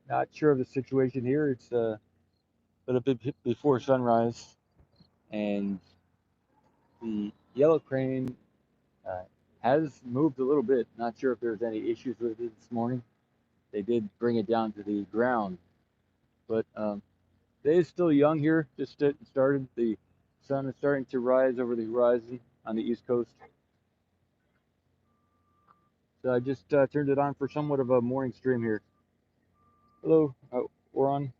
Not sure of the situation here. It's a little bit before sunrise, and the yellow crane uh, has moved a little bit. Not sure if there's any issues with it this morning. They did bring it down to the ground, but day is still young here. Just started. The sun is starting to rise over the horizon on the East Coast. So I just turned it on for somewhat of a morning stream here. Hello, we're on.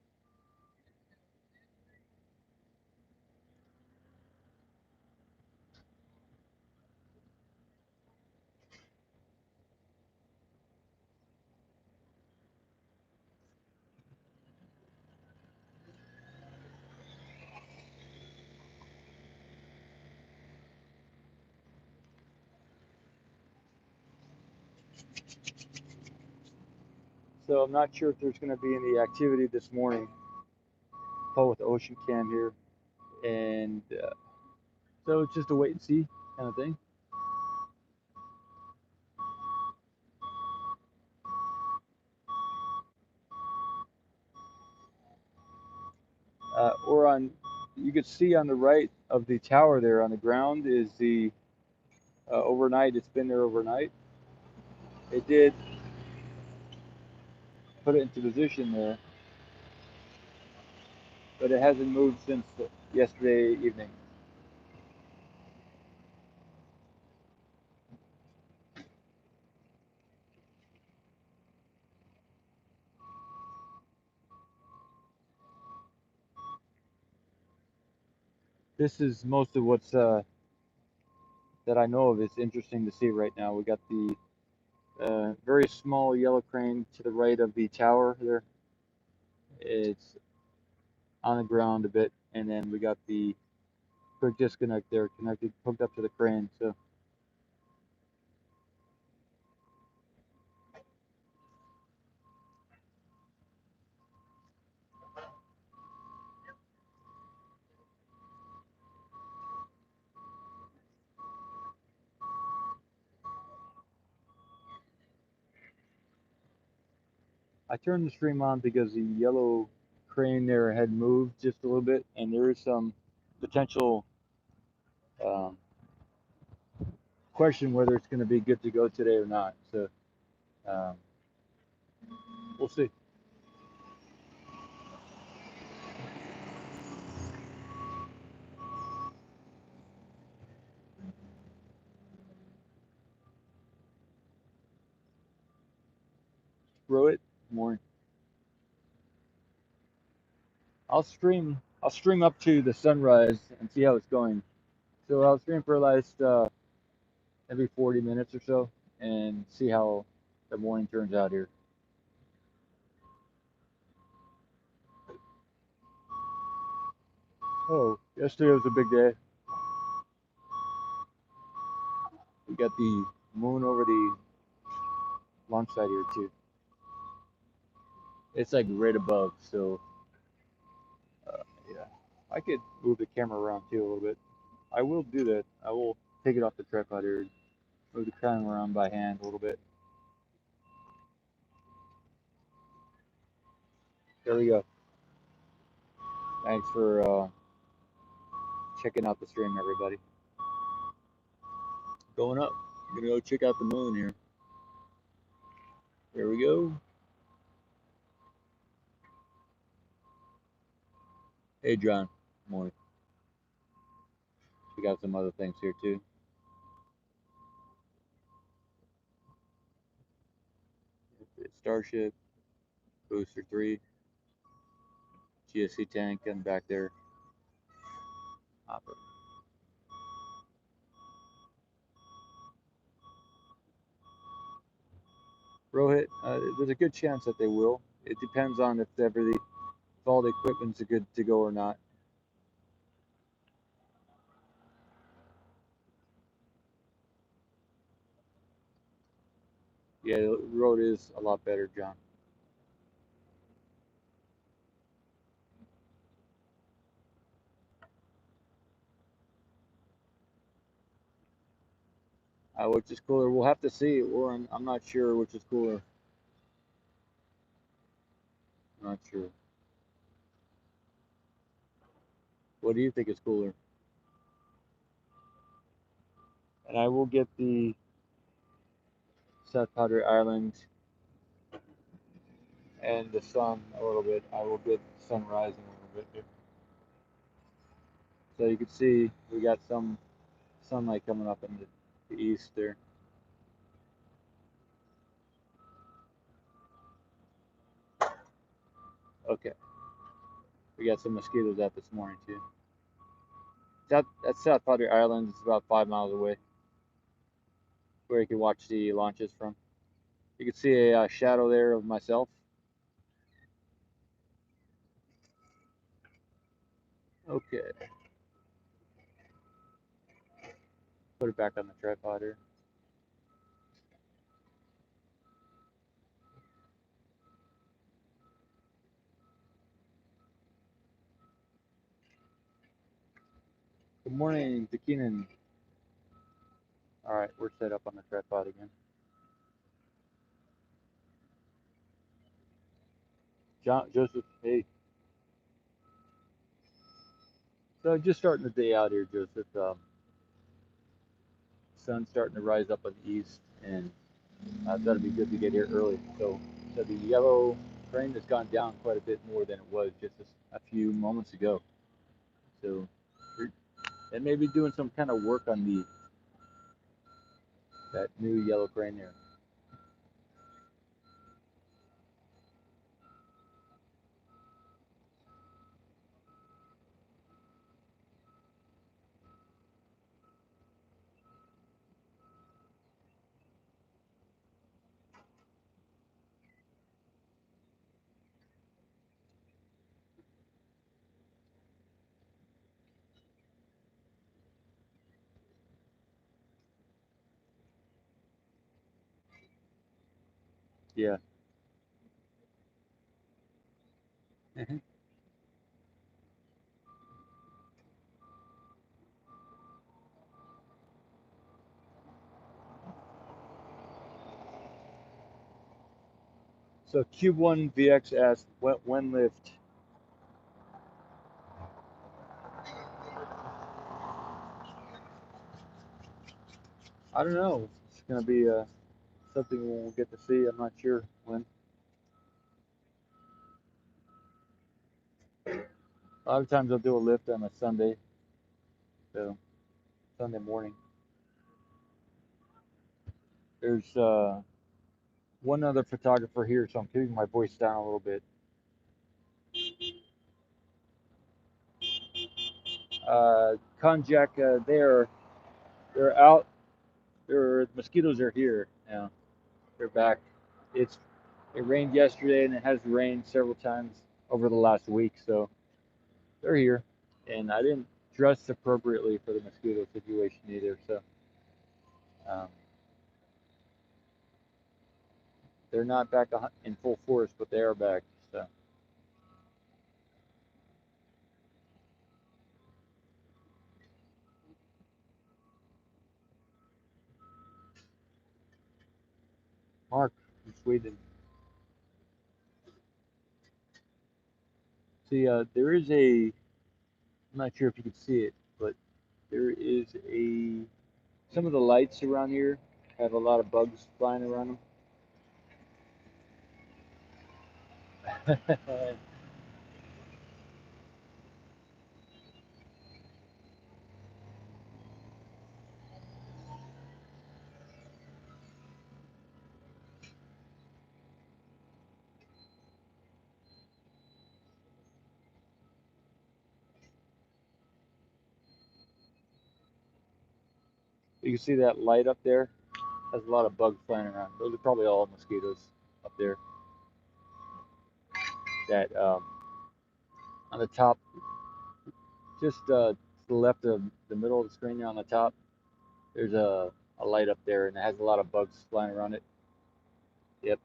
So I'm not sure if there's going to be any activity this morning. Paul with Ocean Cam here, and so it's just a wait and see kind of thing. Or on, you could see on the right of the tower there on the ground is the overnight. It's been there overnight. It did put it into position there, but it hasn't moved since yesterday evening. This is most of what's that I know of. It's interesting to see right now. We got the very small yellow crane to the right of the tower there. It's on the ground a bit, and then we got the quick disconnect there, connected, hooked up to the crane. So I turned the stream on because the yellow crane there had moved just a little bit, and there is some potential um, question whether it's going to be good to go today or not. So um, we'll see. Throw it. More. I'll stream up to the sunrise and see how it's going. So I'll stream for the last maybe 40 minutes or so and see how the morning turns out here. Oh, yesterday was a big day. We got the moon over the launch site here too. It's like right above, so yeah. I could move the camera around too a little bit. I will do that. I will take it off the tripod here, move the camera around by hand a little bit. There we go. Thanks for checking out the stream, everybody. Going up. I'm gonna go check out the moon here. There we go. Hey, John. Morning. We got some other things here too. Starship, Booster 3, GSC tank, and back there. Hopper. Rohit, there's a good chance that they will. It depends on if all the equipment's good to go or not. Yeah, the road is a lot better, John. Which is cooler? We'll have to see, or I'm not sure which is cooler. Not sure. What do you think is cooler? And I will get the South Padre Island and the sun a little bit. I will get sun rising a little bit here. So you can see we got some sunlight coming up in the east there. Okay. We got some mosquitoes out this morning too. That's South Padre Island. It's about 5 miles away, where you can watch the launches from. You can see a shadow there of myself. Okay. Put it back on the tripod here. Good morning, Dakinen. All right, we're set up on the tripod again. Joseph, hey. So just starting the day out here, Joseph. Sun's starting to rise up on the east, and I thought it'd be good to get here early. So the yellow crane has gone down quite a bit more than it was just a few moments ago. So they may be doing some kind of work on that new yellow crane there. Yeah. So Cube One VX asked when lift. I don't know. It's gonna be something we'll get to see. I'm not sure when. A lot of times I'll do a lift on a Sunday, so Sunday morning. There's one other photographer here, so I'm keeping my voice down a little bit. Konjac, they're out. Their mosquitoes are here now. They're back. It rained yesterday and it has rained several times over the last week, so they're here. And I didn't dress appropriately for the mosquito situation either, so um, they're not back in full force, but they are back. So Mark in Sweden. See, there is I'm not sure if you can see it, but there is some of the lights around here have a lot of bugs flying around them. You can see that light up there has a lot of bugs flying around. Those are probably all mosquitoes up there. That on the top, just to the left of the middle of the screen there on the top, there's a light up there, and it has a lot of bugs flying around it. Yep.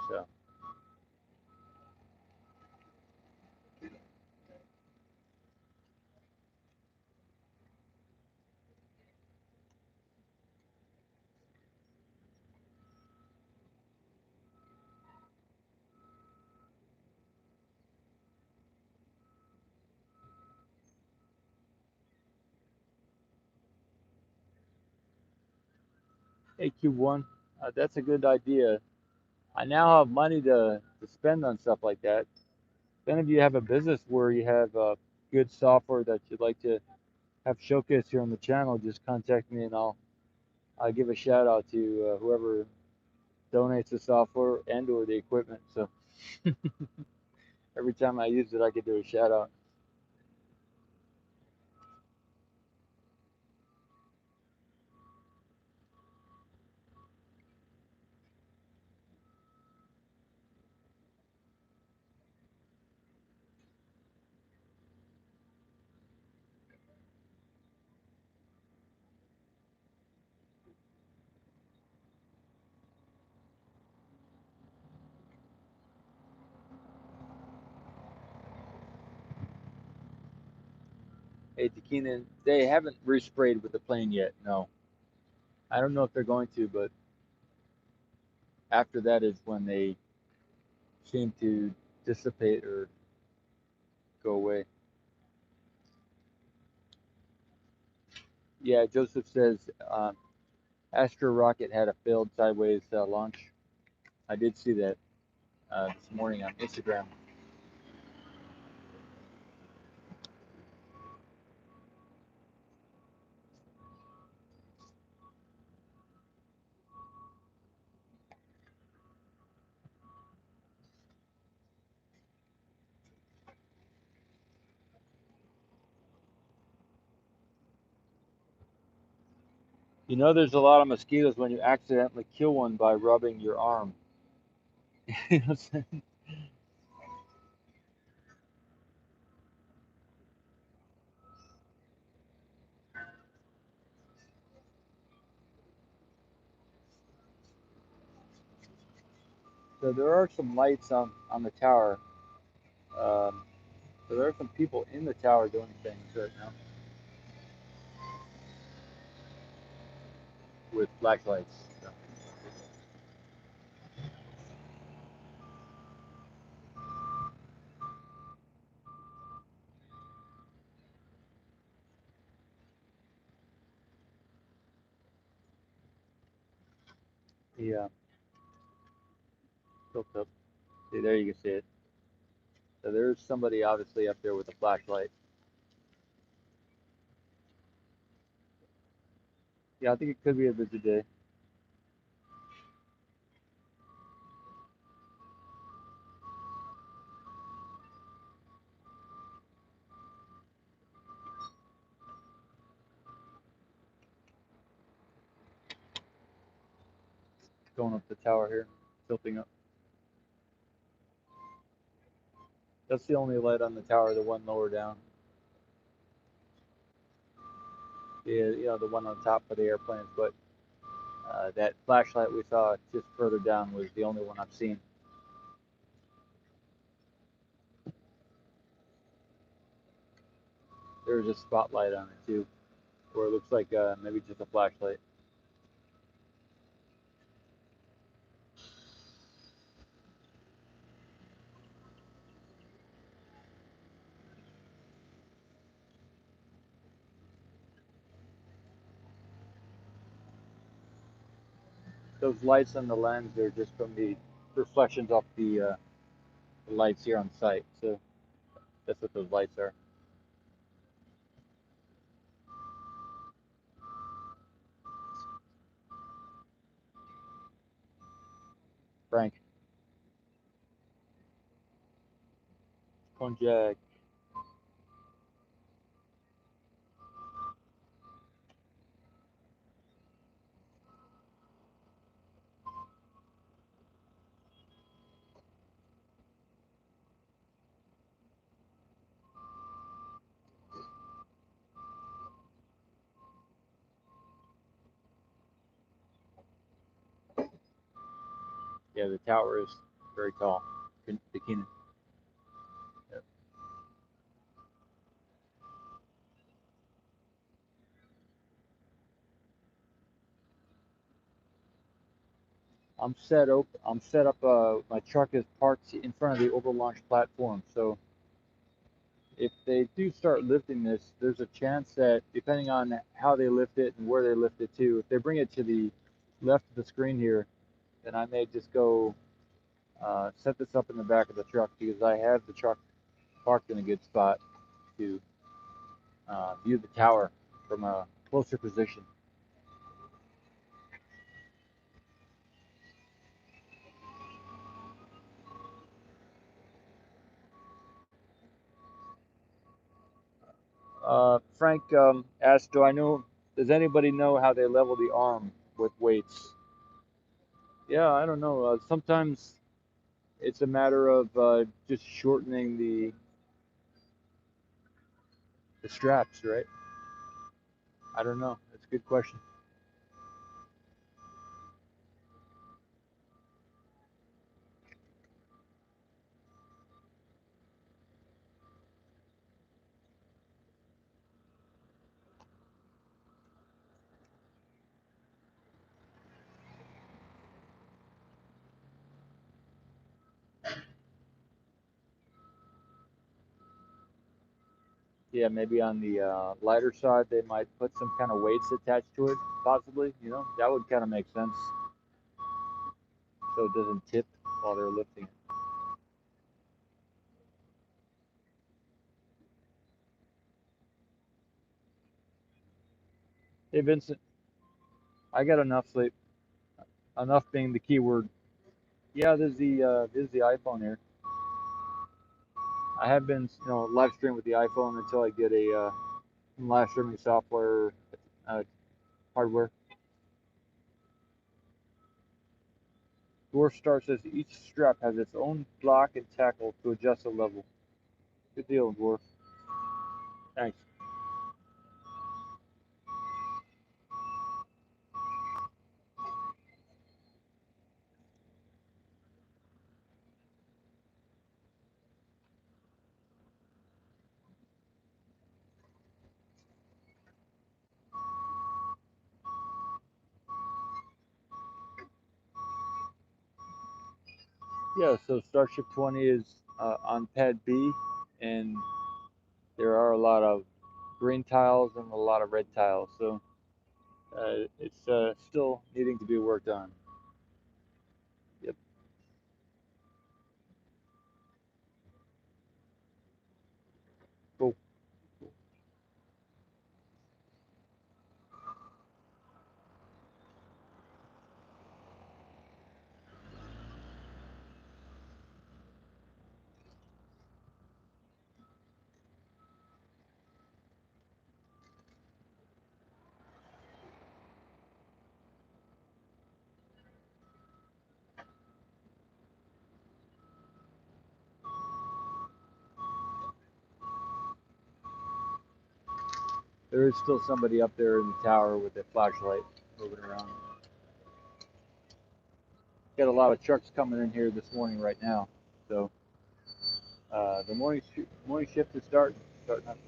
So Hey, Q1, that's a good idea. I now have money to spend on stuff like that. If any of you have a business where you have good software that you'd like to have showcased here on the channel, just contact me and I'll give a shout out to whoever donates the software and or the equipment. So every time I use it, I could do a shout out. Hey, Takina, they haven't resprayed with the plane yet. No, I don't know if they're going to, but after that is when they seem to dissipate or go away. Yeah, Joseph says Astro Rocket had a failed sideways launch. I did see that this morning on Instagram. You know, there's a lot of mosquitoes when you accidentally kill one by rubbing your arm. You know what I'm saying? So there are some lights on the tower. Um, so there are some people in the tower doing things right now with flashlights. So, yeah, tilt up. See, there you can see it. So there's somebody obviously up there with a flashlight. Yeah, I think it could be a busy day. Going up the tower here, tilting up. That's the only light on the tower, the one lower down. The one on top of the airplanes. But that flashlight we saw just further down was the only one I've seen. There's a spotlight on it too, where it looks like maybe just a flashlight. Those lights on the lens are just from the reflections off the lights here on site. So that's what those lights are. Frank, Konjac. Yeah, the tower is very tall. The Keenan. Yep. I'm set up. My truck is parked in front of the overlaunch platform. So if they do start lifting this, there's a chance that depending on how they lift it and where they lift it to, if they bring it to the left of the screen here, then I may just go set this up in the back of the truck because I have the truck parked in a good spot to view the tower from a closer position. Frank asked, does anybody know how they level the arm with weights? Yeah, I don't know. Sometimes it's a matter of just shortening the straps, right? I don't know. That's a good question. Yeah, maybe on the lighter side, they might put some kind of weights attached to it, possibly. You know, that would kind of make sense so it doesn't tip while they're lifting it. Hey, Vincent, I got enough sleep. Enough being the key word. Yeah, there's the iPhone here. I have been, live stream with the iPhone until I get a some live streaming software uh, hardware. Dwarf Star says each strap has its own block and tackle to adjust the level. Good deal, Dwarf. Thanks. Yeah, so Starship 20 is on pad B, and there are a lot of green tiles and a lot of red tiles, so it's still needing to be worked on. Yep. Cool. There is still somebody up there in the tower with a flashlight moving around. Got a lot of trucks coming in here this morning right now, so the morning shift is starting up.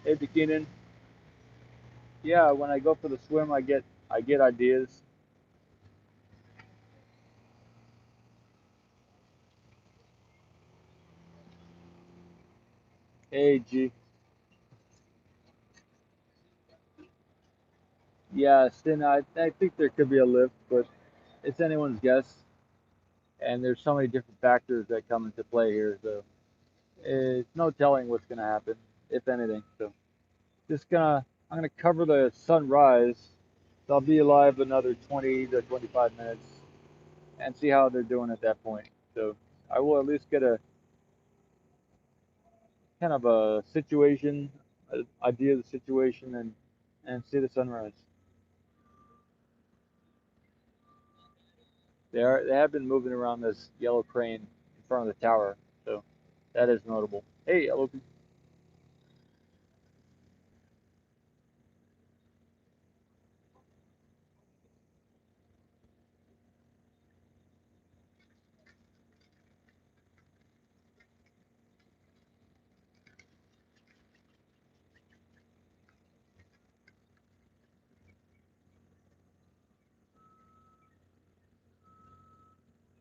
Hey, beginning. Yeah, when I go for the swim, I get ideas. Hey, G. Yeah, Stin, I think there could be a lift, but it's anyone's guess. And there's so many different factors that come into play here, so it's no telling what's gonna happen, if anything. So I'm gonna cover the sunrise. So I'll be alive another 20 to 25 minutes and see how they're doing at that point. So I will at least get a kind of a situation, an idea of the situation, and see the sunrise. They have been moving around this yellow crane in front of the tower, so that is notable. Hey, yellow.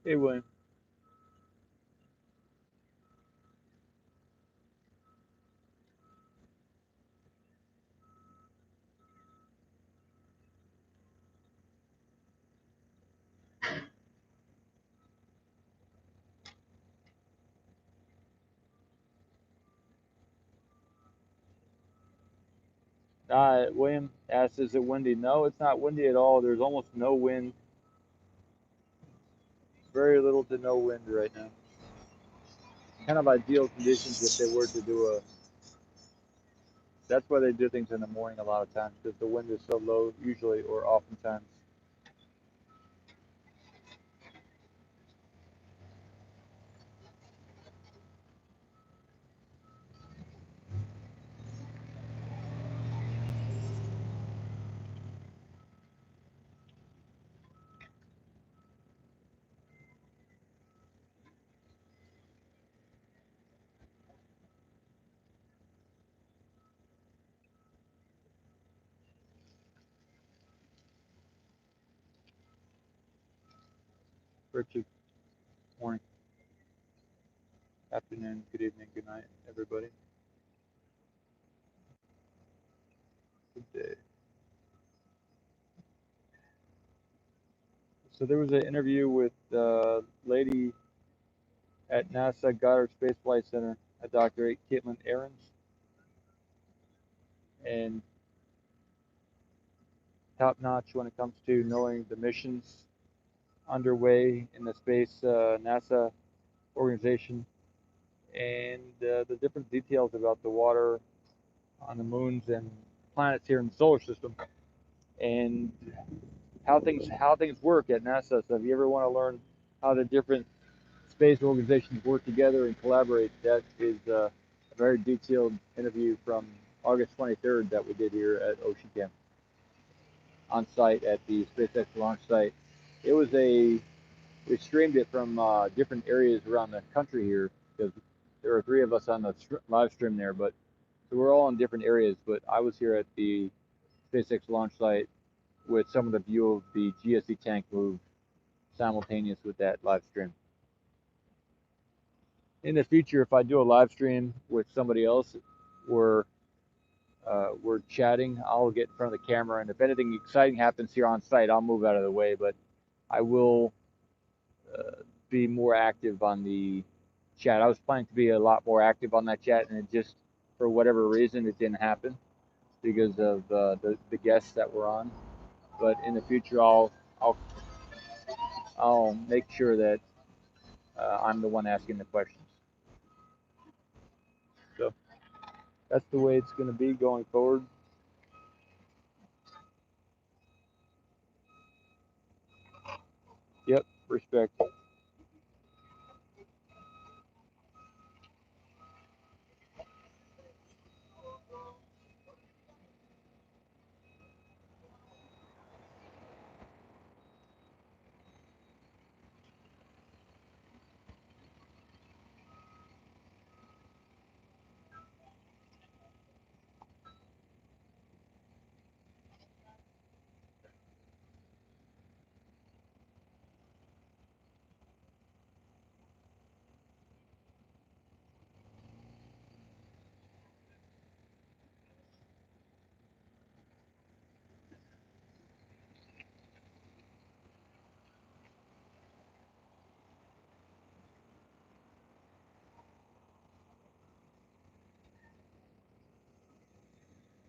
Hey, William. William asks, is it windy? No, it's not windy at all. There's almost no wind, very little to no wind right now. Kind of ideal conditions if they were to do a. That's why they do things in the morning a lot of times because the wind is so low, usually or oftentimes. Richard, morning, afternoon, good evening, good night, everybody. Good day. So there was an interview with the lady at NASA Goddard Space Flight Center, a Dr. Caitlin Ahrens, and top notch when it comes to knowing the missions underway in the space NASA organization and the different details about the water on the moons and planets here in the solar system and how things work at NASA. So if you ever want to learn how the different space organizations work together and collaborate, that is a very detailed interview from August 23rd that we did here at Ocean Camp on site at the SpaceX launch site. It was we streamed it from different areas around the country here because there were three of us on the live stream there, but so we're all in different areas. But I was here at the SpaceX launch site with some of the view of the GSE tank move simultaneous with that live stream. In the future, if I do a live stream with somebody else, we're we're chatting, I'll get in front of the camera, and if anything exciting happens here on site, I'll move out of the way. But I will be more active on the chat. I was planning to be a lot more active on that chat, and it just, for whatever reason, it didn't happen because of the guests that were on. But in the future, I'll I'll make sure that I'm the one asking the questions. So that's the way it's going to be going forward. Yep, respect.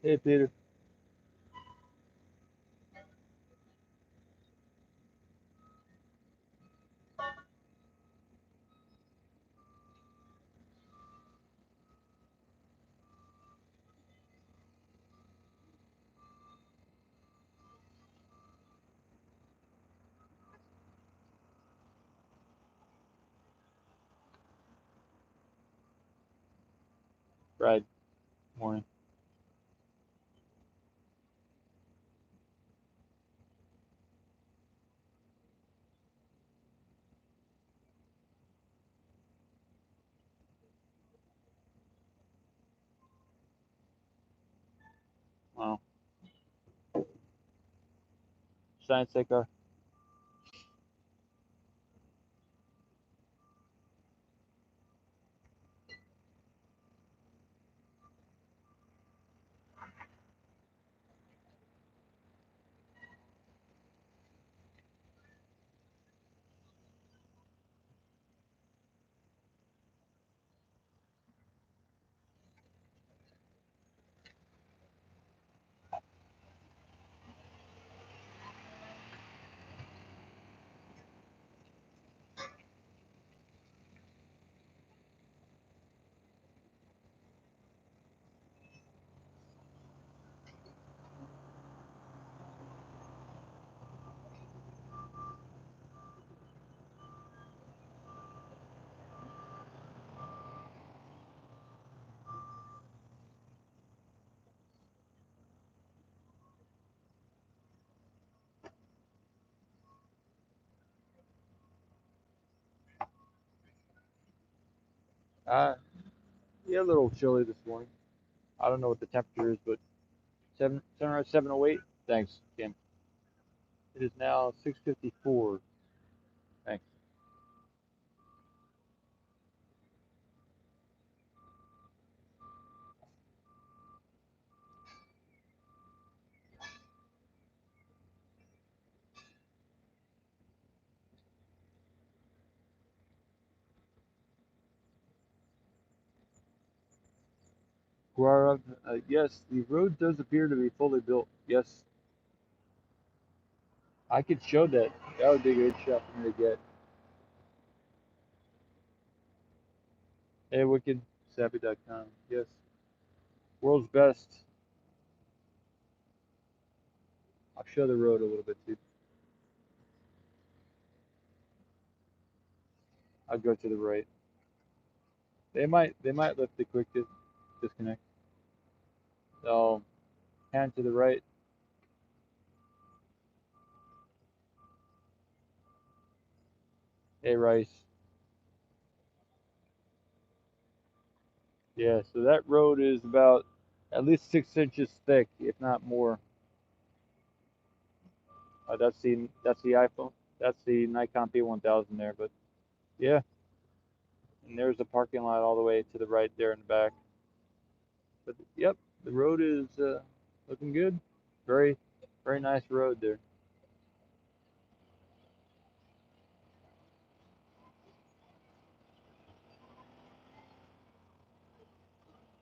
Hey, Peter. Brad, morning. Wow. Science tech car. Yeah, a little chilly this morning. I don't know what the temperature is, but sunrise 7:08. Thanks, Kim. It is now 6:54. Thanks. Guara, yes, the road does appear to be fully built. Yes, I could show that. That would be a good shot for me to get. Hey, wickedsappy.com. Yes, world's best. I'll show the road a little bit too. I'll go to the right. They might lift the quick disconnect. I'll hand to the right. Hey, Rice. Yeah, so that road is about at least 6 inches thick, if not more. That's the iPhone. That's the Nikon P1000 there. But yeah, and there's the parking lot all the way to the right there in the back. But yep, the road is looking good. Very, very nice road there.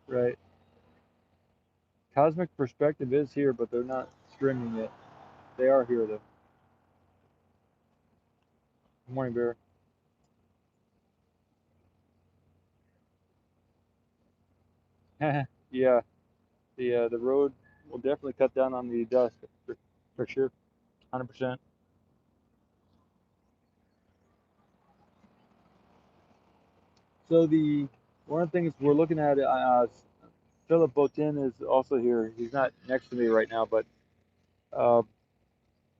Right. Cosmic Perspective is here, but they're not streaming yet. They are here though. Good morning, Bear. Yeah, the road will definitely cut down on the dust for sure, 100%. So the one of the things we're looking at, Philip Botin is also here. He's not next to me right now, but uh,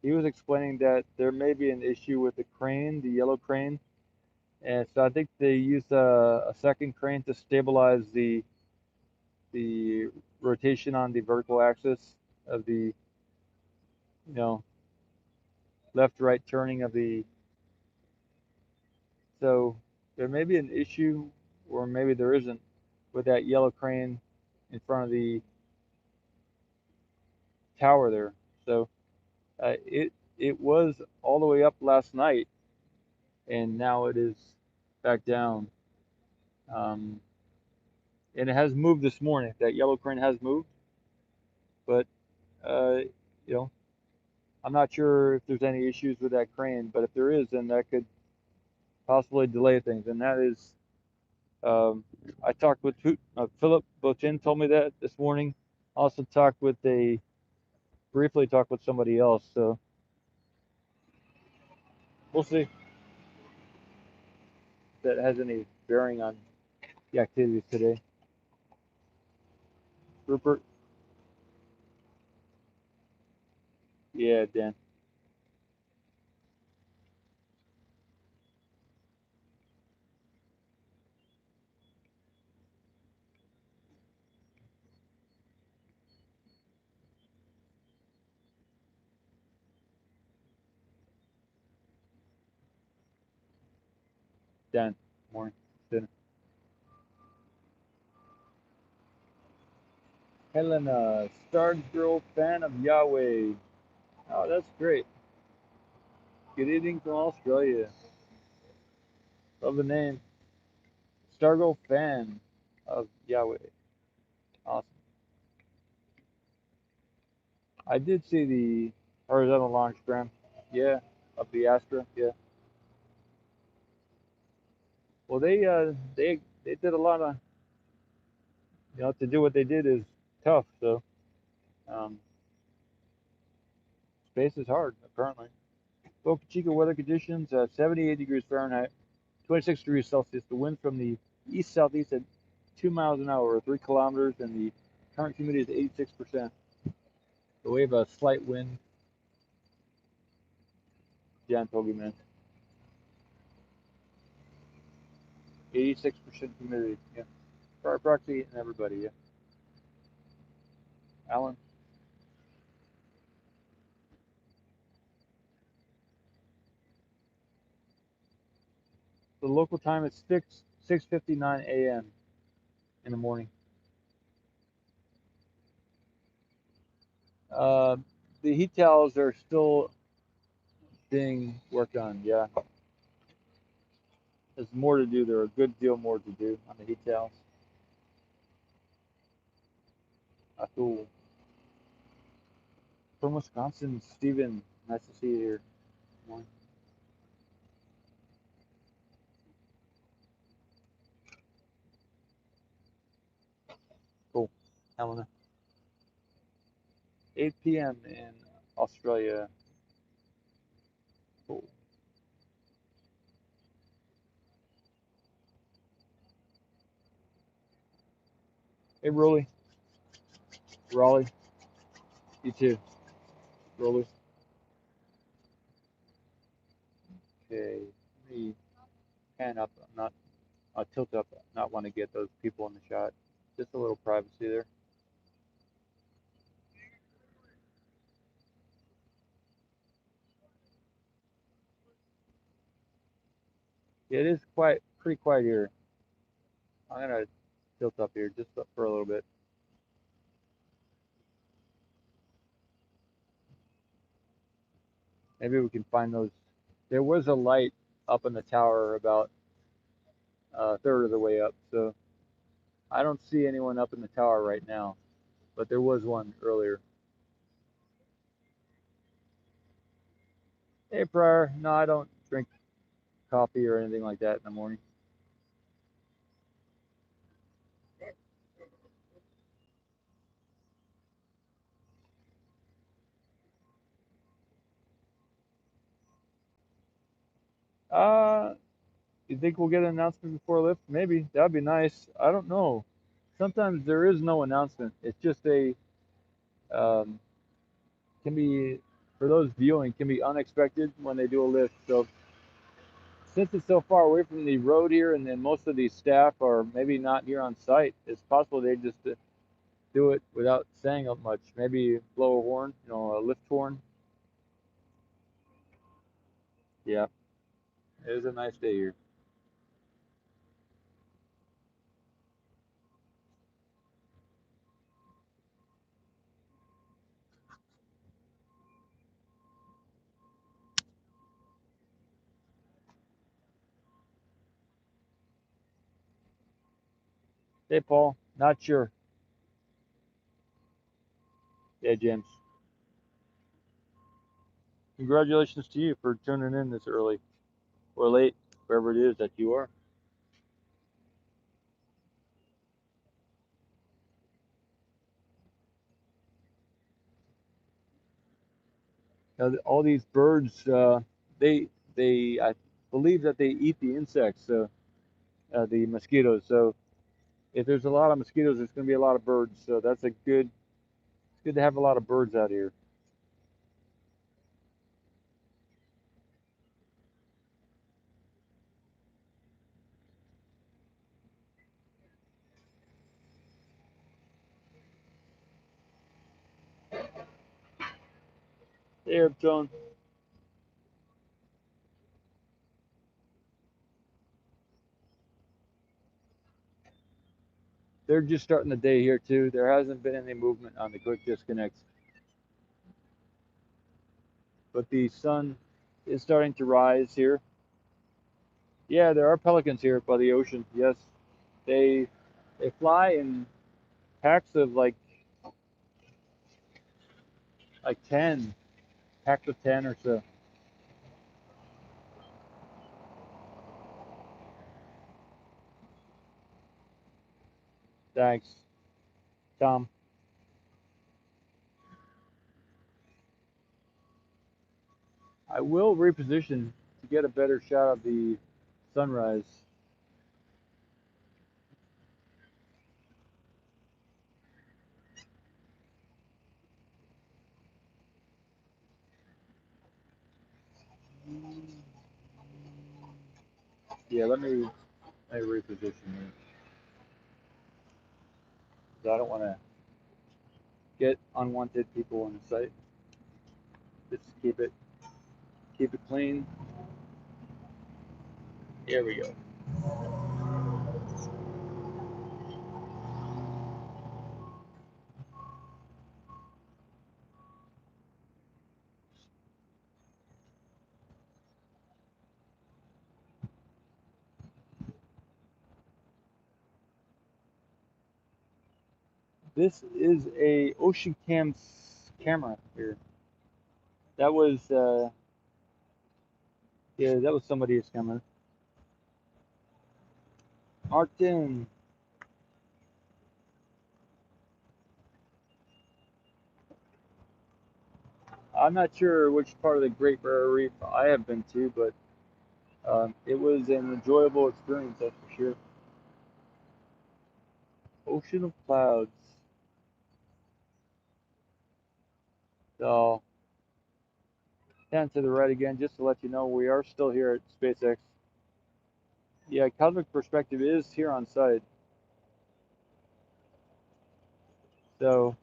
he was explaining that there may be an issue with the crane, the yellow crane, and so I think they use a second crane to stabilize the rotation on the vertical axis of the you know left right turning of the. So there may be an issue, or maybe there isn't, with that yellow crane in front of the tower there. So it was all the way up last night, and now it is back down. Um, and it has moved this morning. That yellow crane has moved, but uh, you know, I'm not sure if there's any issues with that crane. But if there is, then that could possibly delay things. And that is, I talked with Philip Bochin told me that this morning. Also talked with a briefly talked with somebody else. So we'll see if that has any bearing on the activities today. Rupert, yeah, Dan. Dan, morning. Dinner. Helena, Star Girl fan of Yahweh. Oh, that's great. Good evening from Australia. Love the name. Stargirl fan of Yahweh. Awesome. I did see the horizontal launch, Graham. Yeah, of the Astra. Yeah. Well, they did a lot of to do what they did is tough. So um, space is hard apparently. Boca Chica weather conditions: 78 degrees Fahrenheit, 26 degrees Celsius. The wind from the east southeast at 2 miles an hour, or 3 kilometers, and the current humidity is 86%. So we have a slight wind. Jan told you, man. 86% humidity. Yeah. For our proxy and everybody. Yeah. Alan. The local time is 6:59 a.m. in the morning. Uh, the heat towels are still being worked on. Yeah, there's more to do. There are a good deal more to do on the heat towels. Cool. From Wisconsin, Steven. Nice to see you here. Morning. Cool. Helena. 8 p.m. in Australia. Cool. Hey, Raleigh. You too. Rolly. Okay. Let me pan up. I'm not. I'll tilt up. Not want to get those people in the shot. Just a little privacy there. It is pretty quiet here. I'm gonna tilt up here just for a little bit. Maybe we can find those. There was a light up in the tower about a third of the way up, so I don't see anyone up in the tower right now, but there was one earlier. Hey, Pryor. No, I don't drink coffee or anything like that in the morning. Uh, you think we'll get an announcement before lift? Maybe. That'd be nice. I don't know. Sometimes there is no announcement. It's just um, can be, for those viewing, can be unexpected when they do a lift. So since it's so far away from the road here, and then most of these staff are maybe not here on site, it's possible they just do it without saying much. Maybe blow a horn, a lift horn. Yeah, it is a nice day here. Hey, Paul, not sure. Yeah, James. Congratulations to you for tuning in this early or late, wherever it is that you are. All these birds, I believe that they eat the insects, the mosquitoes. So if there's a lot of mosquitoes, there's going to be a lot of birds. So that's it's good to have a lot of birds out here. Hey, Tone. They're just starting the day here too. There hasn't been any movement on the quick disconnects, but the sun is starting to rise here. Yeah, there are pelicans here by the ocean. Yes, they they fly in packs of like 10, packs of 10 or so. Thanks, Tom. I will reposition to get a better shot of the sunrise. Yeah, let me I reposition here. So I don't want to get unwanted people on the site. Just keep it clean. Here we go. This is a Ocean Cam camera here. That was yeah, that was somebody's camera. Martin. I'm not sure which part of the Great Barrier Reef I have been to, but it was an enjoyable experience, that's for sure. Ocean of clouds. So, down to the right again, just to let you know, we are still here at SpaceX. Yeah, cosmic perspective is here on site. So,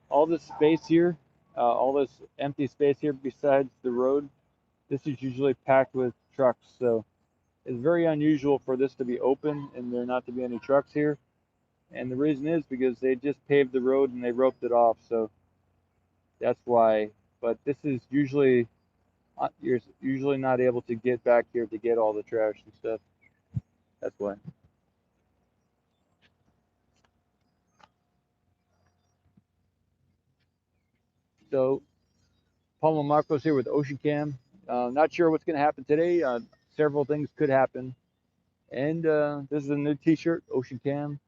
all this space here, all this empty space here besides the road, this is usually packed with trucks. So, it's very unusual for this to be open and there not to be any trucks here. And the reason is because they just paved the road and they roped it off. So, that's why. But this is usually, you're usually not able to get back here to get all the trash and stuff. That's why. So, Paul Mamakos here with Ocean Cam. Not sure what's going to happen today. Several things could happen. And this is a new T-shirt, Ocean Cam,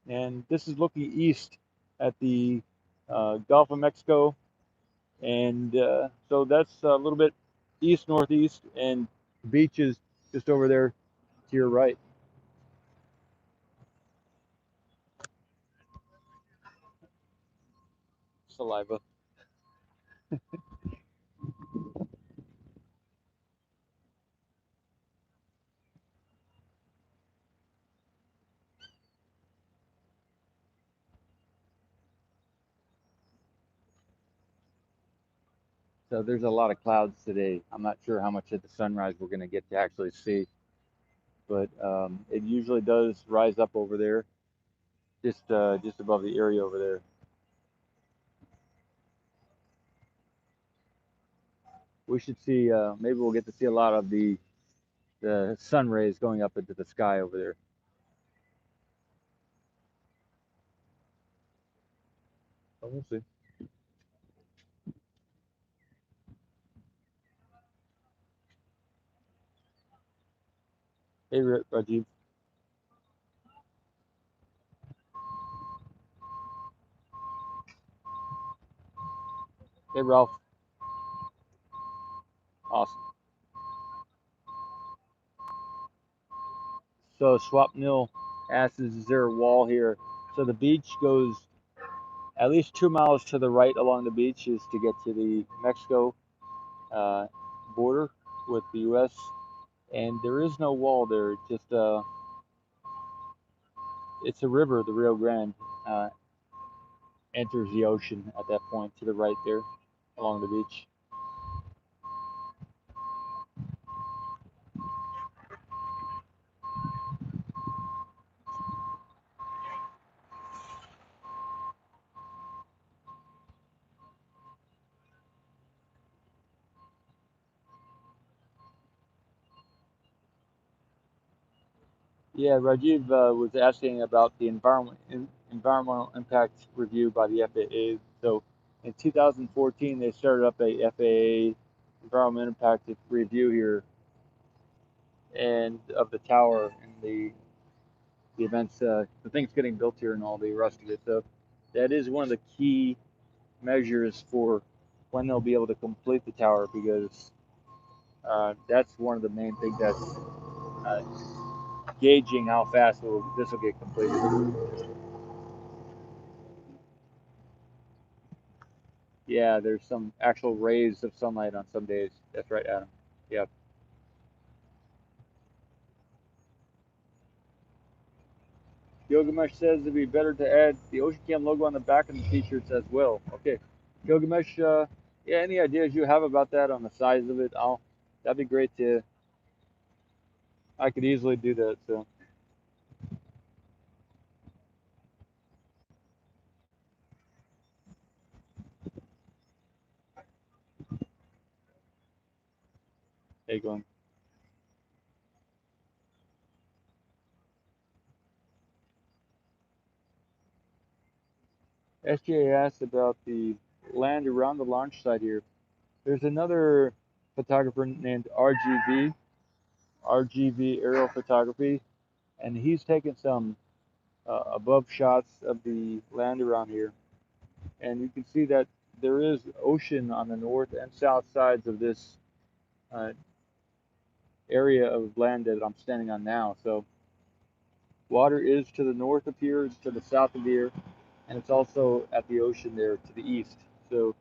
and this is looking east at the Gulf of Mexico, and so that's a little bit east northeast, and the beach is just over there to your right. Saliva. So there's a lot of clouds today. I'm not sure how much at the sunrise we're going to get to actually see, but it usually does rise up over there, just above the area over there. We should see. Maybe we'll get to see a lot of the sun rays going up into the sky over there. But we'll see. Hey, Rajiv. Hey, Ralph. Awesome. So Swapnil asks, is there a wall here? So the beach goes at least 2 miles to the right along the beach is to get to the Mexico uh, border with the U.S. And there is no wall there. Just it's a river, the Rio Grande, uh, enters the ocean at that point to the right there along the beach. Yeah, Rajiv was asking about the environmental impact review by the FAA. So in 2014, they started up a FAA environmental impact review here and of the tower and the events, the things getting built here and all the rest of it. So that is one of the key measures for when they'll be able to complete the tower because that's one of the main things that's uh, gauging how fast this will get completed. Yeah, there's some actual rays of sunlight on some days. That's right, Adam. Yep. Gilgamesh says it'd be better to add the Ocean Cam logo on the back of the t-shirts as well. Okay, Gilgamesh, yeah, any ideas you have about that on the size of it? That'd be great to. I could easily do that. So, hey, going. SJ asked about the land around the launch site here. There's another photographer named RGV Aerial Photography, and he's taken some above shots of the land around here. And you can see that there is ocean on the north and south sides of this uh, area of land that I'm standing on now. So water is to the north of here, it's to the south of here, and it's also at the ocean there to the east. So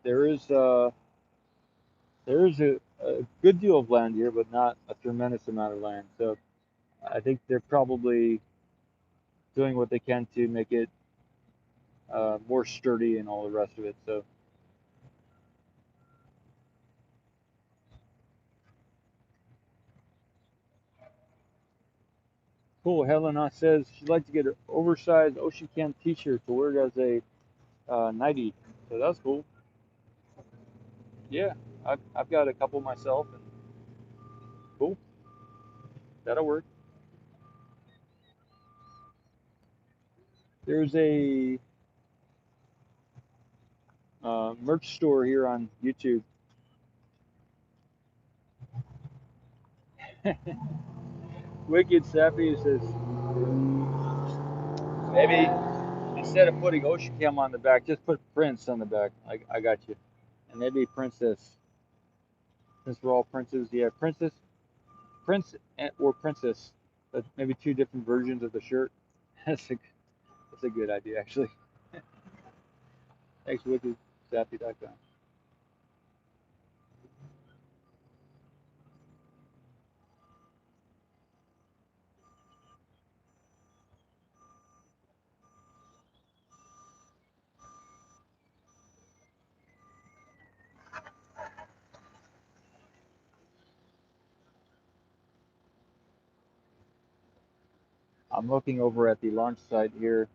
there is a good deal of land here, but not a tremendous amount of land. So I think they're probably doing what they can to make it more sturdy and all the rest of it. So cool. Helena says she'd like to get an oversized Ocean Cam T-shirt to wear it as a nightie. So that's cool. Yeah, I've got a couple myself. And cool, that'll work. There's a merch store here on YouTube. Wicked Sappy says maybe instead of putting Ocean Cam on the back, just put Prince on the back. I got you. And maybe Princess. Since we're all princes, yeah, Princess, Prince, or Princess. But maybe two different versions of the shirt. That's a good idea, actually. Thanks, WickedSappy.com. I'm looking over at the launch site here.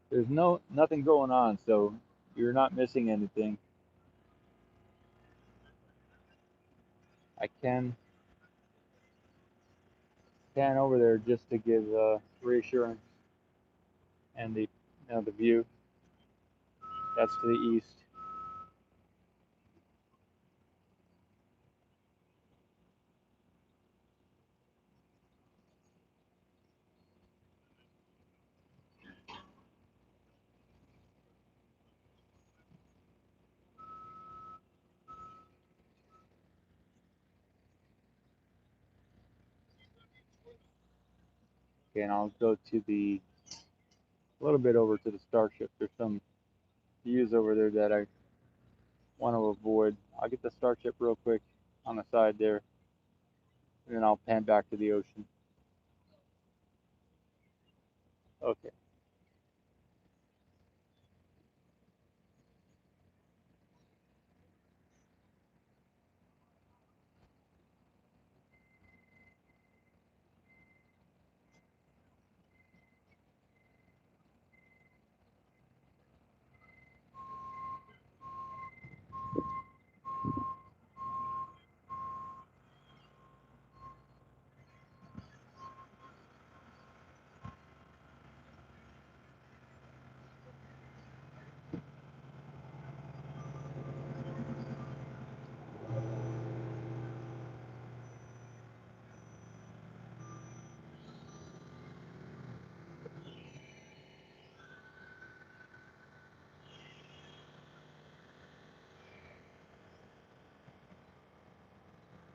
There's nothing going on, so you're not missing anything. I can pan over there just to give reassurance and the view. That's to the east. Okay, and I'll go to a little bit over to the Starship. There's some views over there that I want to avoid. I'll get the Starship real quick on the side there, and then I'll pan back to the ocean. Okay.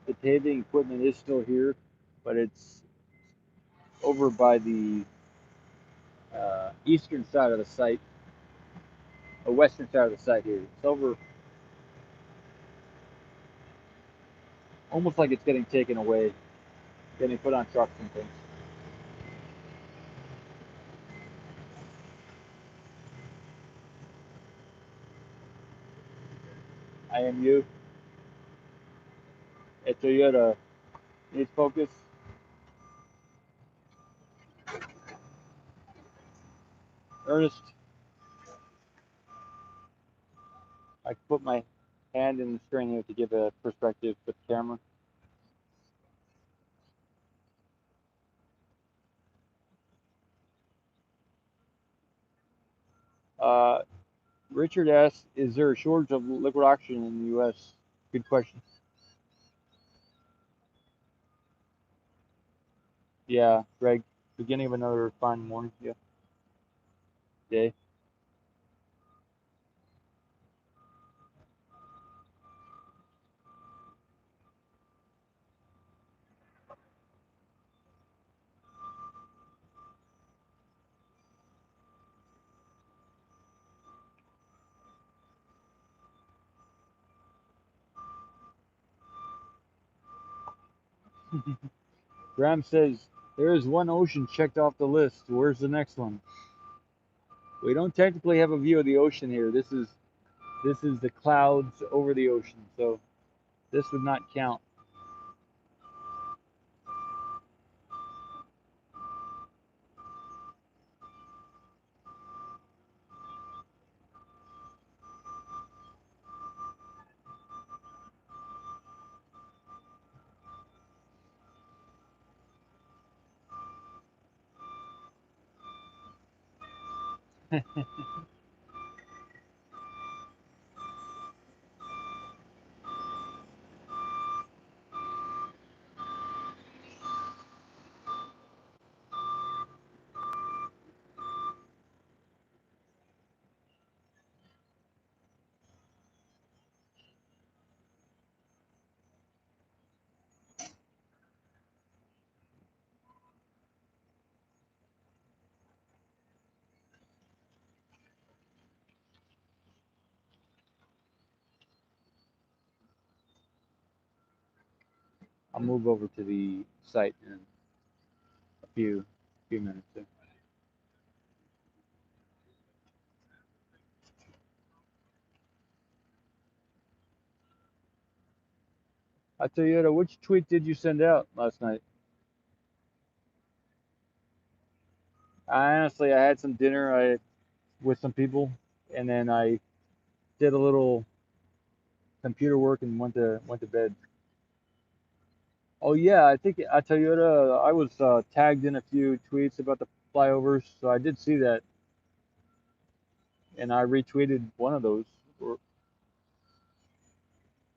The paving equipment is still here, but it's over by the eastern side of the site, or western side of the site here. It's over, almost like it's getting taken away, getting put on trucks and things. I am you. Hey Toyota, need focus. Ernest, I can put my hand in the screen here to give a perspective with the camera. Uh, Richard asks, is there a shortage of liquid oxygen in the U.S.? Good question. Yeah, Greg, beginning of another fine morning. Yeah, day. Graham says, there is one ocean checked off the list. Where's the next one? We don't technically have a view of the ocean here. This is the clouds over the ocean, so this would not count. I'll move over to the site in a few minutes. Toyota, which tweet did you send out last night? I had some dinner with some people, and then I did a little computer work and went to bed. Oh yeah, I think Toyota. I was tagged in a few tweets about the flyovers, so I did see that, and I retweeted one of those.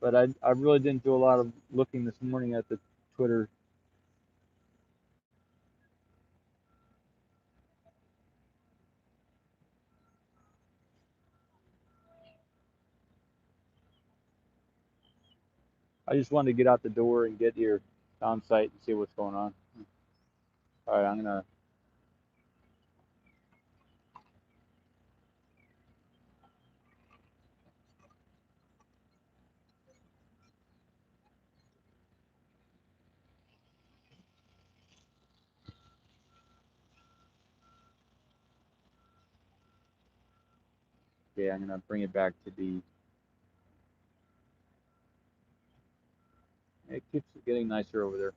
But I really didn't do a lot of looking this morning at the Twitter. I just wanted to get out the door and get here on site and see what's going on. All right, I'm gonna. Yeah, I'm gonna bring it back to the. It keeps getting nicer over there.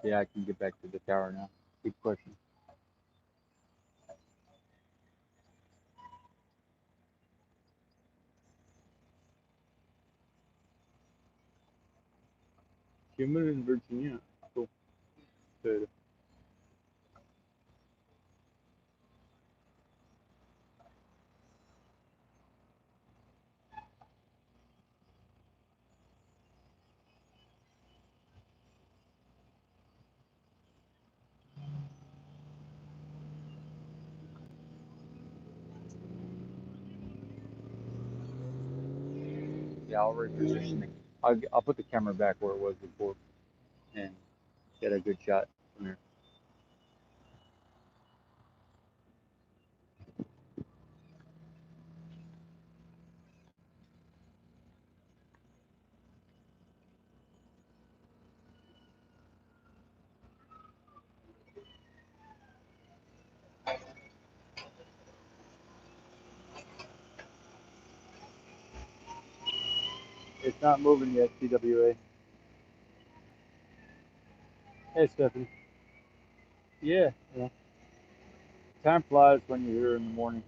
Yeah, I can get back to the tower now. Good question. Human in Virginia. Cool. Good. Yeah, I'll reposition it. I'll put the camera back where it was before and get a good shot from there. It's not moving yet, TWA. Hey, Stephanie. Yeah, yeah. Time flies when you're here in the morning.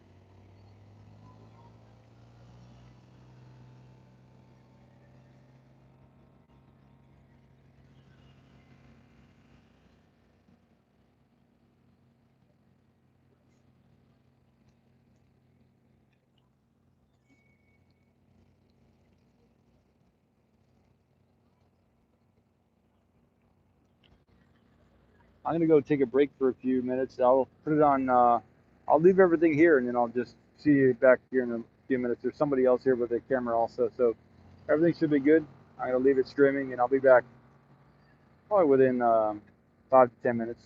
I'm gonna go take a break for a few minutes. I'll put it on. I'll leave everything here, and then I'll just see you back here in a few minutes. There's somebody else here with a camera also, so everything should be good. I'm gonna leave it streaming, and I'll be back probably within 5 to 10 minutes.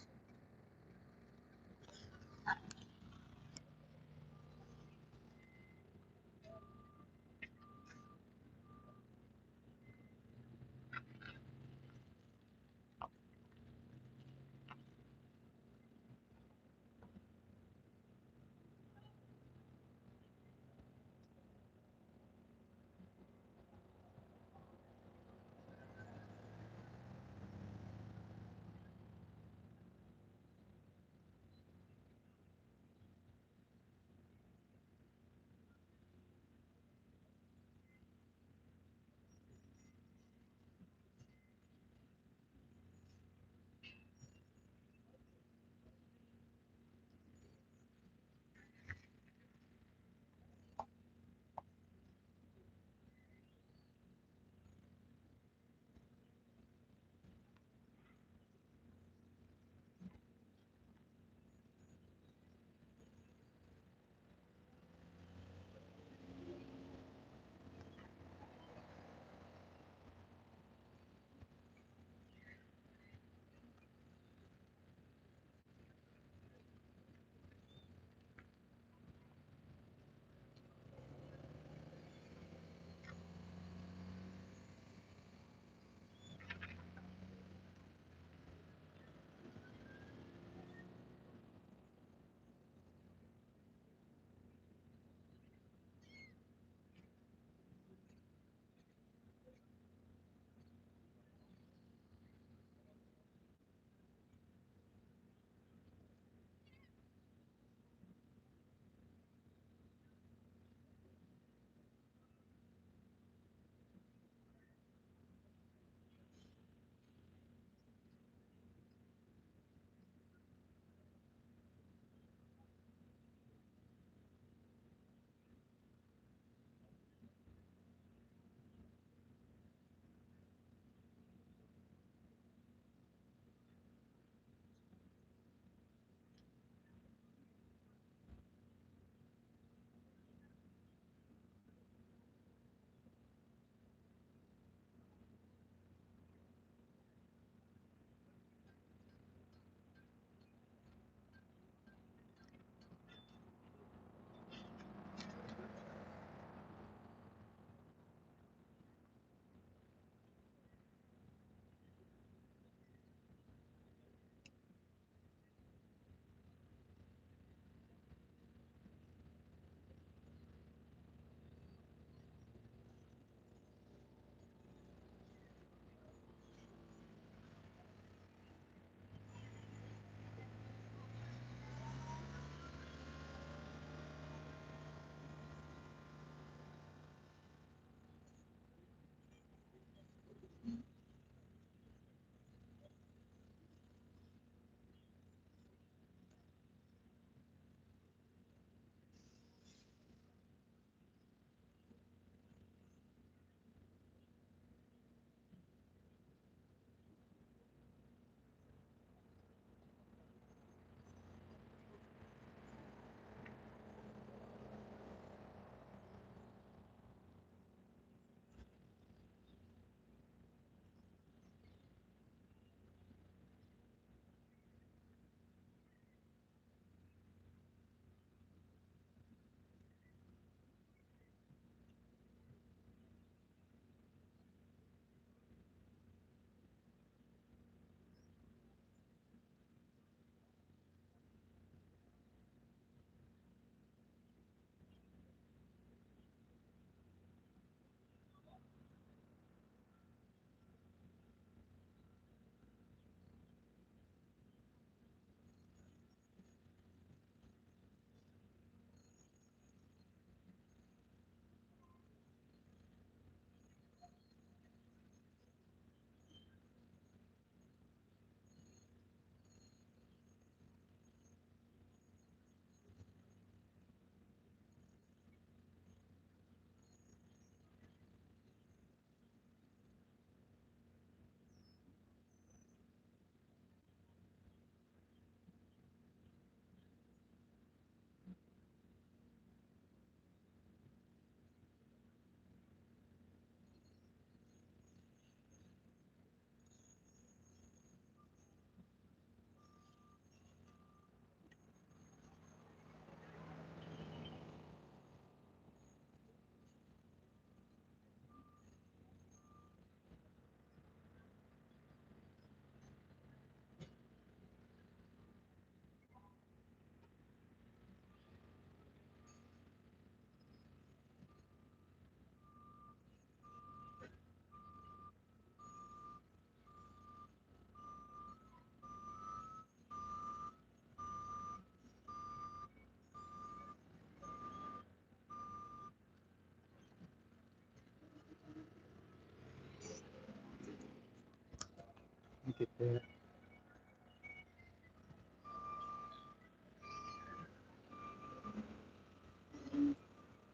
Get there.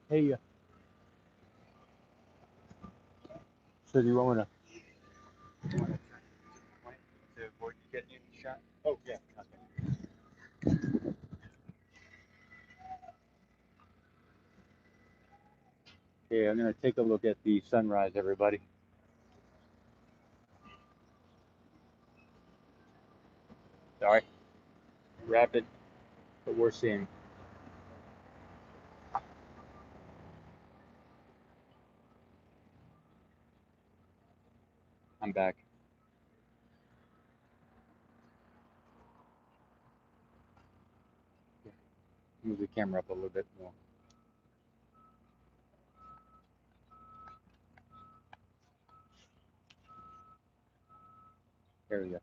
Hey, so do you want to turn to avoid you getting any shot? Oh, yeah. Okay, I'm going to take a look at the sunrise, everybody. Sorry, rapid, but we're seeing. I'm back. Move the camera up a little bit more. There we go.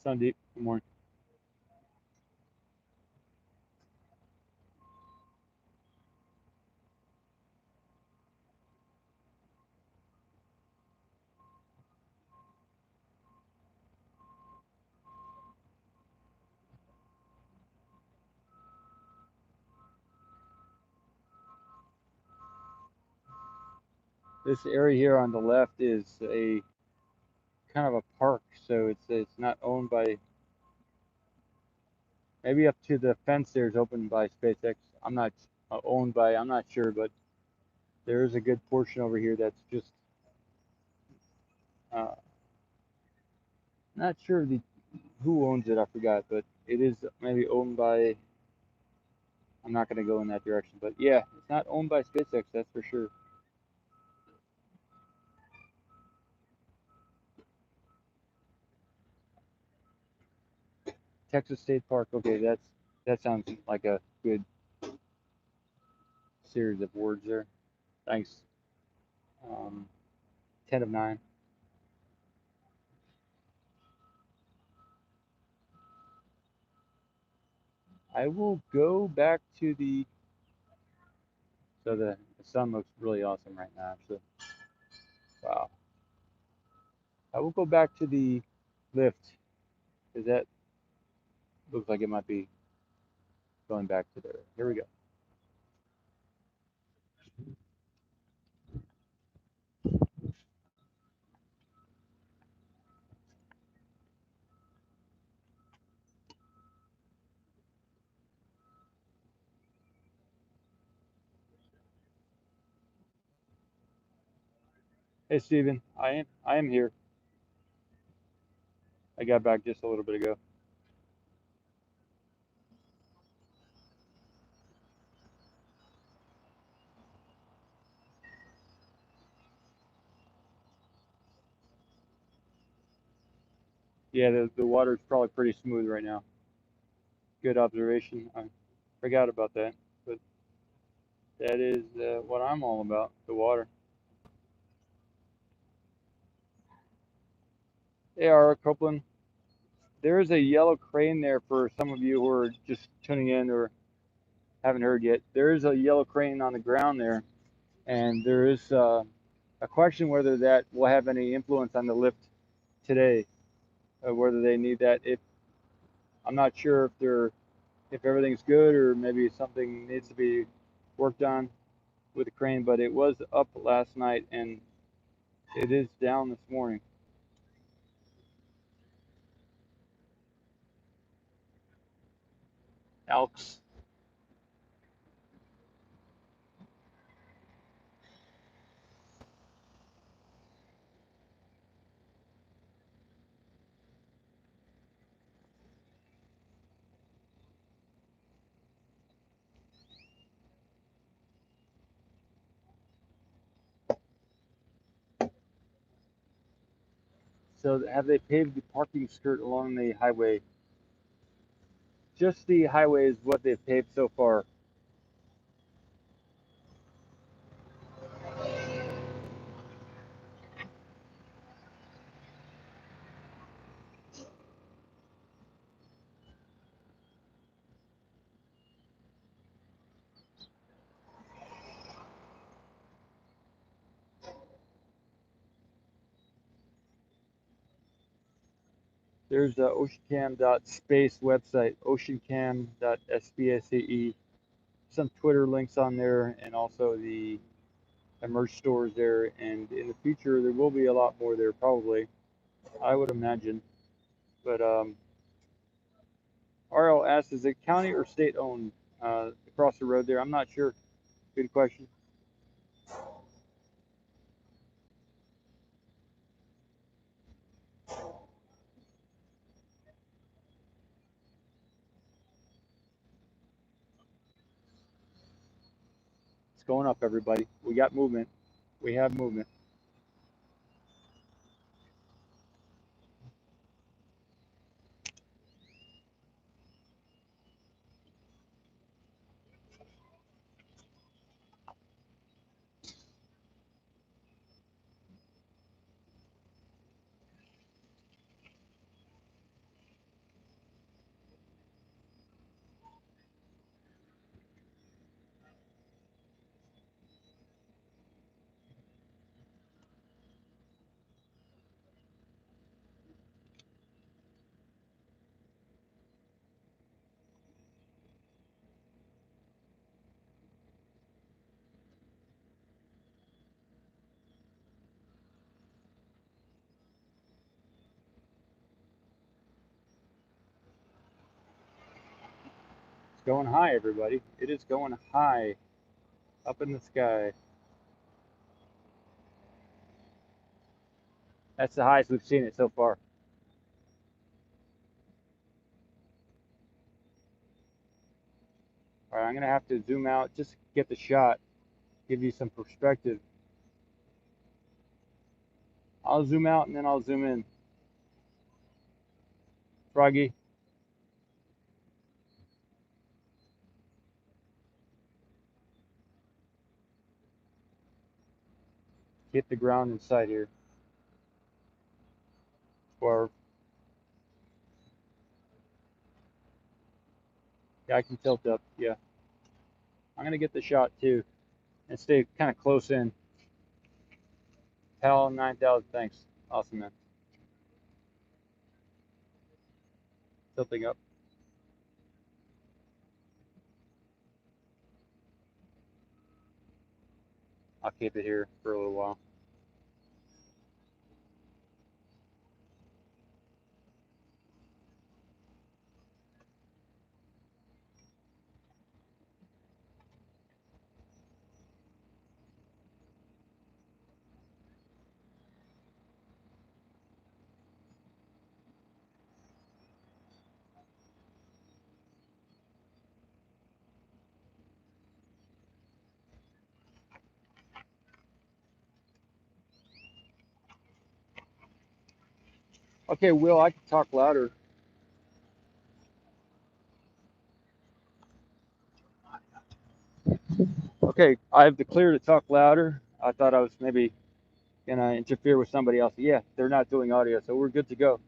Sundeep, good morning. This area here on the left is a kind of a park, so it's not owned by. Maybe up to the fence there is opened by SpaceX. I'm not owned by. I'm not sure, but there is a good portion over here that's just uh, not sure who owns it. I forgot, but it is maybe owned by. I'm not going to go in that direction, but yeah, it's not owned by SpaceX. That's for sure. Texas State Park. Okay, that sounds like a good series of words there. Thanks. 10 of 9. I will go back to the. So the sun looks really awesome right now. So wow. I will go back to the lift because that looks like it might be going back to there. Here we go. Hey Steven, I am here. I got back just a little bit ago. Yeah, the water's probably pretty smooth right now. Good observation. I forgot about that, but that is what I'm all about, the water. Hey, Ara Copeland, there is a yellow crane there for some of you who are just tuning in or haven't heard yet. There is a yellow crane on the ground there, and there is a question whether that will have any influence on the lift today, whether they need that. If I'm not sure if everything's good or maybe something needs to be worked on with the crane, but it was up last night and it is down this morning. Alex. So have they paved the parking skirt along the highway? Just the highway is what they've paved so far. There's the oceancam.space website, oceancam.space. Some Twitter links on there, and also the merch stores there. And in the future, there will be a lot more there, probably, I would imagine. But RL asks, is it county or state owned across the road there? I'm not sure. Good question. It's going up, everybody. We got movement. We have movement. It's going high, everybody. It is going high up in the sky. That's the highest we've seen it so far. All right, I'm going to have to zoom out just to get the shot, give you some perspective. I'll zoom out and then I'll zoom in. Froggy, hit the ground in sight here. Or yeah, I can tilt up. Yeah, I'm going to get the shot too and stay kind of close in. Pal 9000, thanks. Awesome, man. Tilting up. I'll keep it here for a little while. Okay, Will, I can talk louder. Okay, I have the clear to talk louder. I thought I was maybe gonna interfere with somebody else. Yeah, they're not doing audio, so we're good to go.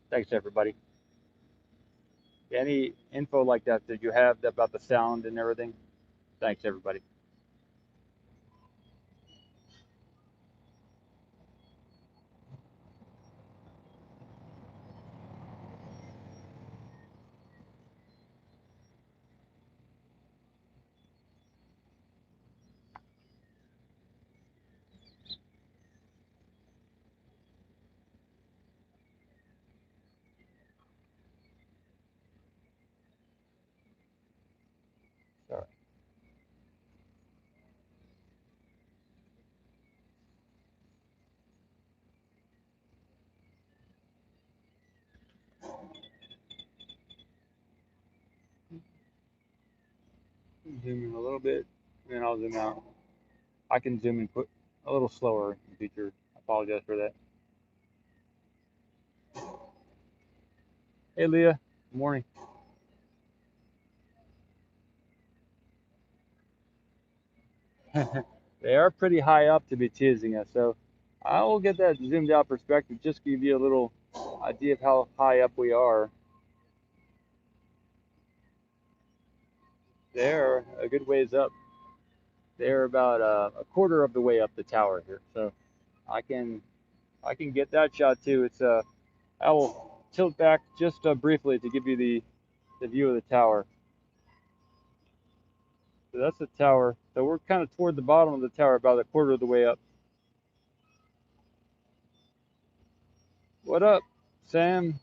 Thanks, everybody. Any info like that you have about the sound and everything? Thanks, everybody. Sorry. Zoom in a little bit, and then I'll zoom out. I can zoom in quick, a little slower in the future. I apologize for that. Hey, Leah. Good morning. They are pretty high up to be teasing us, so I will get that zoomed out perspective just to give you a little idea of how high up we are. They're a good ways up. They're about a quarter of the way up the tower here, so I can I can get that shot too. It's I will tilt back just briefly to give you the view of the tower. So that's the tower. So we're kind of toward the bottom of the tower, about a quarter of the way up. What up, Sam?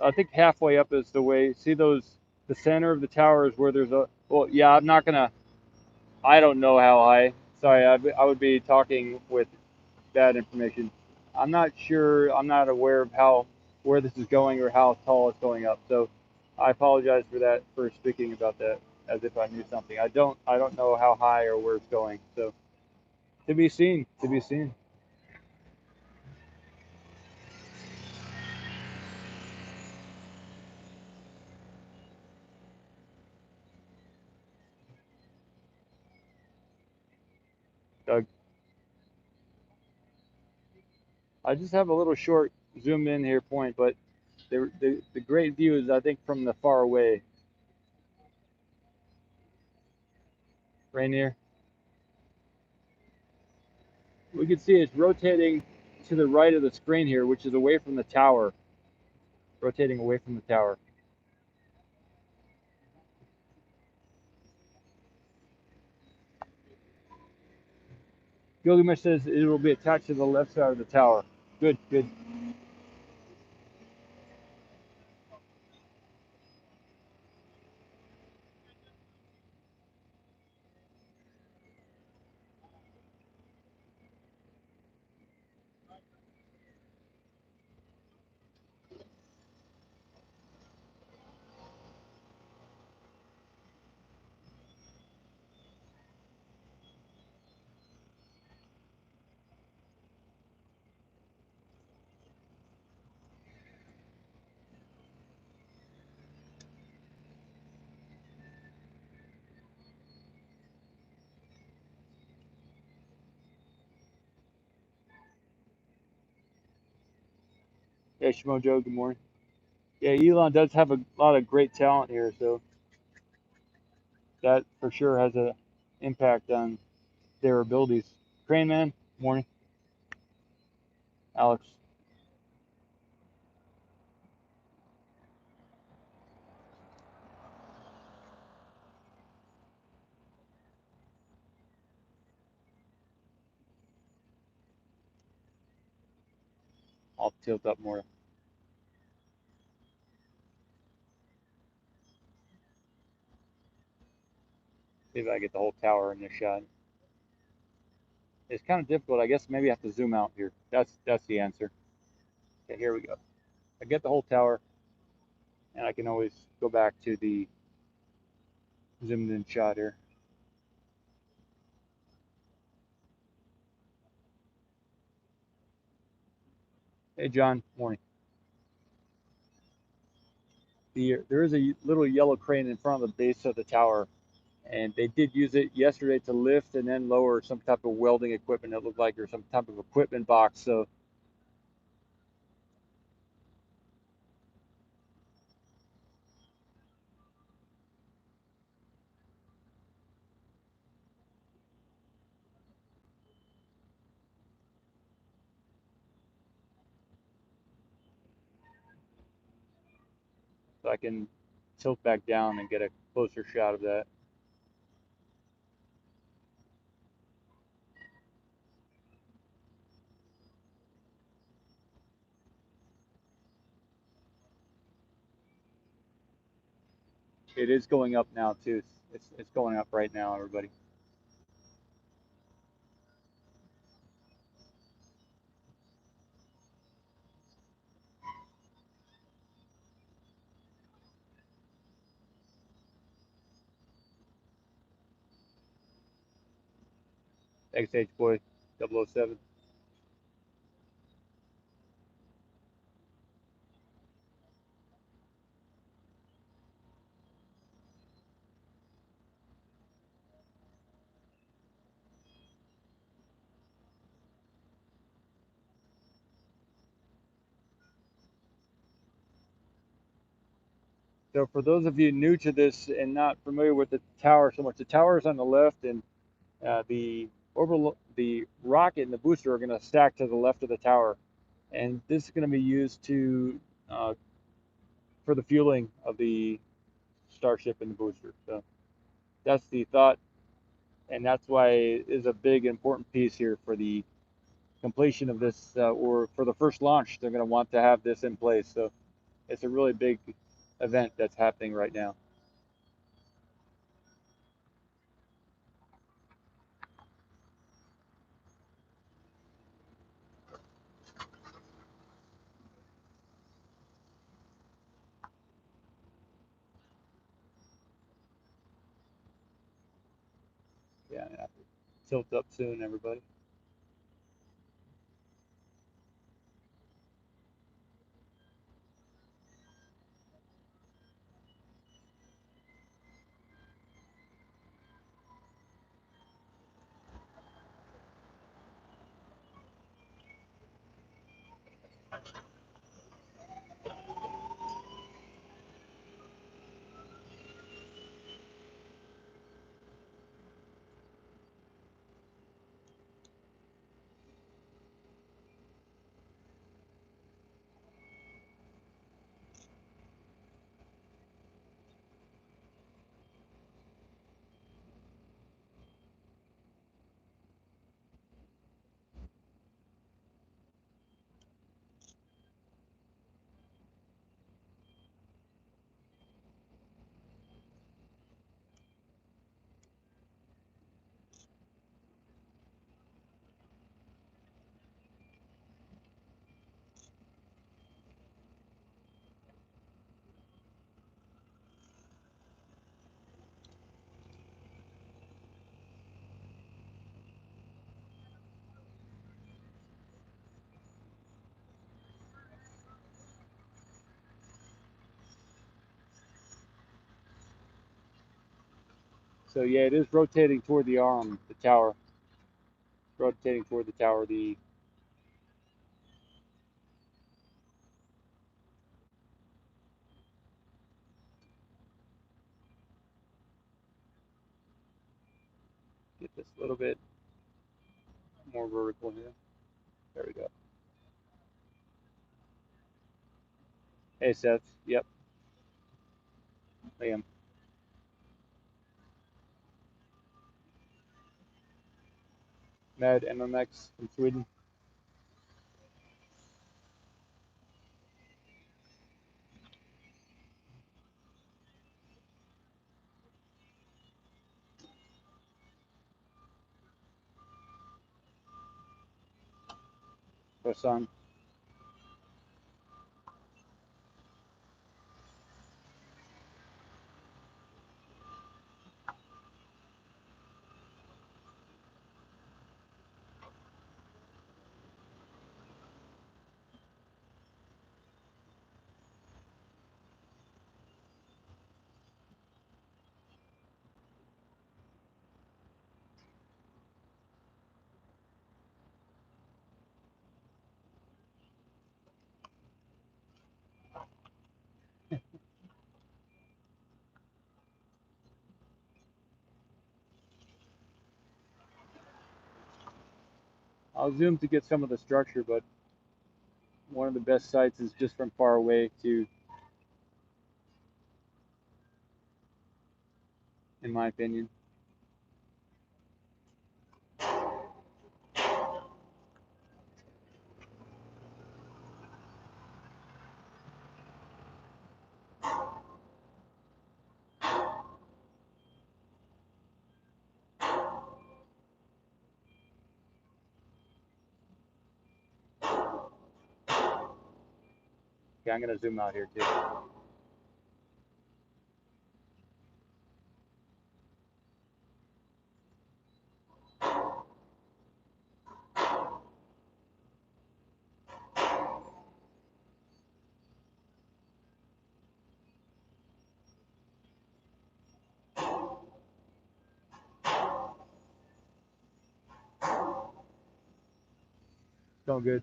I think halfway up is the way. See those? The center of the tower is where there's a. Well, yeah, I'm not gonna. I don't know how high. Sorry, I would be talking with bad information. I'm not sure. I'm not aware of how where this is going or how tall it's going up. So I apologize for that, for speaking about that as if I knew something. I don't know how high or where it's going. So to be seen. To be seen. Doug, I just have a little short zoom in here point, but the great view is I think from the far away. Rainier, we can see it's rotating to the right of the screen here, which is away from the tower. Rotating away from the tower. Gilgamesh says it will be attached to the left side of the tower. Good, good. Yeah, Shimojo, good morning. Yeah, Elon does have a lot of great talent here, so that for sure has an impact on their abilities. Crane Man, morning. Alex, I'll tilt up more. See if I get the whole tower in this shot. It's kind of difficult. I guess maybe I have to zoom out here. That's the answer. Okay, here we go. I get the whole tower, and I can always go back to the zoomed in shot here. Hey, John, morning. There is a little yellow crane in front of the base of the tower, and they did use it yesterday to lift and then lower some type of welding equipment. It looked like, or some type of equipment box. So I can tilt back down and get a closer shot of that. It is going up now too. It's going up right now, everybody. XH Boy 007. So for those of you new to this and not familiar with the tower so much, the tower is on the left, and the rocket and the booster are going to stack to the left of the tower, and this is going to be used to for the fueling of the Starship and the booster. So that's the thought, and that's why it is a big important piece here for the completion of this, or for the first launch. They're going to want to have this in place. So it's a really big event that's happening right now. Yeah, yeah. Tilt up soon, everybody. So yeah, it is rotating toward the arm, the tower. Rotating toward the tower. The get this a little bit more vertical here. There we go. Hey Seth. Yep, Liam. Med MMX from Sweden. Croissant. I'll zoom to get some of the structure, but one of the best sights is just from far away too, in my opinion. Okay, I'm gonna zoom out here too. going good.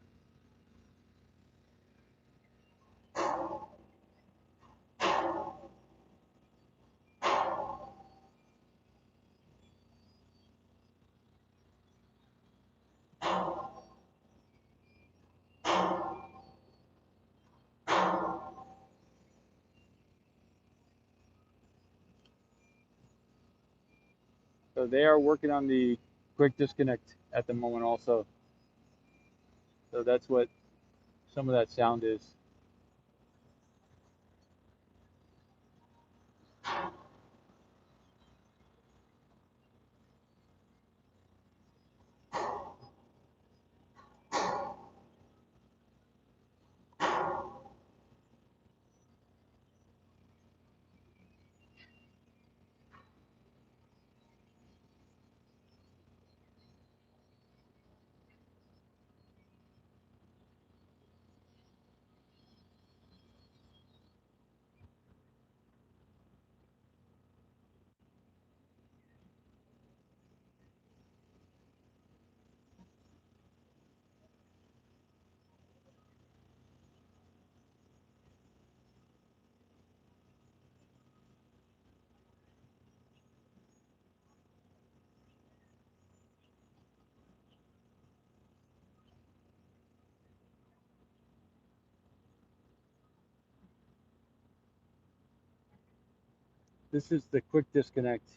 So they are working on the quick disconnect at the moment also. So that's what some of that sound is. This is the quick disconnect.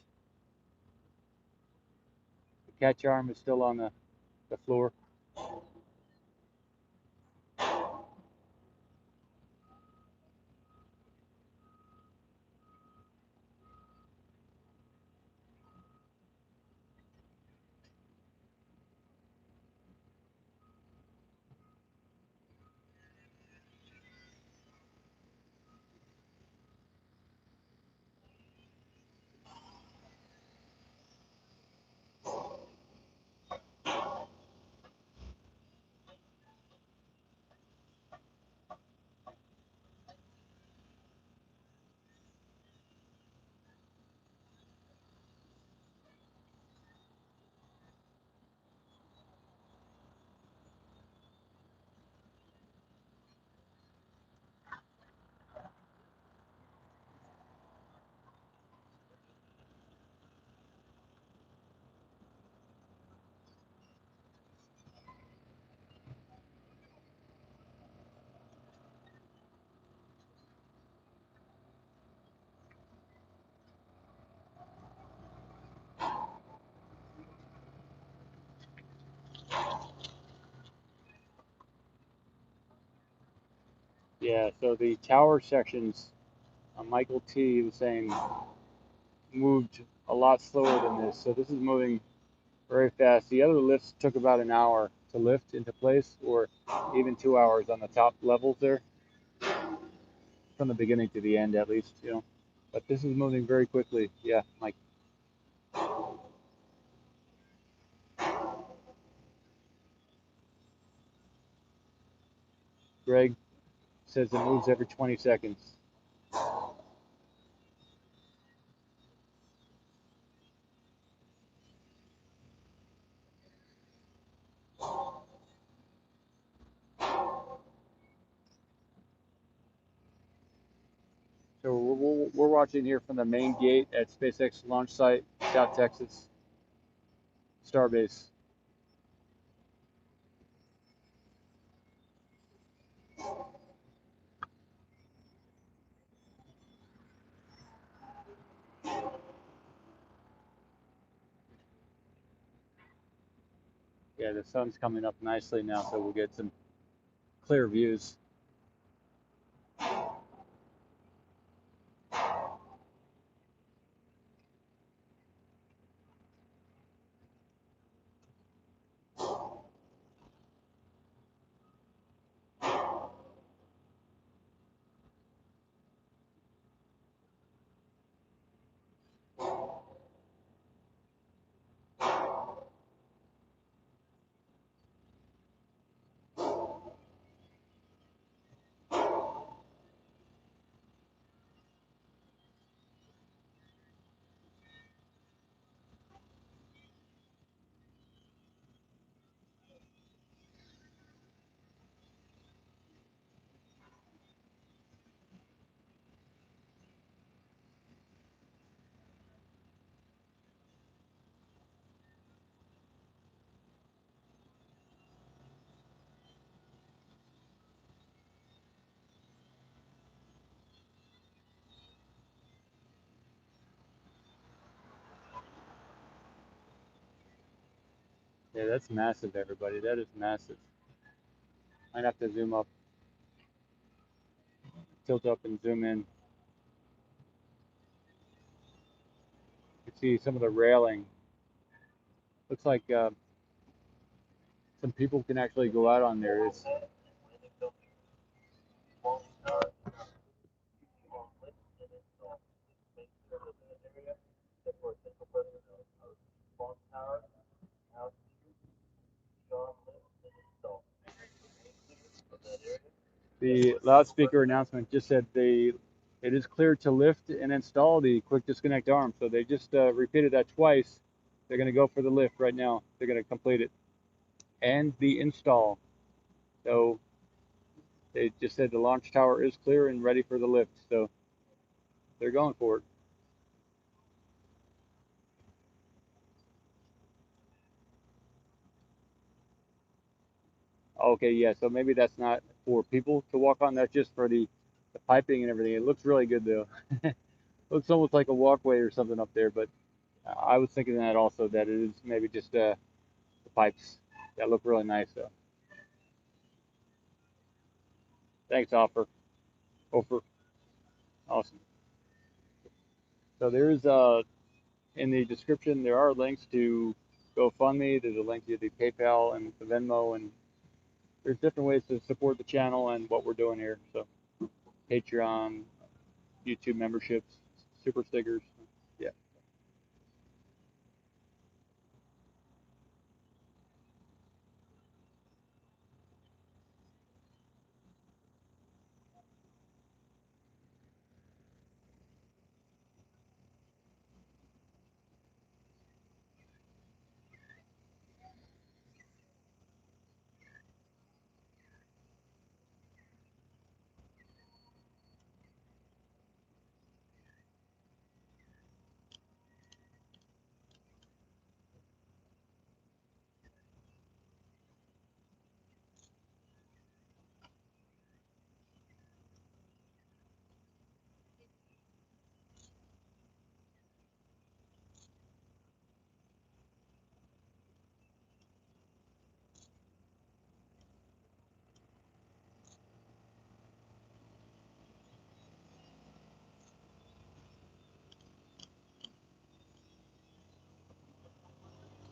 The catch arm is still on the floor. Yeah, so the tower sections, Michael T was saying, moved a lot slower than this. So this is moving very fast. The other lifts took about an hour to lift into place, or even 2 hours on the top levels there, from the beginning to the end at least, you know. But this is moving very quickly. Yeah, Mike. Greg says it moves every 20 seconds. So we're watching here from the main gate at SpaceX launch site, South Texas, Starbase. Yeah, the sun's coming up nicely now, so we'll get some clear views. Yeah, that's massive, everybody. That is massive. I'd have to zoom up, tilt up, and zoom in. You can see some of the railing. Looks like some people can actually go out on there. It's the loudspeaker announcement just said it is clear to lift and install the quick disconnect arm. So they just repeated that twice. They're going to go for the lift right now. They're going to complete it and the install. So they just said the launch tower is clear and ready for the lift. So they're going for it. Okay, yeah. So maybe that's not for people to walk on. That's just for the piping and everything. It looks really good though. Looks almost like a walkway or something up there, but I was thinking that also that it is maybe just the pipes that look really nice though. Thanks, Offer. Awesome. So there's in the description there are links to GoFundMe. There's a link to the PayPal and the Venmo, and there's different ways to support the channel and what we're doing here. So Patreon, YouTube memberships, super stickers. Yeah,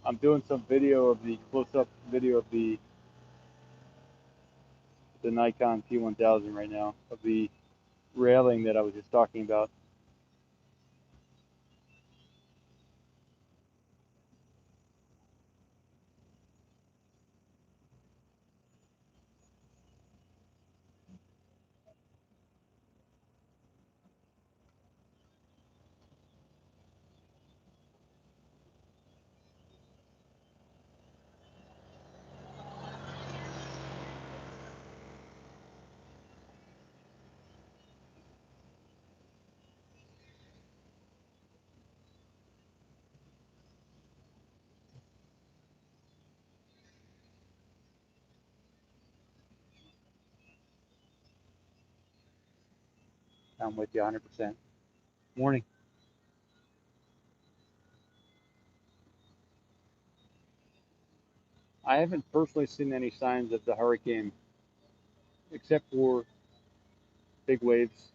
I'm doing some video of the close-up video of the Nikon P1000 right now of the railing that I was just talking about. I'm with you 100%. Morning. I haven't personally seen any signs of the hurricane except for big waves.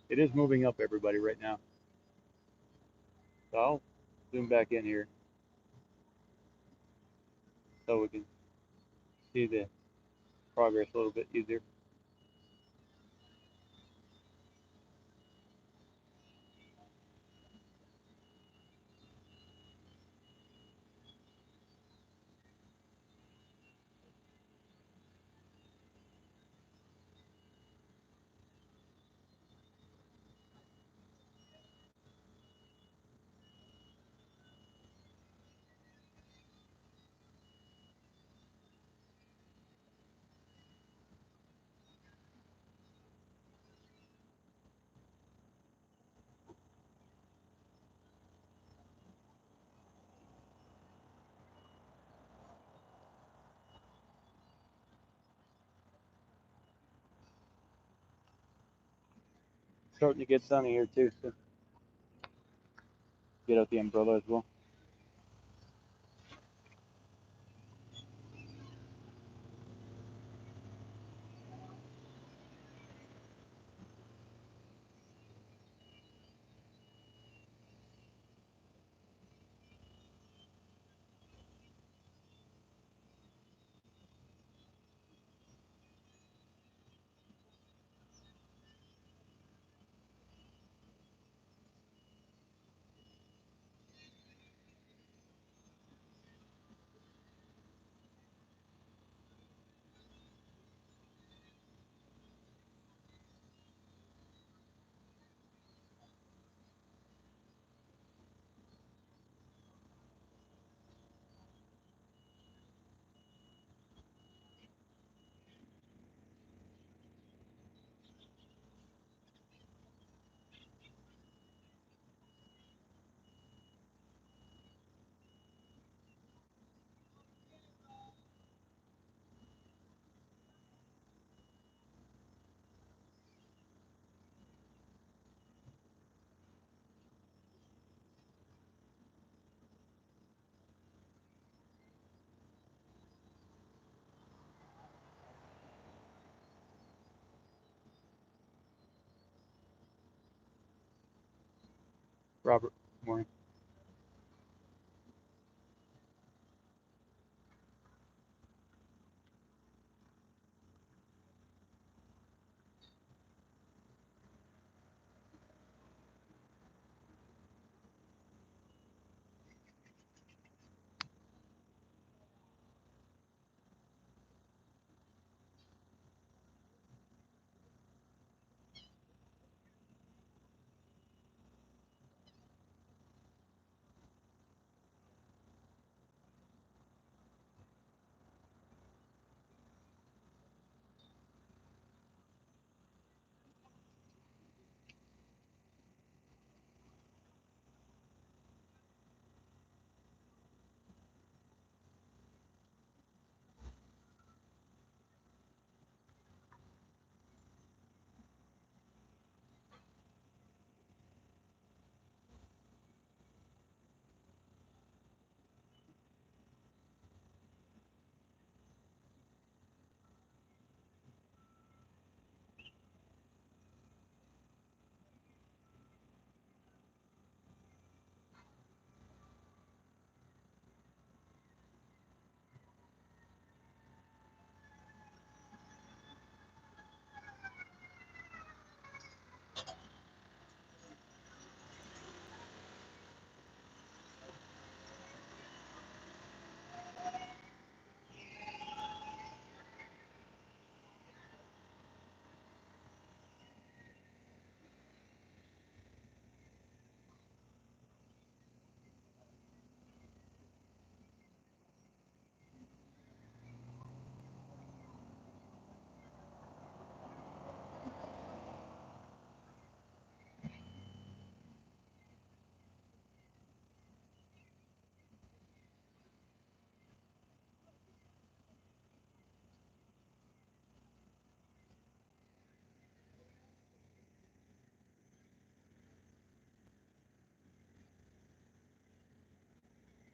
It is moving up everybody right now. So I'll zoom back in here so we can see the progress a little bit easier. Starting to get sunny here too, so get out the umbrella as well. Robert, good morning.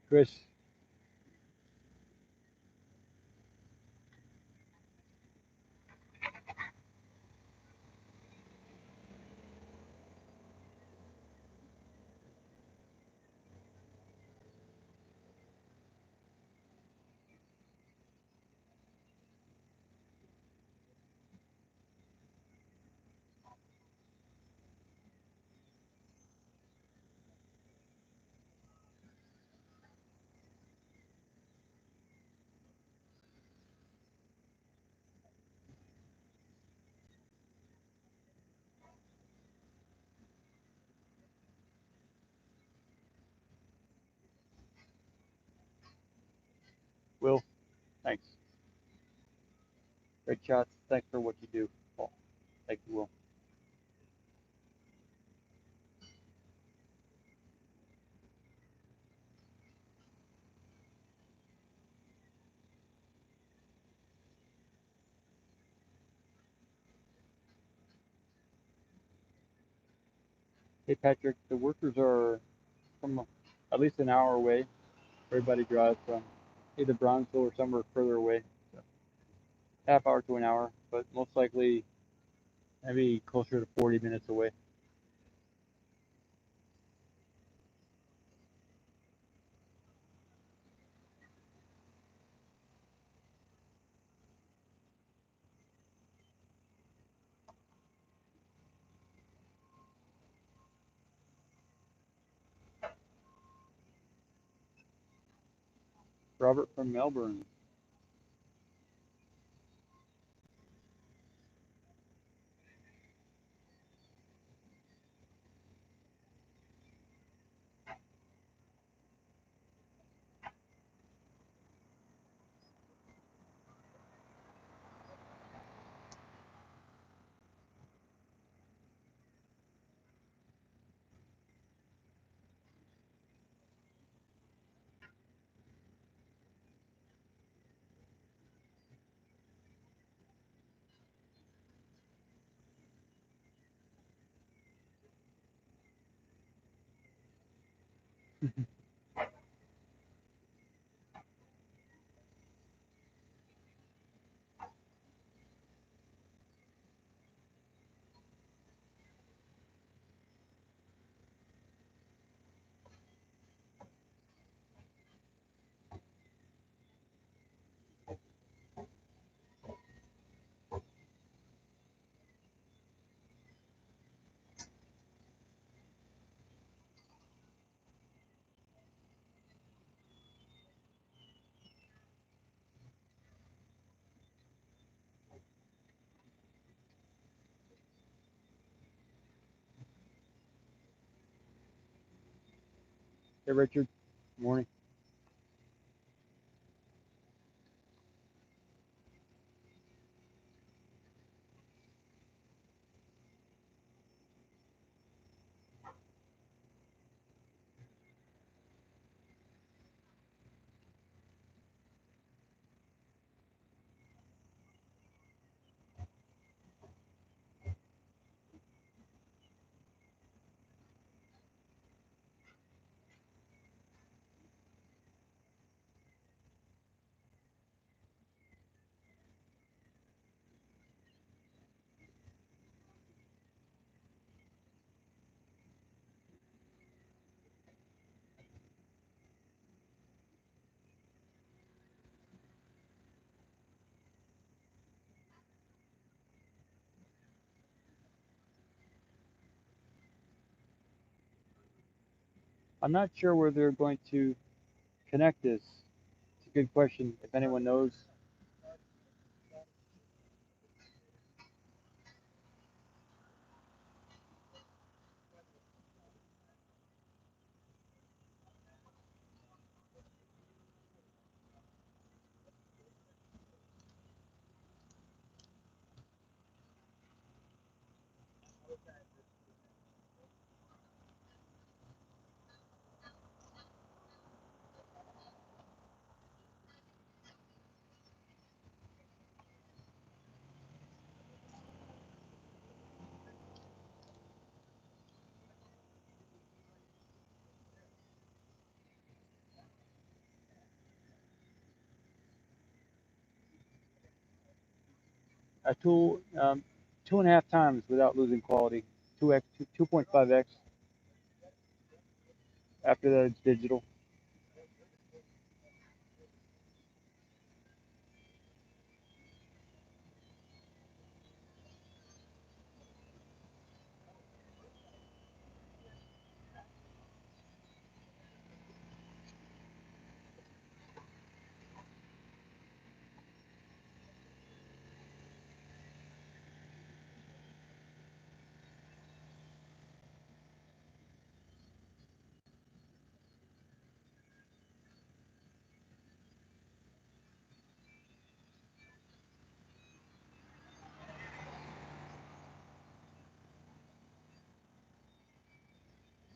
Chris, Will, thanks. Great shots. Thanks for what you do. Paul. Thank you, Will. Hey, Patrick, the workers are from at least an hour away. Everybody drives from either Brownsville or somewhere further away. So half hour to an hour, but most likely maybe closer to 40 minutes away. Robert from Melbourne. Hey, Richard. Good morning. I'm not sure where they're going to connect this. It's a good question. If anyone knows, a tool 2.5 times without losing quality. 2x, 2.5x. After that, it's digital.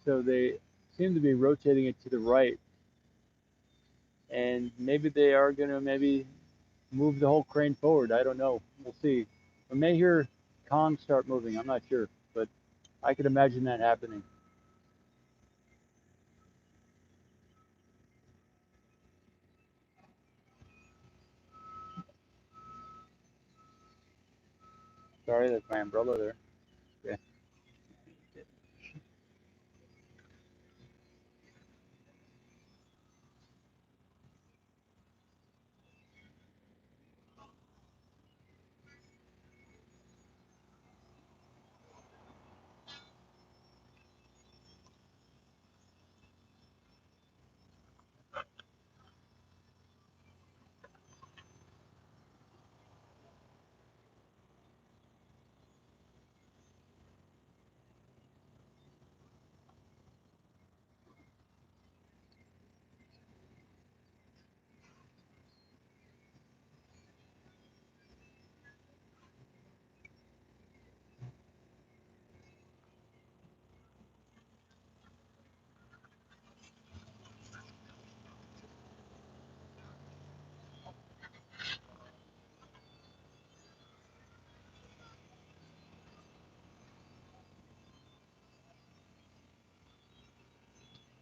So they seem to be rotating it to the right, and maybe they are going to maybe move the whole crane forward. I don't know. We'll see. We may hear Kong start moving. I'm not sure, but I could imagine that happening. Sorry, that's my umbrella there. Yeah.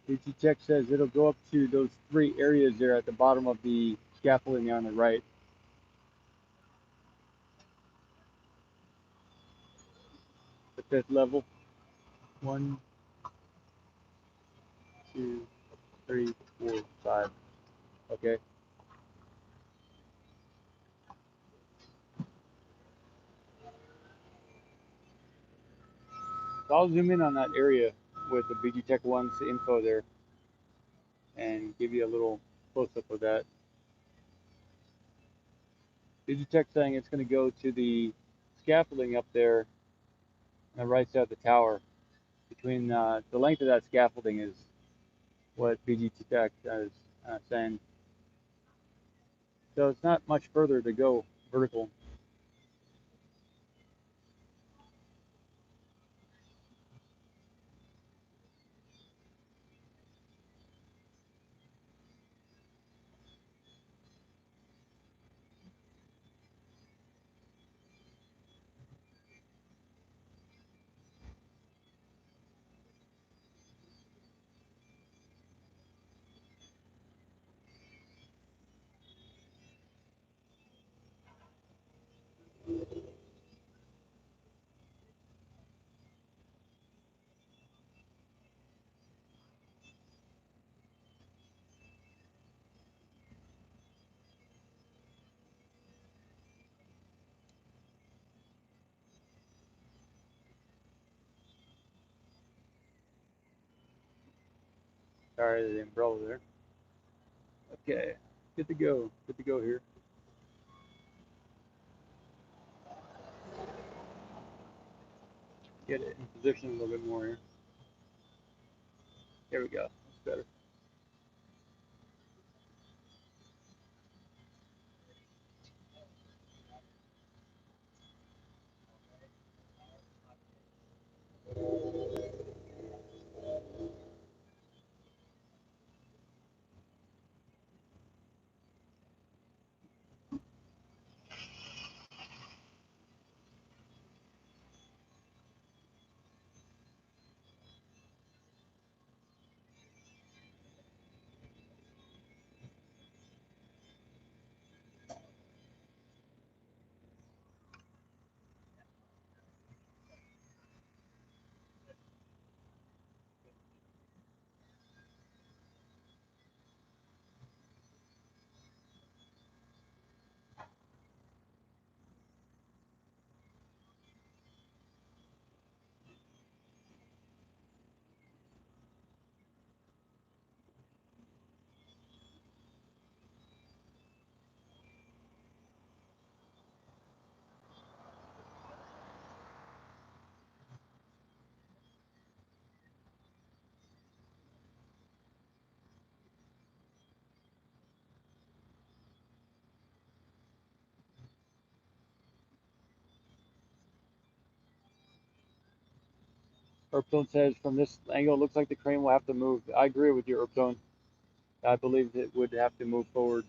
DT says it'll go up to those 3 areas there at the bottom of the scaffolding on the right. The 5th level. 1, 2, 3, 4, 5. Okay. So I'll zoom in on that area with the BG 1's info there and give you a little close up of that. BG saying it's going to go to the scaffolding up there on the right side of the tower. Between the length of that scaffolding is what BG Chica is saying. So it's not much further to go vertical. Sorry, the umbrella there. Okay, good to go. Good to go here. Get it in position a little bit more here. There we go. That's better. Orbital says from this angle, it looks like the crane will have to move. I agree with you, Orbital. I believe it would have to move forward.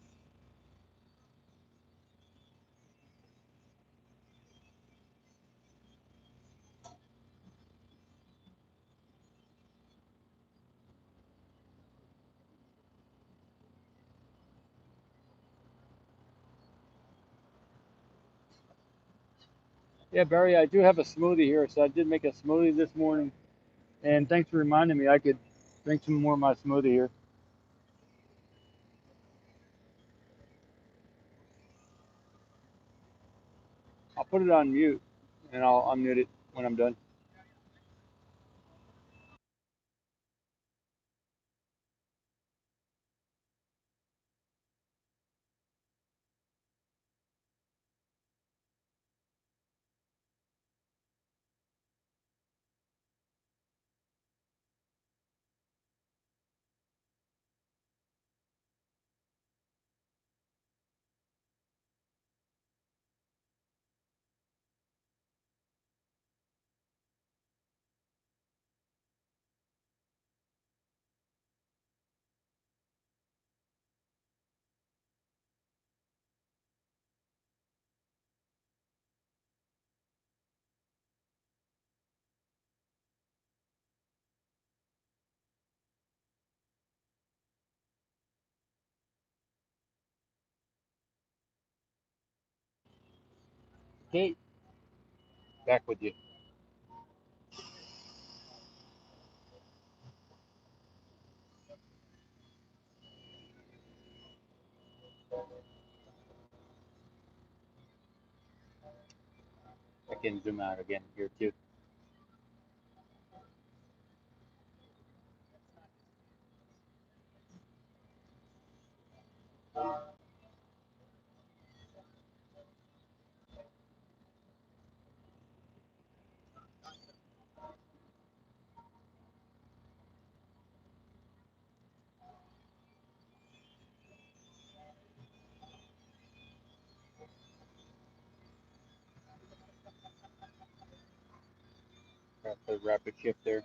Yeah, Barry, I do have a smoothie here, so I did make a smoothie this morning. And thanks for reminding me I could drink some more of my smoothie here. I'll put it on mute and I'll unmute it when I'm done. Okay, back with you. I can zoom out again here too. Got the rapid shift there.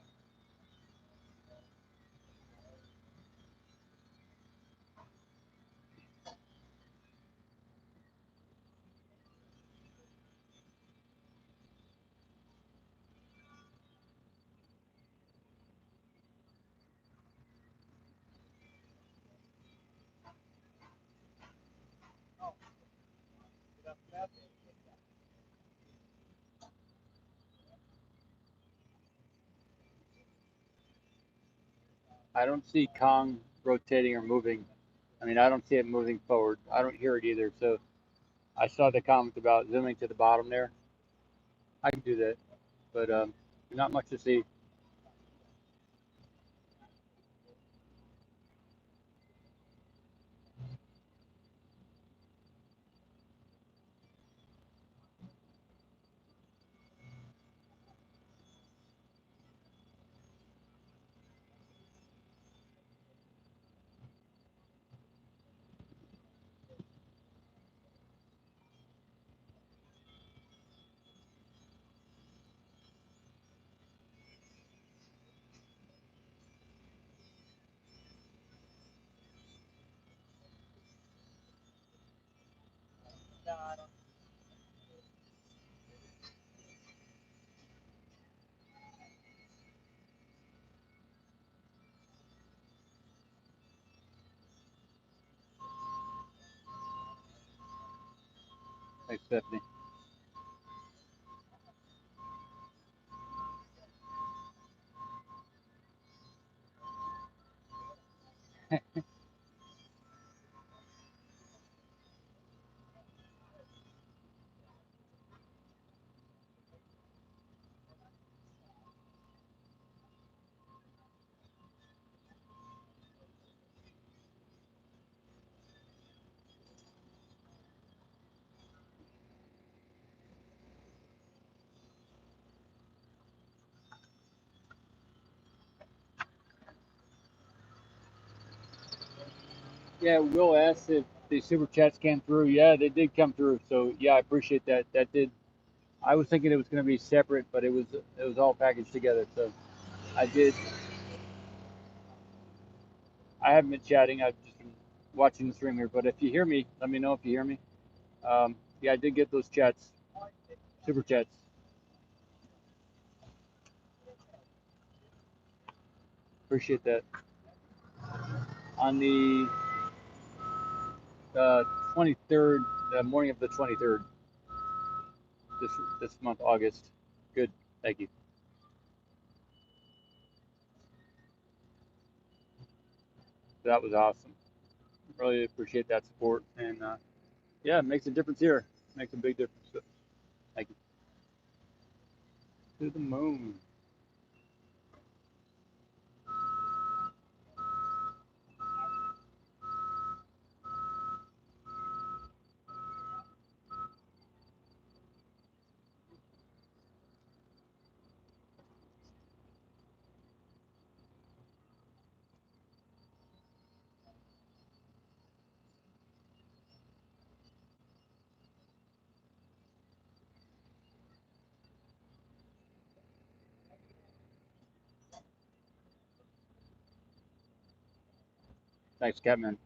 I don't see Kong rotating or moving. I mean, I don't see it moving forward. I don't hear it either. So I saw the comment about zooming to the bottom there. I can do that, but not much to see. Thanks, Stephanie. Yeah, Will asked if the super chats came through. Yeah, they did come through. So yeah, I appreciate that. That did. I was thinking it was going to be separate, but it was all packaged together. So I did. I haven't been chatting. I've just been watching the stream here. But if you hear me, let me know if you hear me. Yeah, I did get those chats, super chats. Appreciate that. On the 23rd, the morning of the 23rd, this month, August. Good. Thank you. That was awesome. Really appreciate that support. And yeah, it makes a difference here. Makes a big difference. So, thank you. To the moon. Thanks, Catman.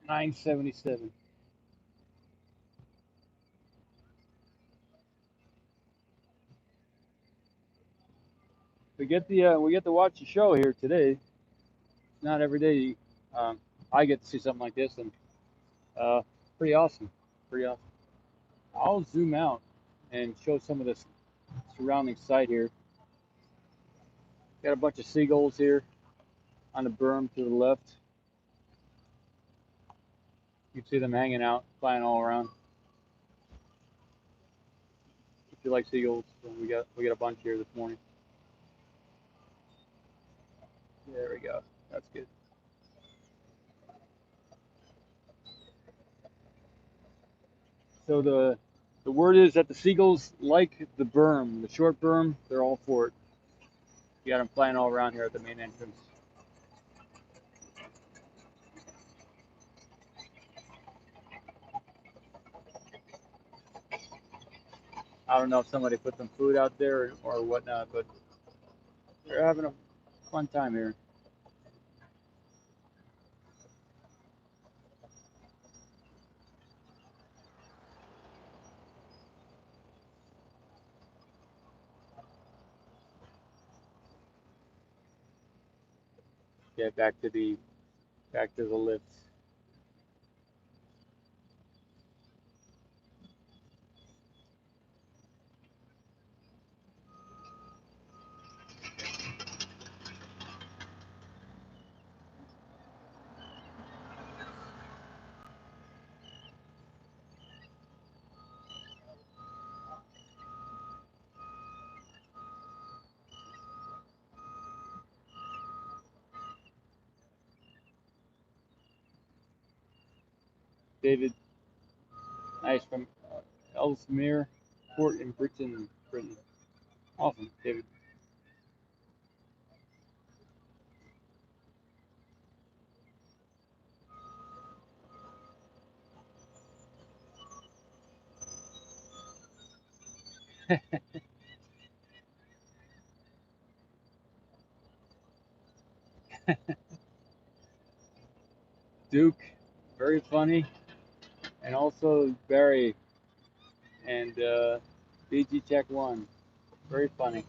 977. We get to watch the show here today. It's not every day I get to see something like this, and uh, pretty awesome. Pretty awesome. I'll zoom out and show some of the surrounding site here. Got a bunch of seagulls here on the berm to the left. You can see them hanging out, flying all around. If you like seagulls, so we got a bunch here this morning. There we go. That's good. So the word is that the seagulls like the berm, the short berm. They're all for it. You got them flying all around here at the main entrance. I don't know if somebody put some food out there or whatnot, but They're having a fun time here. Yeah, back to the lifts. David, nice from Ellesmere Port in Britain. Awesome, David. Duke, very funny, and also Barry and BG Tech 1, very funny.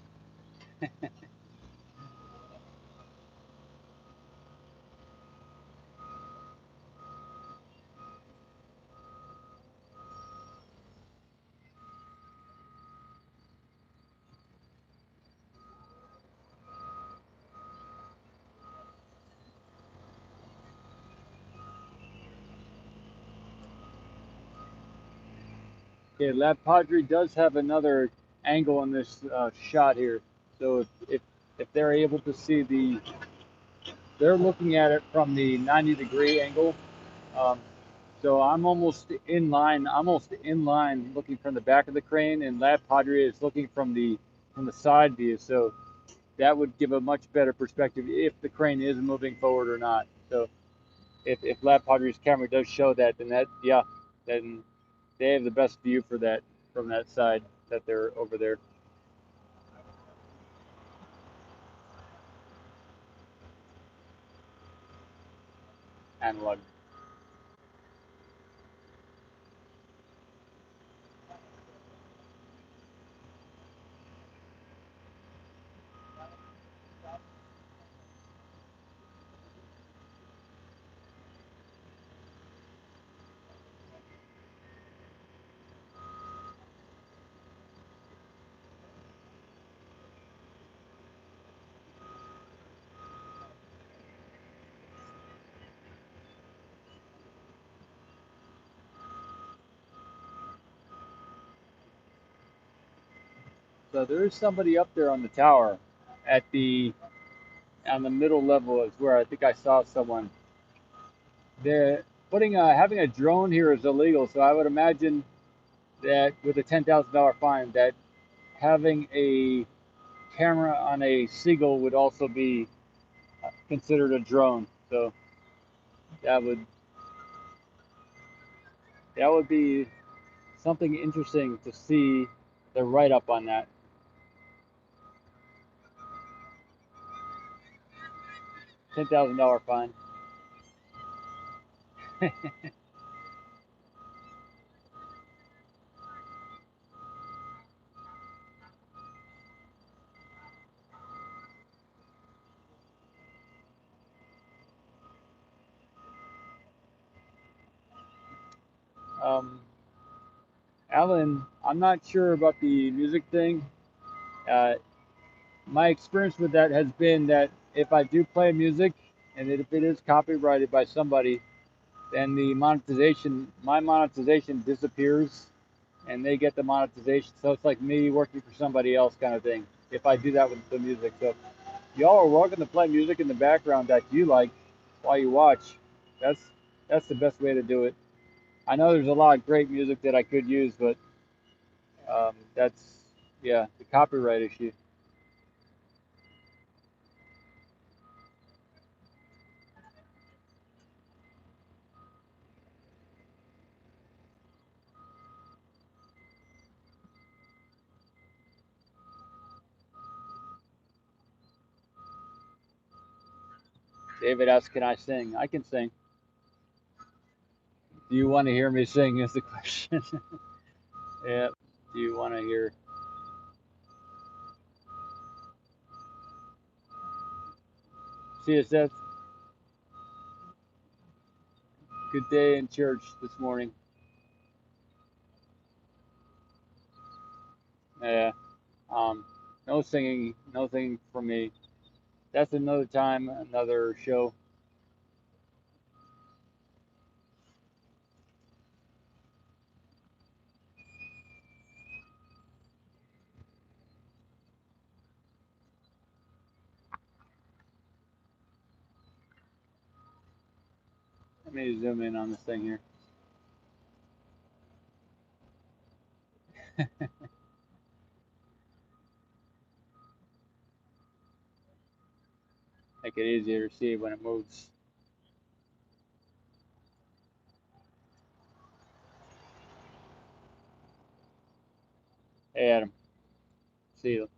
Okay, Lab Padre does have another angle on this shot here. So if they're able to see they're looking at it from the 90-degree angle. Um, so I'm almost in line, looking from the back of the crane, and Lab Padre is looking from the side view. So that would give a much better perspective if the crane is moving forward or not. So if Lab Padre's camera does show that, then they have the best view for that from that side that they're over there. Analog. So there is somebody up there on the tower at the on the middle level is where I think I saw someone. They're having a drone here is illegal, so I would imagine that with a $10,000 fine, that having a camera on a seagull would also be considered a drone. So that would that would be something interesting to see the write up on that. $10,000 fine. Um, Alan, I'm not sure about the music thing. Uh, my experience with that has been that if I do play music and if it is copyrighted by somebody, then my monetization disappears and they get the monetization. So it's like me working for somebody else kind of thing if I do that with the music. So y'all are welcome to play music in the background that you like while you watch. That's that's the best way to do it. I know there's a lot of great music that I could use, but that's yeah, the copyright issue. David asks, can I sing? I can sing. Do you want to hear me sing is the question. Yeah. Do you want to hear? CSF, good day in church this morning. Yeah. Um, no singing, no singing from me. That's another time, another show. Let me zoom in on this thing here. Make it easier to see when it moves. Hey, Adam. See you.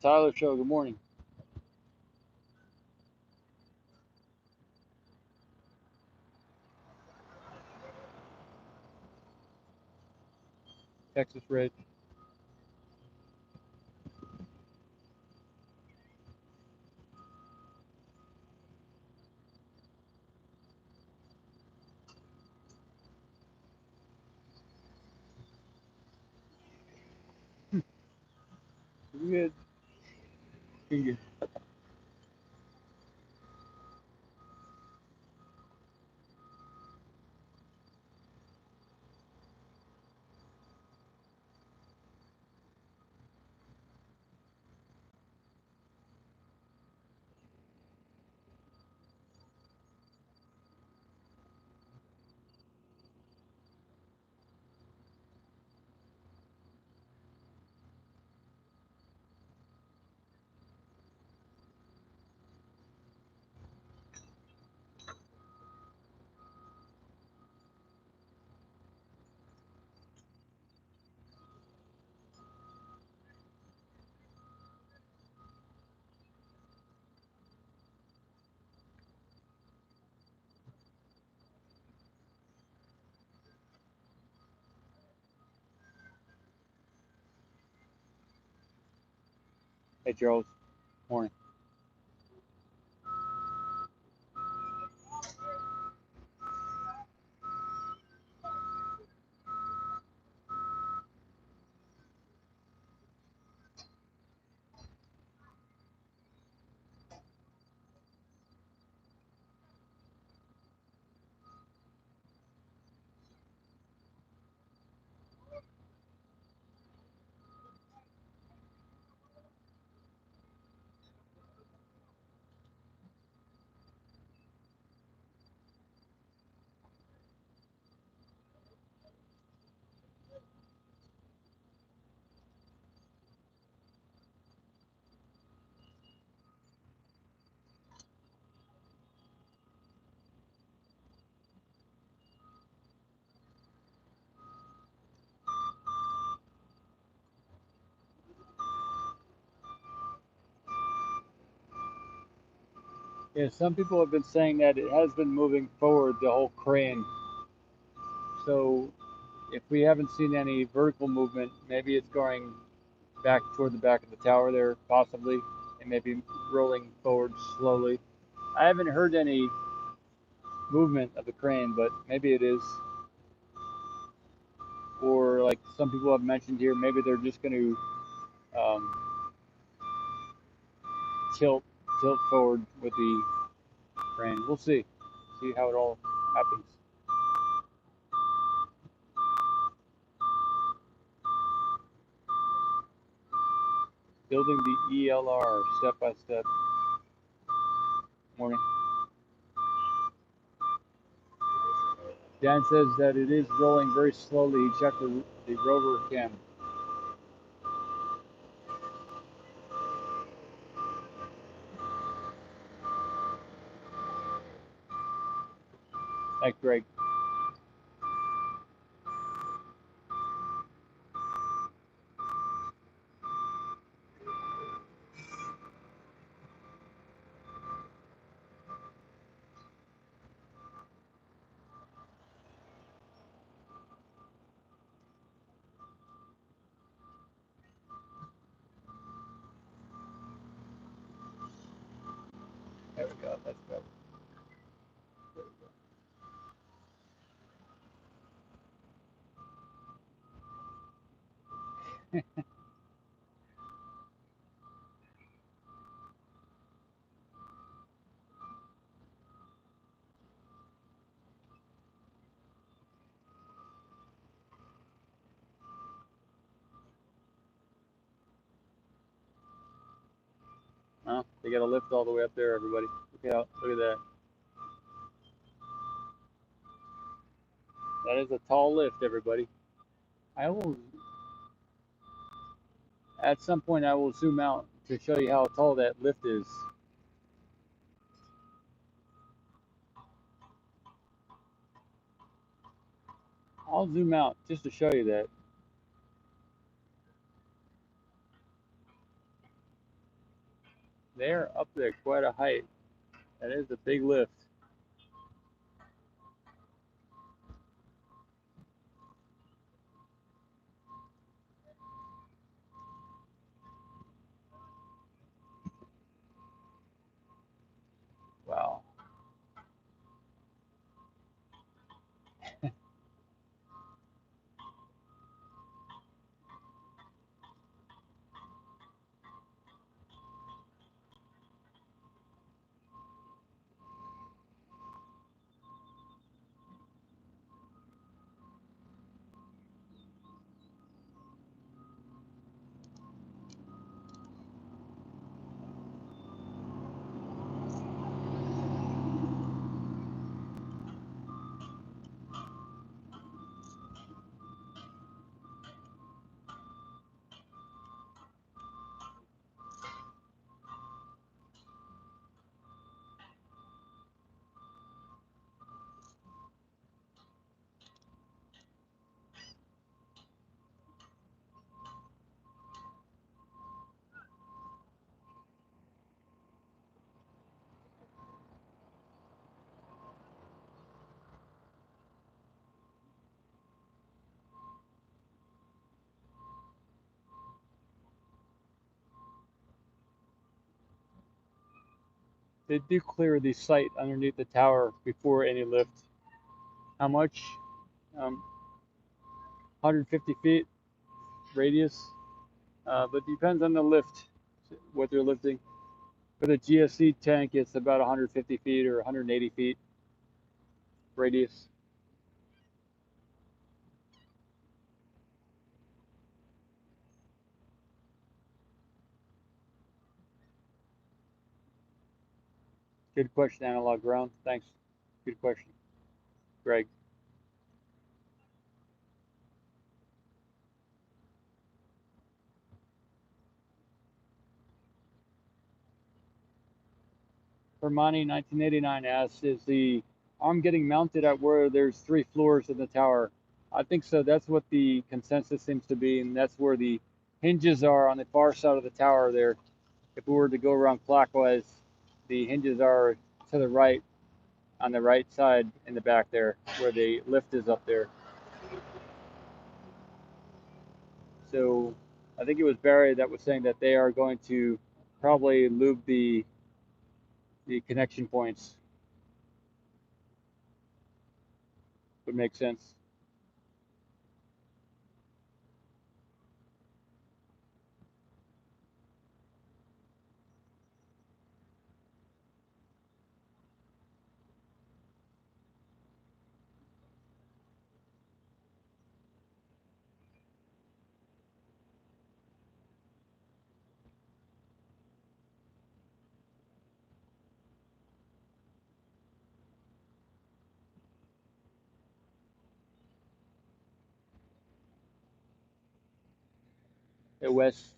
Tyler Show, good morning. Texas Red. Good. Good. Hey, Charles. Morning. Yeah, some people have been saying that it has been moving forward, the whole crane. So if we haven't seen any vertical movement, maybe it's going back toward the back of the tower there, possibly. It may be rolling forward slowly. I haven't heard any movement of the crane, but maybe it is. Or like some people have mentioned here, maybe they're just going to tilt forward with the crane. We'll see. See how it all happens. Building the ELR step by step. Morning. Dan says that it is rolling very slowly. He checked the rover cam. Thanks, Greg. There we go. That's better. Oh, they got a lift all the way up there, everybody. Look out! Look at that. That is a tall lift, everybody. I will, at some point, I will zoom out to show you how tall that lift is. I'll zoom out just to show you that. They're up there quite a height. That is a big lift. Wow. They do clear the site underneath the tower before any lift. How much? 150 feet radius, but depends on the lift, what they're lifting. For the GSC tank, it's about 150 feet or 180 feet radius. Good question, Analog Ground. Thanks. Good question, Greg. Hermione 1989 asks, is the arm getting mounted at where there's 3 floors in the tower? I think so. That's what the consensus seems to be, and that's where the hinges are on the far side of the tower there. If we were to go around clockwise, the hinges are to the right, on the right side in the back there, where the lift is up there. So I think it was Barry that was saying that they are going to probably lube the connection points. Would make sense. Hey, Wes.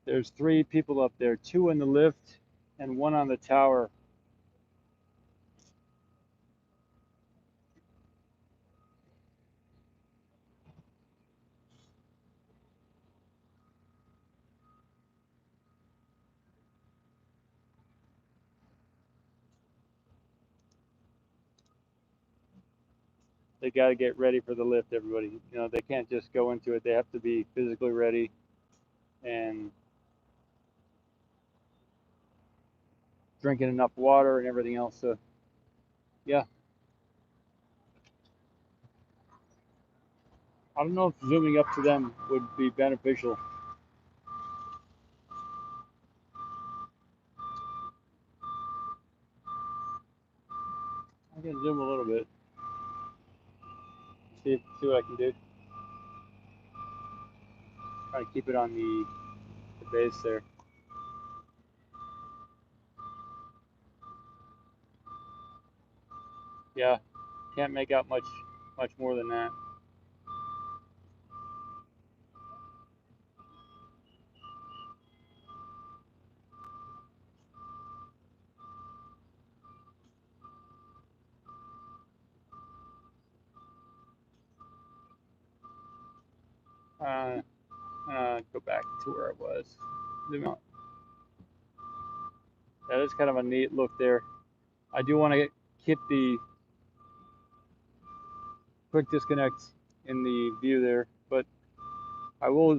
There's 3 people up there, 2 in the lift and 1 on the tower. They got to get ready for the lift, everybody. You know, they can't just go into it. They have to be physically ready and drinking enough water and everything else. So, yeah. I don't know if zooming up to them would be beneficial. I can zoom a little bit. See what I can do. Try to keep it on the base there. Yeah, can't make out much more than that. Go back to where I was. Zoom out. That is kind of a neat look there. I do want to keep the quick disconnect in the view there, but I will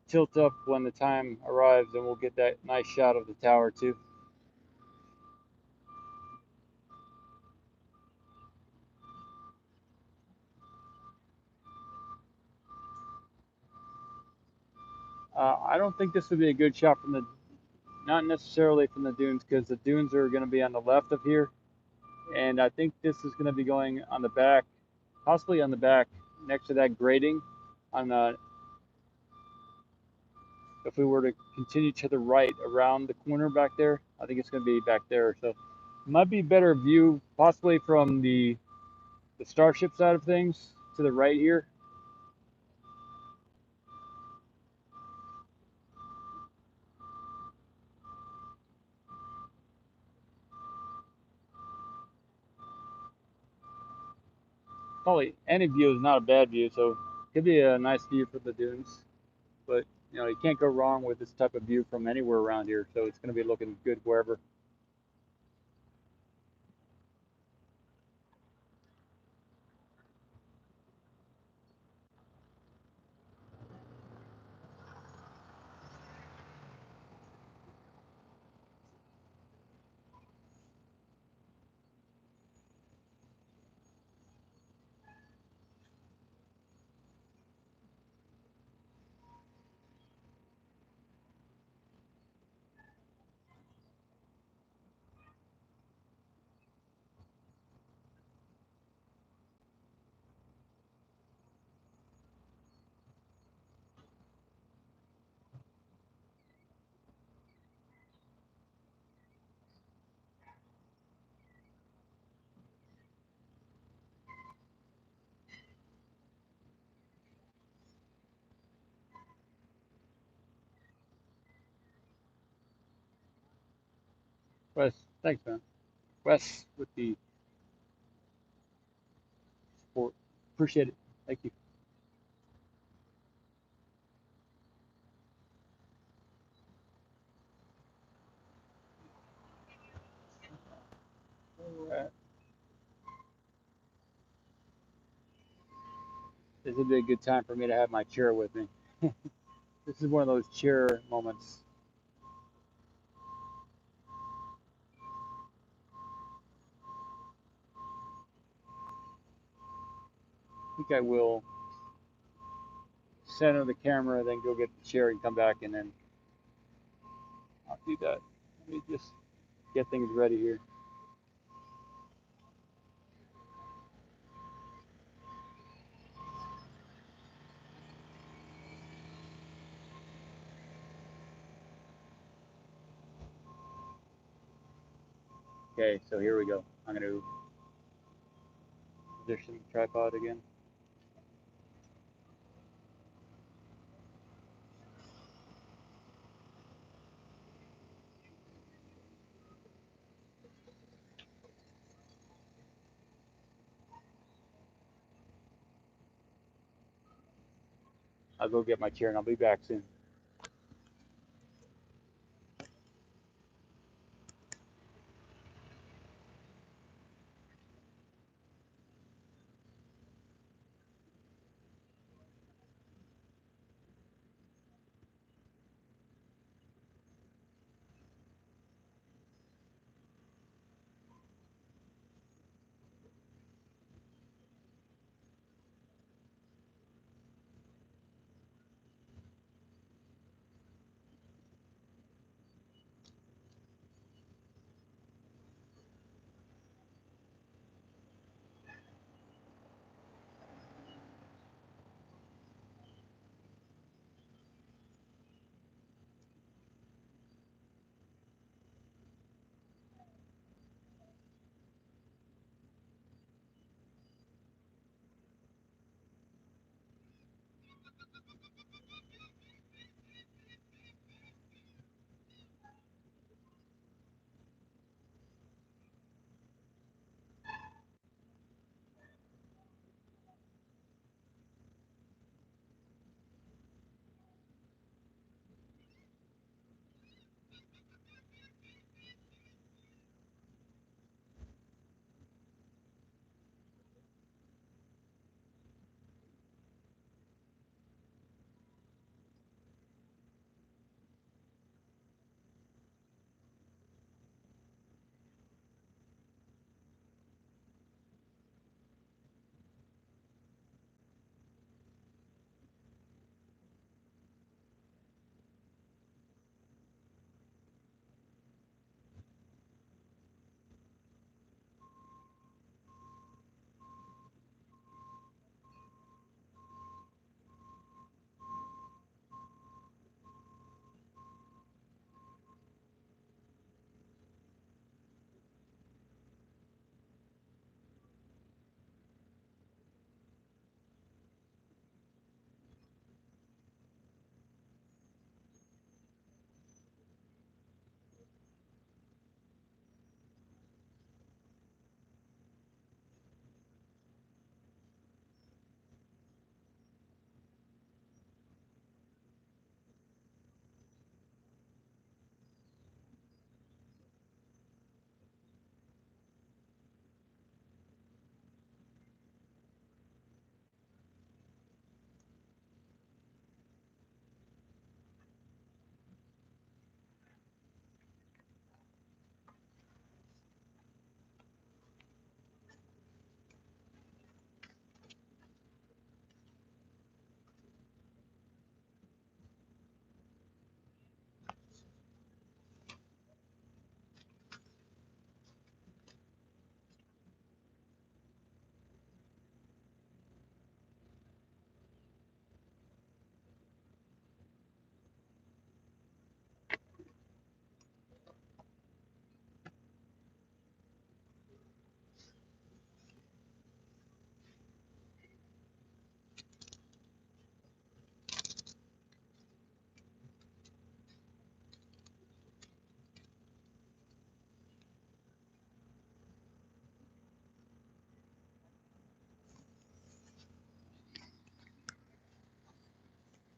tilt up when the time arrives and we'll get that nice shot of the tower too. I don't think this would be a good shot from the, not necessarily from the dunes, because the dunes are going to be on the left of here, and I think this is going to be going on the back, possibly on the back next to that grating on the, if we were to continue to the right around the corner back there, I think it's going to be back there. So it might be a better view possibly from the Starship side of things to the right here. Probably any view is not a bad view, so it could be a nice view for the dunes. But you know, you can't go wrong with this type of view from anywhere around here, so it's going to be looking good wherever. Wes, thanks, man. Wes with the support. Appreciate it. Thank you. All right. This would be a good time for me to have my chair with me. This is one of those chair moments. I think I will center the camera, then go get the chair and come back, and then I'll do that. Let me just get things ready here. Okay, so here we go. I'm going to position the tripod again. I'll go get my chair and I'll be back soon.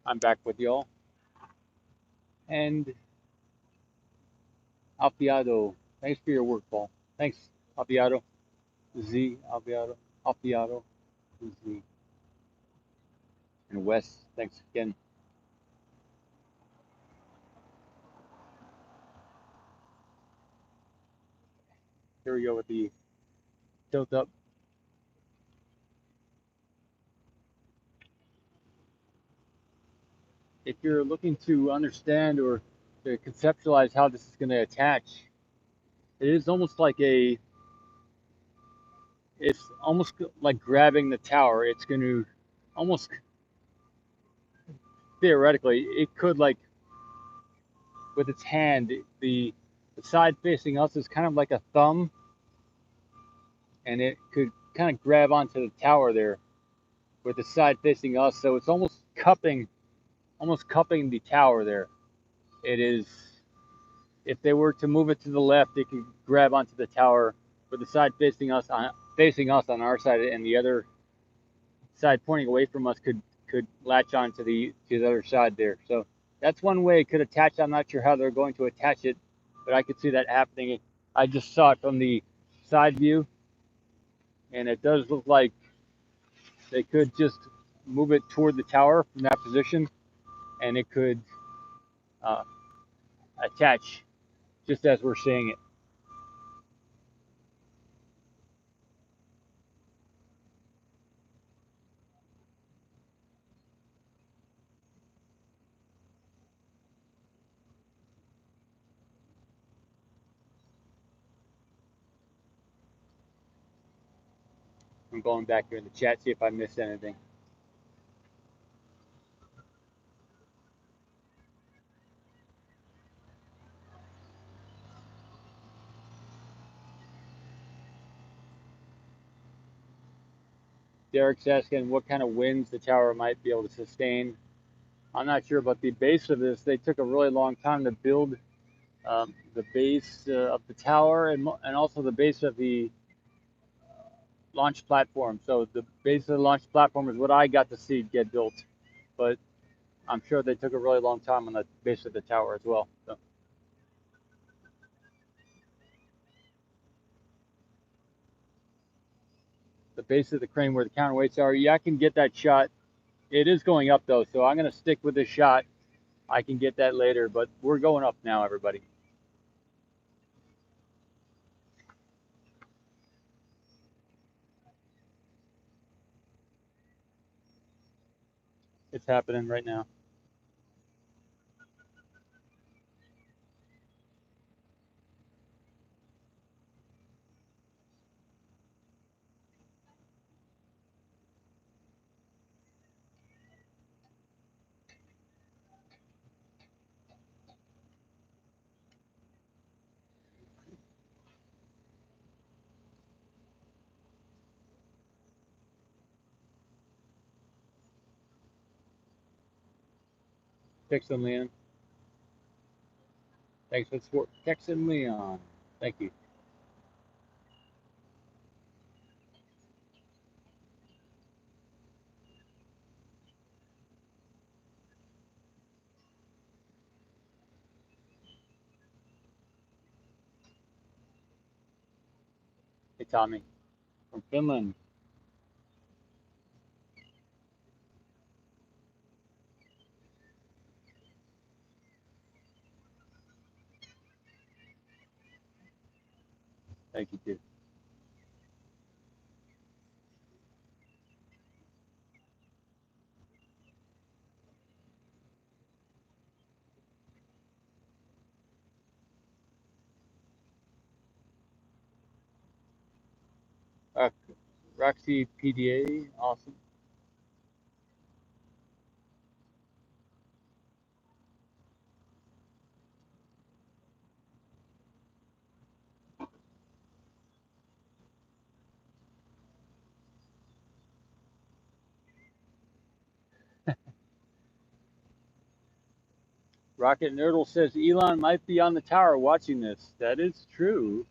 I'm back with y'all. And Alfiado, thanks for your work, Paul. Thanks, Alfiado. Z, Alfiado, Alfiado, Z. And Wes, thanks again. Here we go with the tilt up. If you're looking to understand or to conceptualize how this is going to attach, it is almost like it's almost like grabbing the tower. It's going to almost theoretically, it could like with its hand, the side facing us is kind of like a thumb, and it could kind of grab onto the tower there with the side facing us. So it's almost cupping the tower there. It is, if they were to move it to the left, it could grab onto the tower with the side facing us on our side, and the other side pointing away from us could could latch on to the other side there. So that's one way it could attach. I'm not sure how they're going to attach it, but I could see that happening. I just saw it from the side view, and it does look like they could just move it toward the tower from that position, and it could uh, attach just as we're seeing it. I'm going back here in the chat, see if I missed anything. Derek's asking what kind of winds the tower might be able to sustain. I'm not sure about the base of this. They took a really long time to build the base of the tower and also the base of the launch platform. So the base of the launch platform is what I got to see get built, but I'm sure they took a really long time on the base of the tower as well. So the base of the crane where the counterweights are, yeah, I can get that shot. It is going up though, so I'm going to stick with this shot. I can get that later, but we're going up now, everybody. It's happening right now. Texan Leon. Thanks for the support. Texan Leon. Thank you. Hey, Tommy from Finland. Thank you, too. Uh, Roxy PDA, awesome. Rocket Nerdle says Elon might be on the tower watching this. That is true.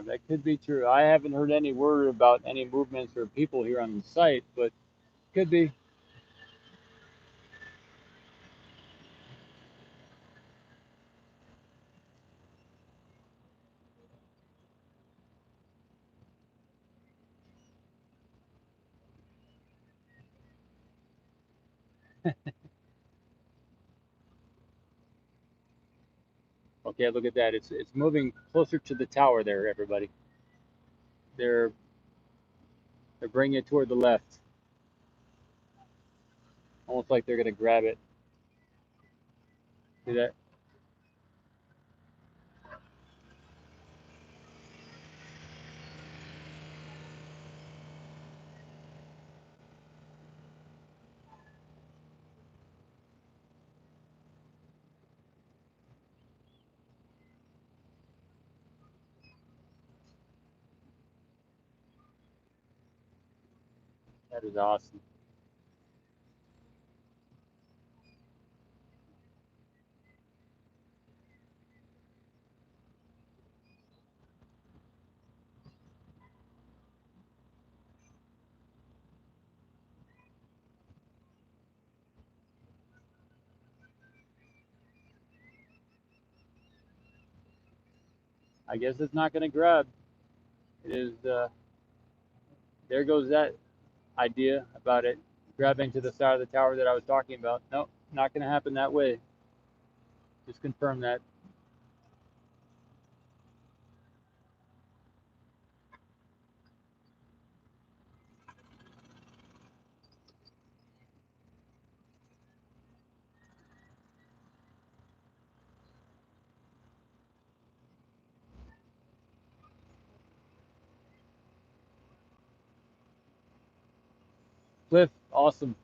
That could be true. I haven't heard any word about any movements or people here on the site, but could be. Okay, look at that. It's moving closer to the tower there, everybody. They're they're bringing it toward the left, almost like they're gonna grab it. See that? That is awesome. I guess it's not going to grab. It is, there goes that idea about it grabbing to the side of the tower that I was talking about. Nope, not going to happen that way. Just confirm that. Cliff, awesome.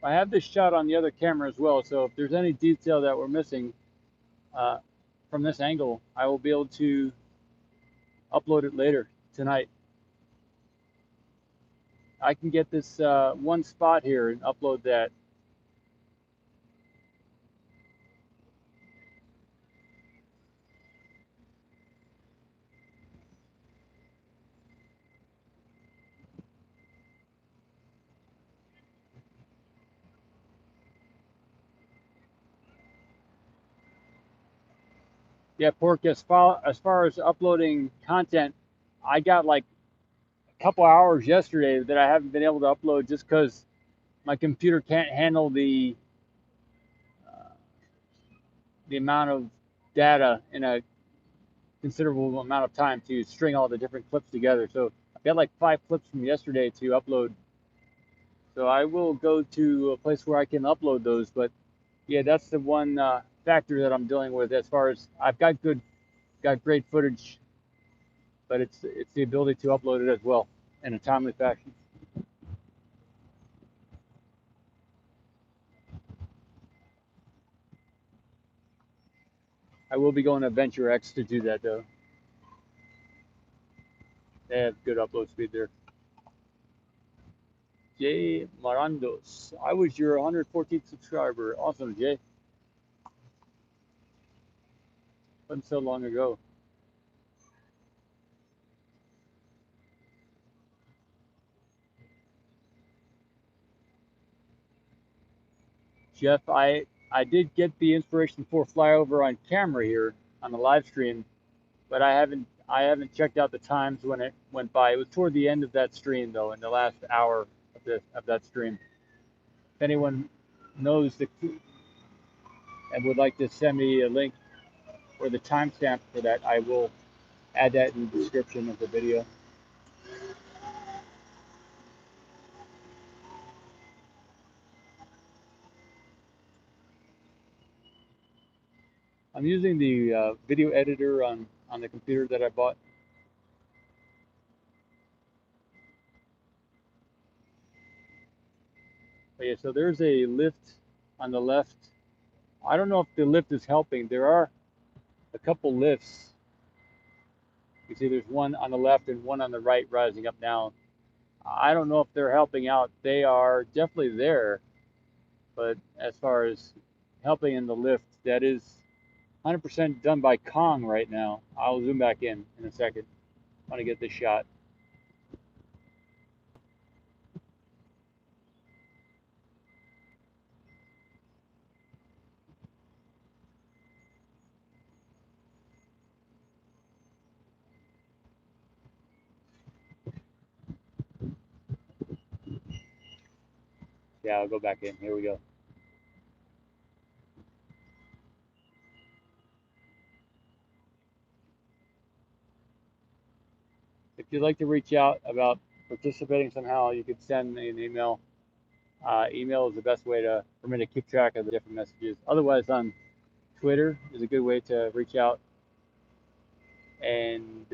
I have this shot on the other camera as well, so if there's any detail that we're missing uh, from this angle, I will be able to upload it later tonight. I can get this one spot here and upload that. Yeah, Pork, as far as uploading content, I got like a couple hours yesterday that I haven't been able to upload just because my computer can't handle uh, the amount of data in a considerable amount of time to string all the different clips together. So I've got like 5 clips from yesterday to upload. So I will go to a place where I can upload those. But yeah, that's the one factor that I'm dealing with as far as I've got great footage, but it's the ability to upload it as well in a timely fashion. I will be going to Venture X to do that though. They have good upload speed there. Jay Marandos, I was your 114th subscriber. Awesome, Jay. Wasn't so long ago. Jeff, I did get the inspiration for flyover on camera here on the live stream, but I haven't checked out the times when it went by. It was toward the end of that stream though, in the last hour of that stream. If anyone knows and would like to send me a link or the timestamp for that, I will add that in the description of the video. I'm using the video editor on the computer that I bought. But yeah, so there's a lift on the left. I don't know if the lift is helping. There are a couple lifts. You see there's one on the left and one on the right rising up now. I don't know if they're helping out. They are definitely there, but as far as helping in the lift, that is 100% done by Kong right now. I'll zoom back in a second. I want to get this shot. Yeah, I'll go back in. Here we go. If you'd like to reach out about participating somehow, you could send me an email. Email is the best way for me to keep track of the different messages. Otherwise, on Twitter is a good way to reach out, and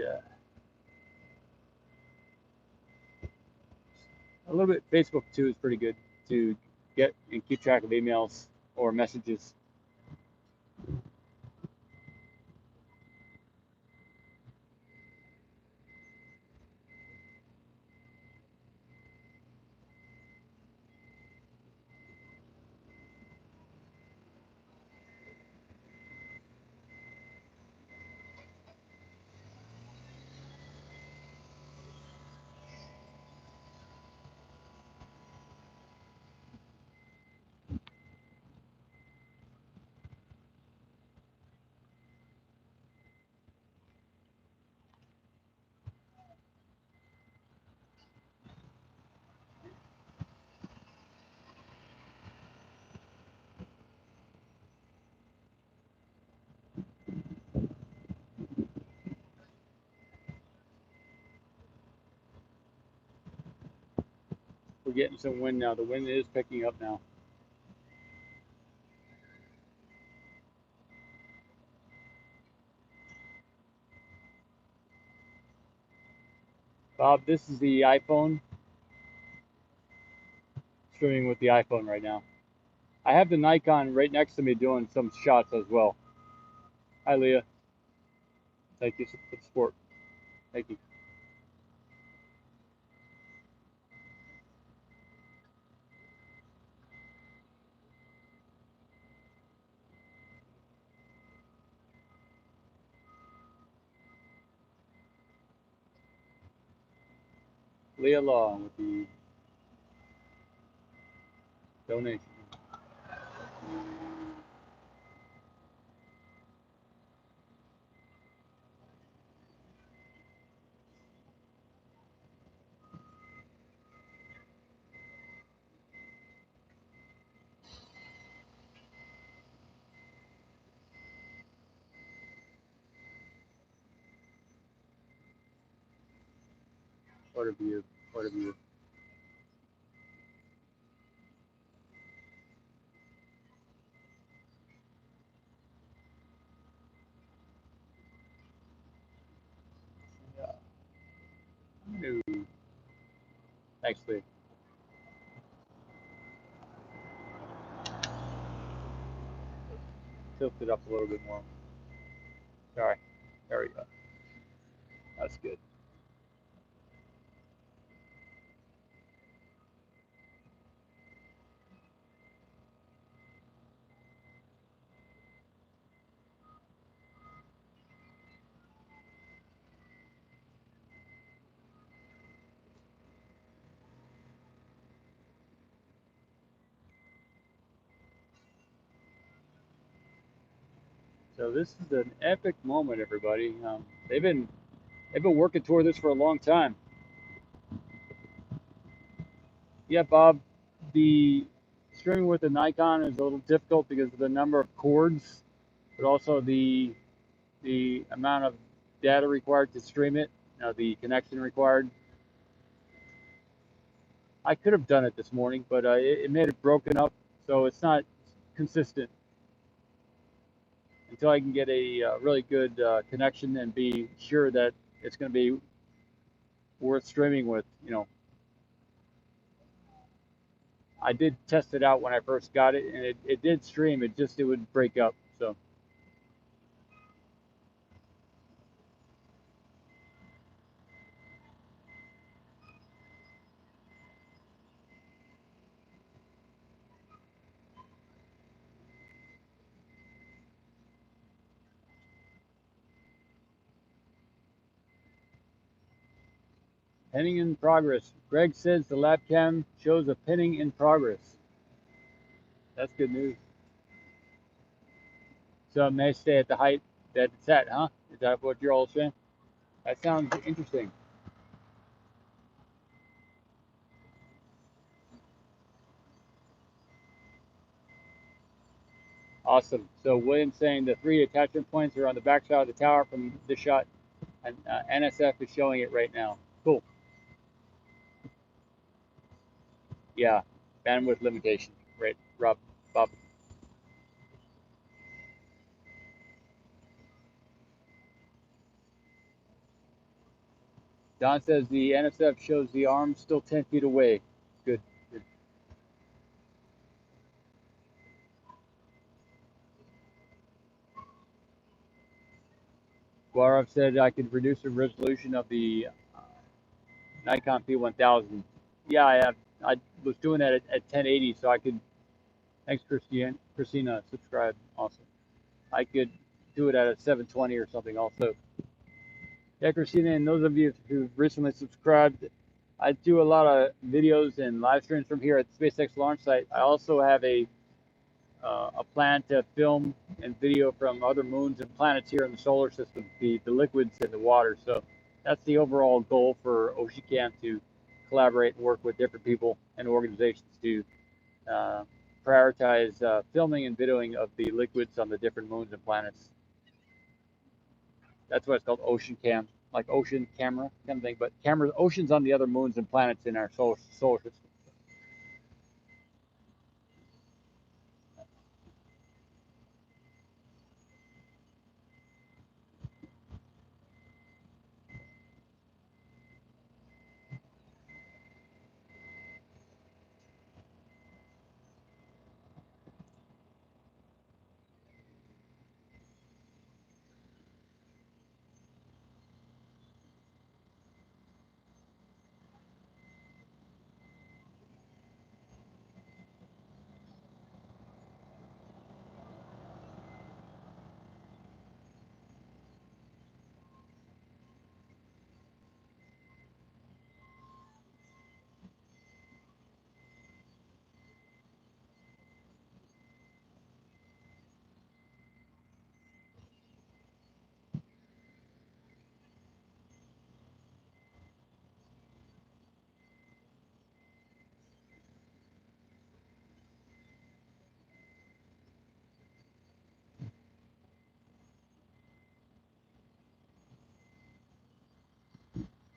a little bit Facebook too is pretty good to get and keep track of emails or messages. We're getting some wind now. The wind is picking up now. Bob, this is the iPhone. Streaming with the iPhone right now. I have the Nikon right next to me doing some shots as well. Hi, Leah. Thank you for the support. Thank you. Leah Long with the donation. Order view. Order view. Yeah. No. Thanks, Leah. Tilt it up a little bit more. Sorry. There we go. That's good. So this is an epic moment, everybody. They've been working toward this for a long time. Yeah, Bob. The streaming with the Nikon is a little difficult because of the number of cords, but also the amount of data required to stream it. The connection required. I could have done it this morning, but it made it broken up, so it's not consistent until I can get a really good connection and be sure that it's going to be worth streaming with. I did test it out when I first got it, and it did stream. It would break up. So pinning in progress. Greg says the lab cam shows a pinning in progress. That's good news. So it may stay at the height that it's at, huh? Is that what you're all saying? That sounds interesting. Awesome. So William's saying the 3 attachment points are on the back side of the tower from this shot, and NSF is showing it right now. Cool. Yeah, bandwidth limitation. Right, Rob, Bob. Don says the NSF shows the arm still 10 feet away. Good, good. Guarav said I could reduce the resolution of the Nikon P1000. Yeah, I was doing that at 1080, so I could. Thanks, Christina, subscribe also. I could do it at a 720 or something also. Yeah, Christina, and those of you who've recently subscribed, I do a lot of videos and live streams from here at the SpaceX launch site. I also have a plan to film and video from other moons and planets here in the solar system, the liquids in the water. So that's the overall goal for OceanCam, to collaborate and work with different people and organizations to uh, prioritize filming and videoing of the liquids on the different moons and planets. That's why it's called OceanCam, like ocean camera kind of thing. But cameras, oceans on the other moons and planets in our solar system.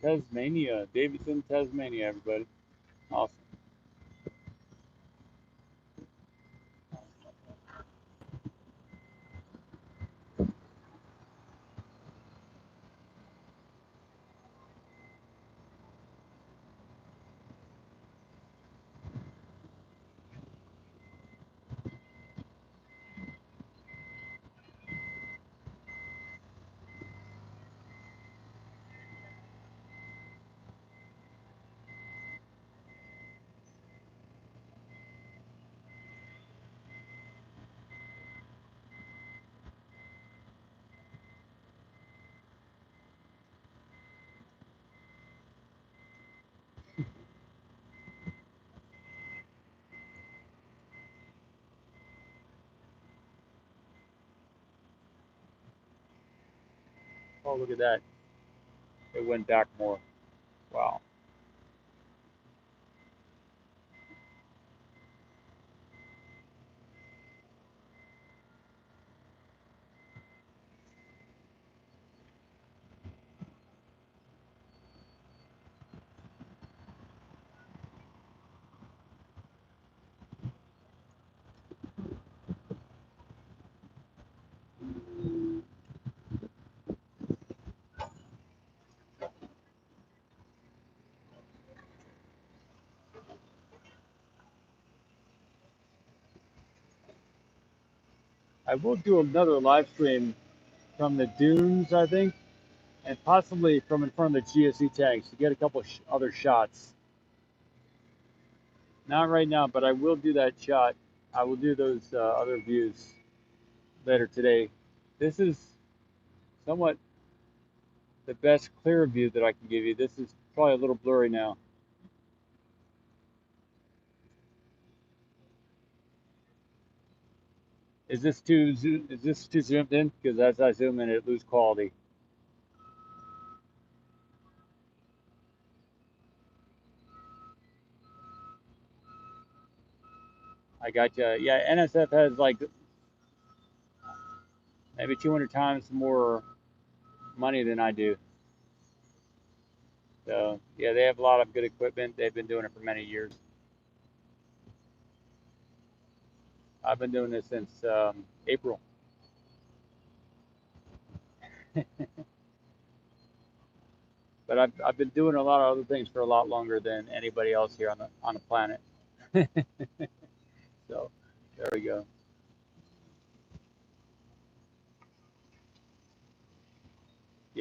Tasmania, Davidson, Tasmania, everybody. Awesome. Oh, look at that. It went back more. Wow. I will do another live stream from the dunes, I think, and possibly from in front of the GSE tanks to get a couple other shots. Not right now, but I will do that shot. I will do those other views later today. This is somewhat the best clear view that I can give you. This is probably a little blurry now. Is this too zoomed in? Because as I zoom in, it loses quality. I got you. Yeah, NSF has like maybe 200 times more money than I do. So yeah, they have a lot of good equipment. They've been doing it for many years. I've been doing this since April. But I've been doing a lot of other things for a lot longer than anybody else here on the planet. So there we go.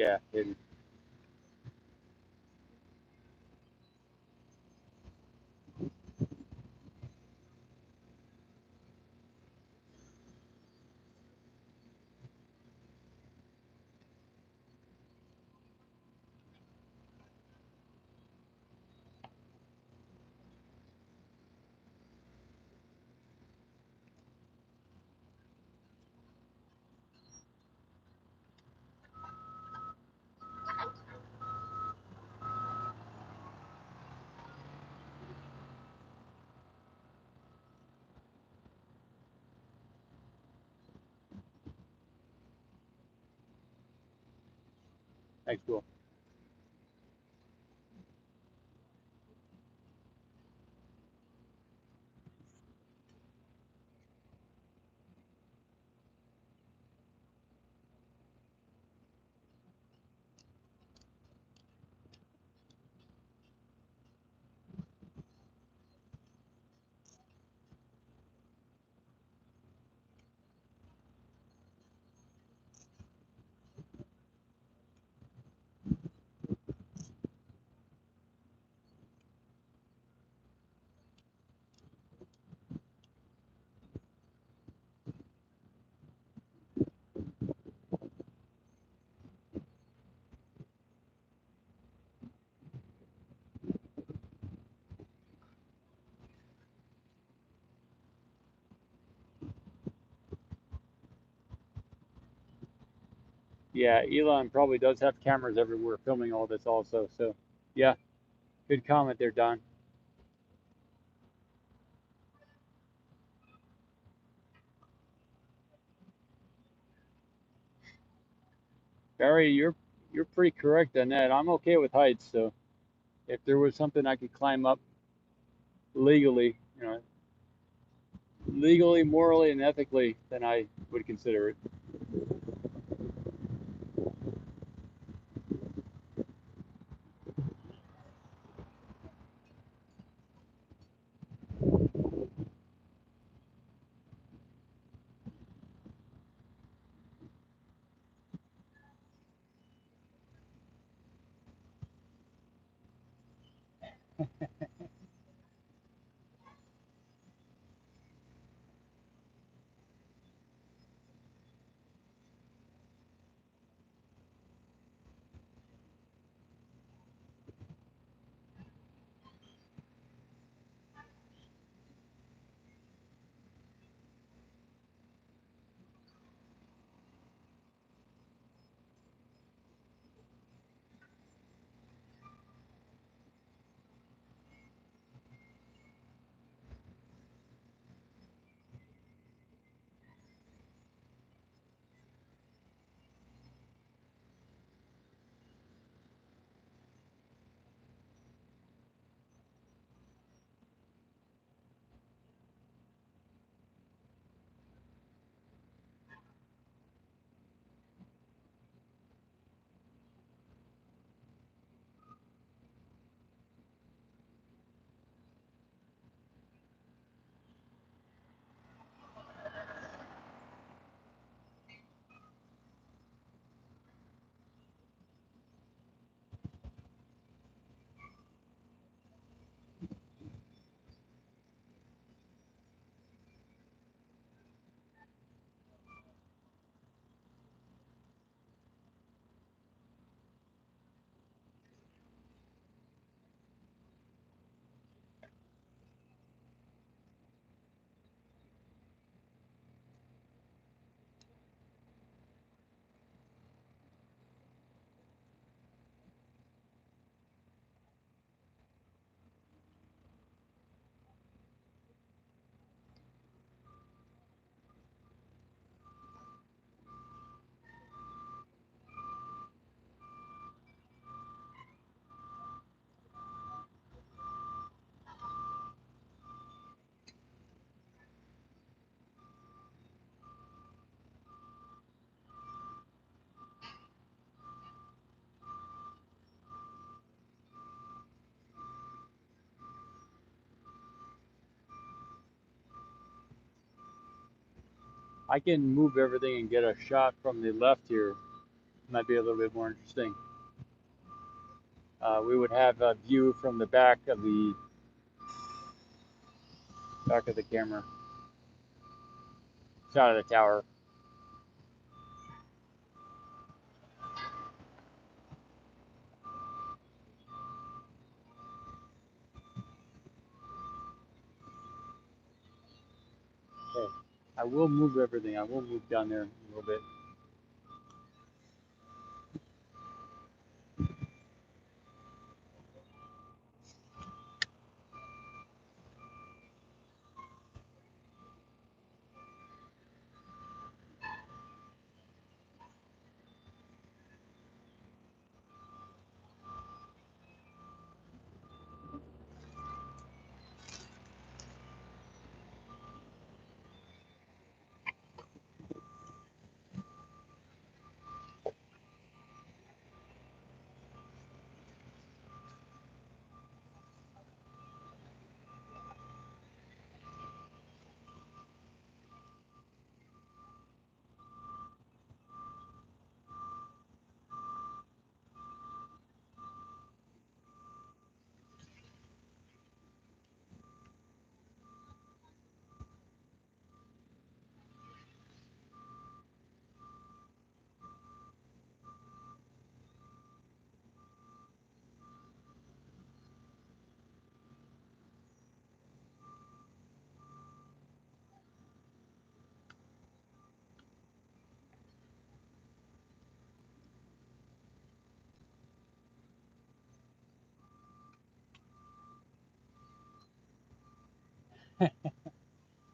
Yeah, hidden. Thanks, cool. Yeah, Elon probably does have cameras everywhere filming all this also. So, yeah, good comment there, Don. Barry, you're pretty correct on that. I'm okay with heights, so if there was something I could climb up legally, legally, morally, and ethically, then I would consider it. I can move everything and get a shot from the left here. Might be a little bit more interesting. We would have a view from the back of the camera, side of the tower. Okay. I will move everything. I will move down there a little bit.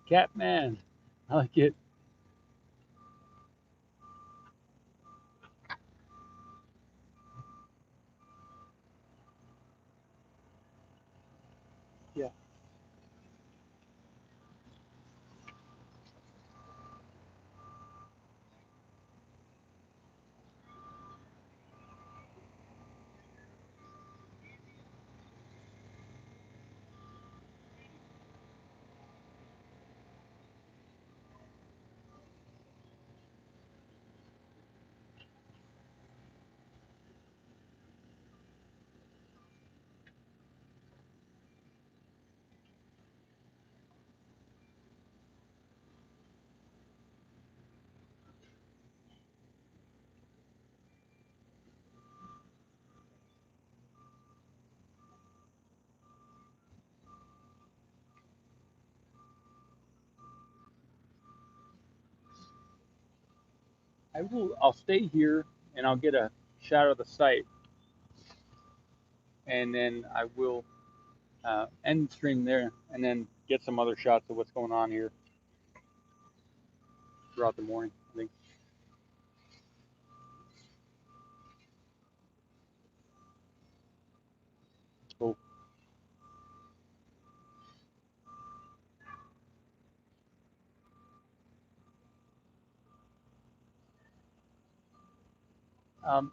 Catman. I like it. Yeah. I will. I'll stay here and I'll get a shot of the site, and then I will end the stream there, and then get some other shots of what's going on here throughout the morning. I think. Cool. Um,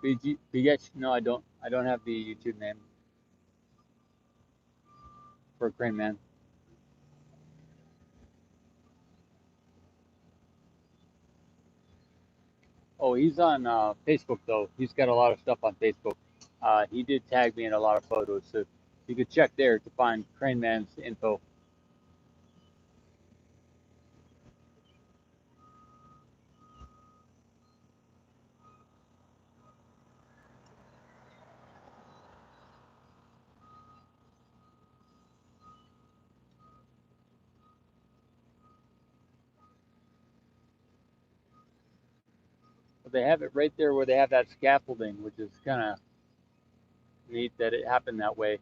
BG, no, I don't. I don't have the YouTube name for Crane Man. Oh, he's on Facebook though. He's got a lot of stuff on Facebook. He did tag me in a lot of photos, so you could check there to find Crane Man's info. But they have it right there where they have that scaffolding, which is kind of neat that it happened that way.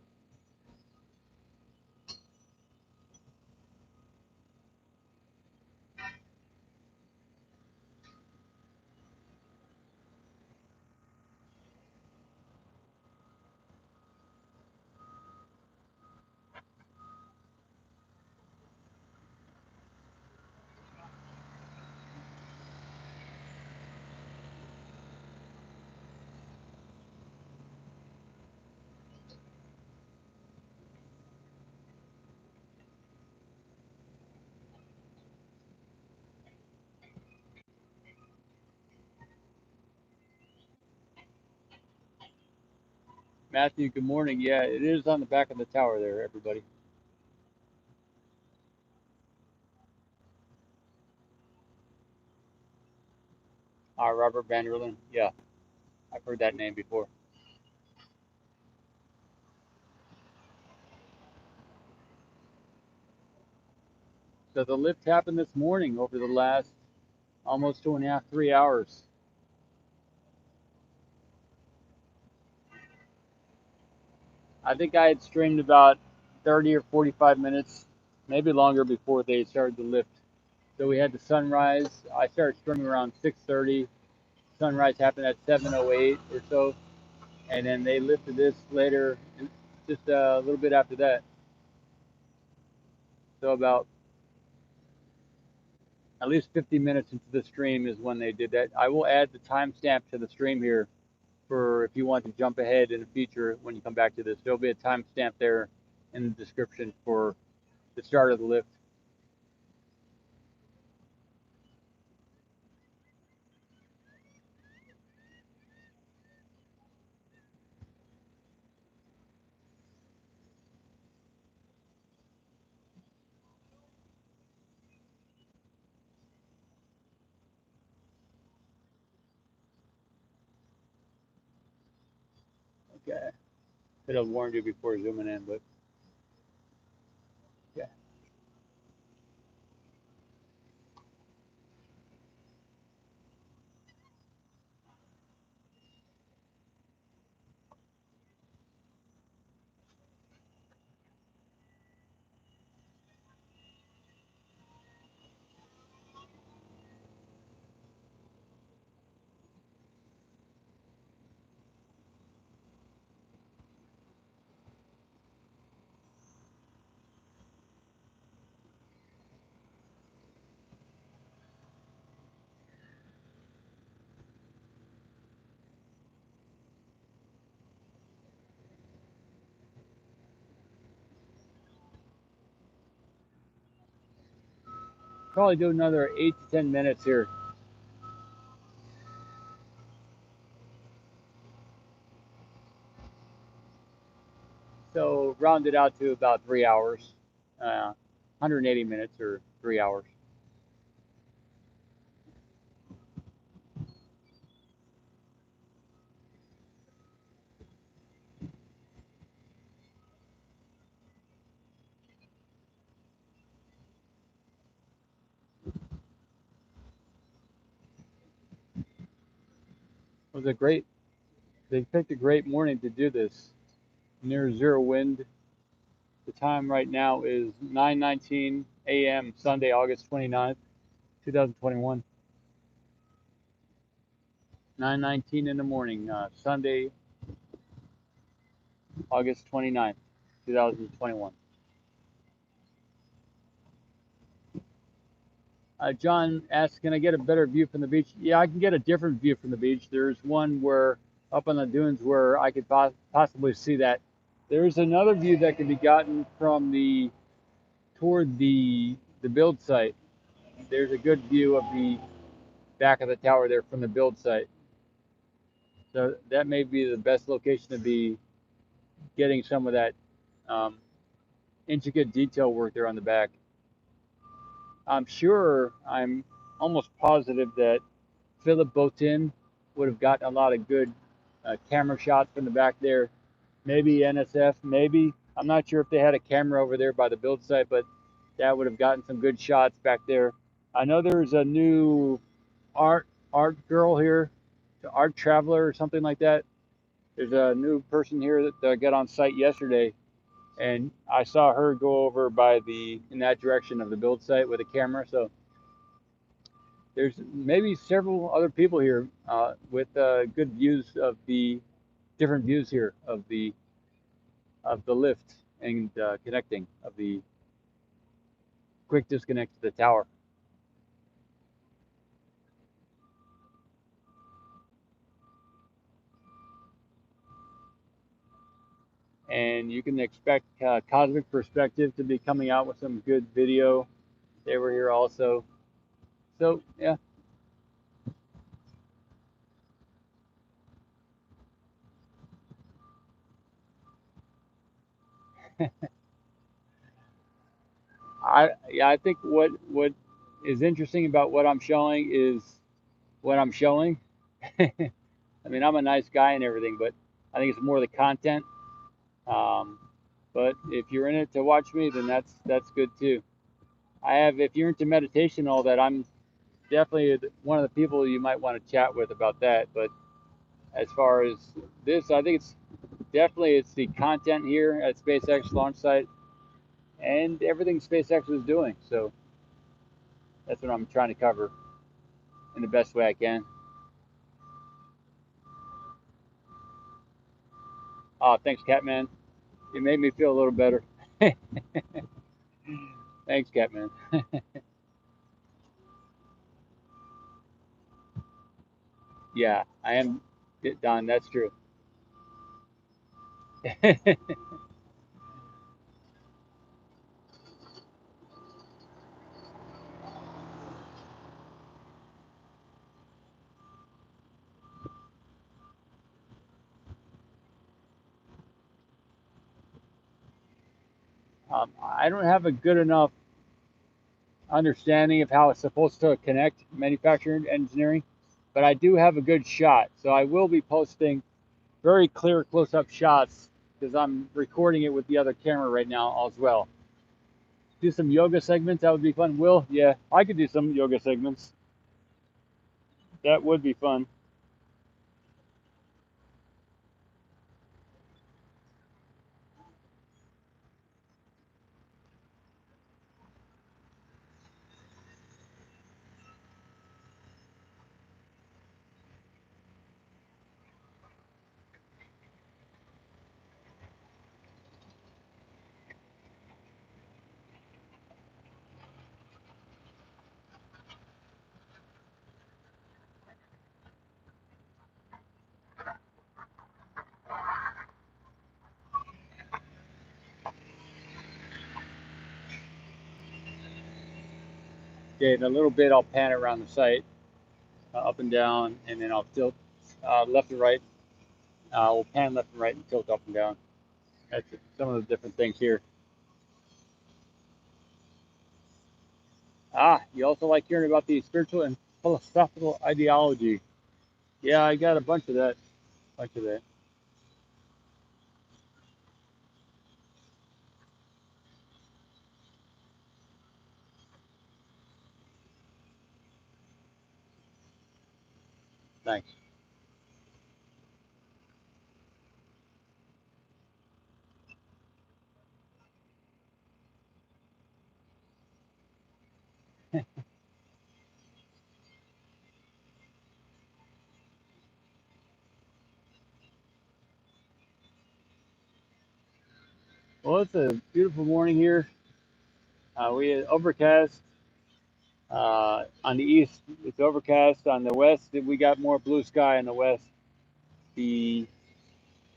Matthew, good morning. Yeah, it is on the back of the tower there, everybody. Robert Vanderlyn. Yeah, I've heard that name before. So the lift happened this morning over the last almost 2.5, 3 hours. I think I had streamed about 30 or 45 minutes, maybe longer before they started the lift. So we had the sunrise. I started streaming around 6:30. Sunrise happened at 7:08 or so, and then they lifted this later, just a little bit after that. So about at least 50 minutes into the stream is when they did that. I will add the timestamp to the stream here for if you want to jump ahead in the future when you come back to this. There'll be a timestamp there in the description for the start of the lift. Okay. Could have warned you before zooming in, but yeah. Probably do another 8 to 10 minutes here. So round it out to about 3 hours, 180 minutes or 3 hours. It was a great, they picked a great morning to do this. Near zero wind. The time right now is 9:19 a.m. Sunday, August 29th, 2021. 9:19 in the morning, Sunday, August 29th, 2021. John asks, can I get a better view from the beach? Yeah, I can get a different view from the beach. There's one where up on the dunes where I could possibly see that. There's another view that can be gotten from toward the build site. There's a good view of the back of the tower there from the build site. So that may be the best location to be getting some of that um, intricate detail work there on the back. I'm almost positive that Philip Botin would have gotten a lot of good camera shots from the back there. Maybe NSF, maybe. I'm not sure if they had a camera over there by the build site, but that would have gotten some good shots back there. I know there's a new art girl here, the art traveler or something like that. There's a new person here that got on site yesterday, and I saw her go over by in that direction of the build site with a camera. So there's maybe several other people here with good views of the different views here of the lift and connecting of the quick disconnect to the tower. And you can expect Cosmic Perspective to be coming out with some good video. They were here also. So yeah, I think what is interesting about what I'm showing is what I'm showing. I mean, I'm a nice guy and everything, but I think it's more the content. Um, but if you're in it to watch me, then that's good too. If you're into meditation and all that, I'm definitely one of the people you might want to chat with about that. But as far as this, I think it's the content here at SpaceX launch site and everything SpaceX is doing. So that's what I'm trying to cover in the best way I can. Thanks, Catman. You made me feel a little better. Thanks, Catman. Yeah, I am Don. That's true. I don't have a good enough understanding of how it's supposed to connect manufacturing engineering, but I do have a good shot. So I will be posting very clear close-up shots because I'm recording it with the other camera right now as well. Do some yoga segments. That would be fun. Will, yeah, I could do some yoga segments. That would be fun. Okay, in a little bit, I'll pan it around the site, up and down, and then I'll tilt left and right. We'll pan left and right and tilt up and down. That's some of the different things here. You also like hearing about the spiritual and philosophical ideology. Yeah, I got a bunch of that. Bunch of that. Thanks. Well, it's a beautiful morning here. We had overcast. On the east, it's overcast. On the west, we got more blue sky in the west. The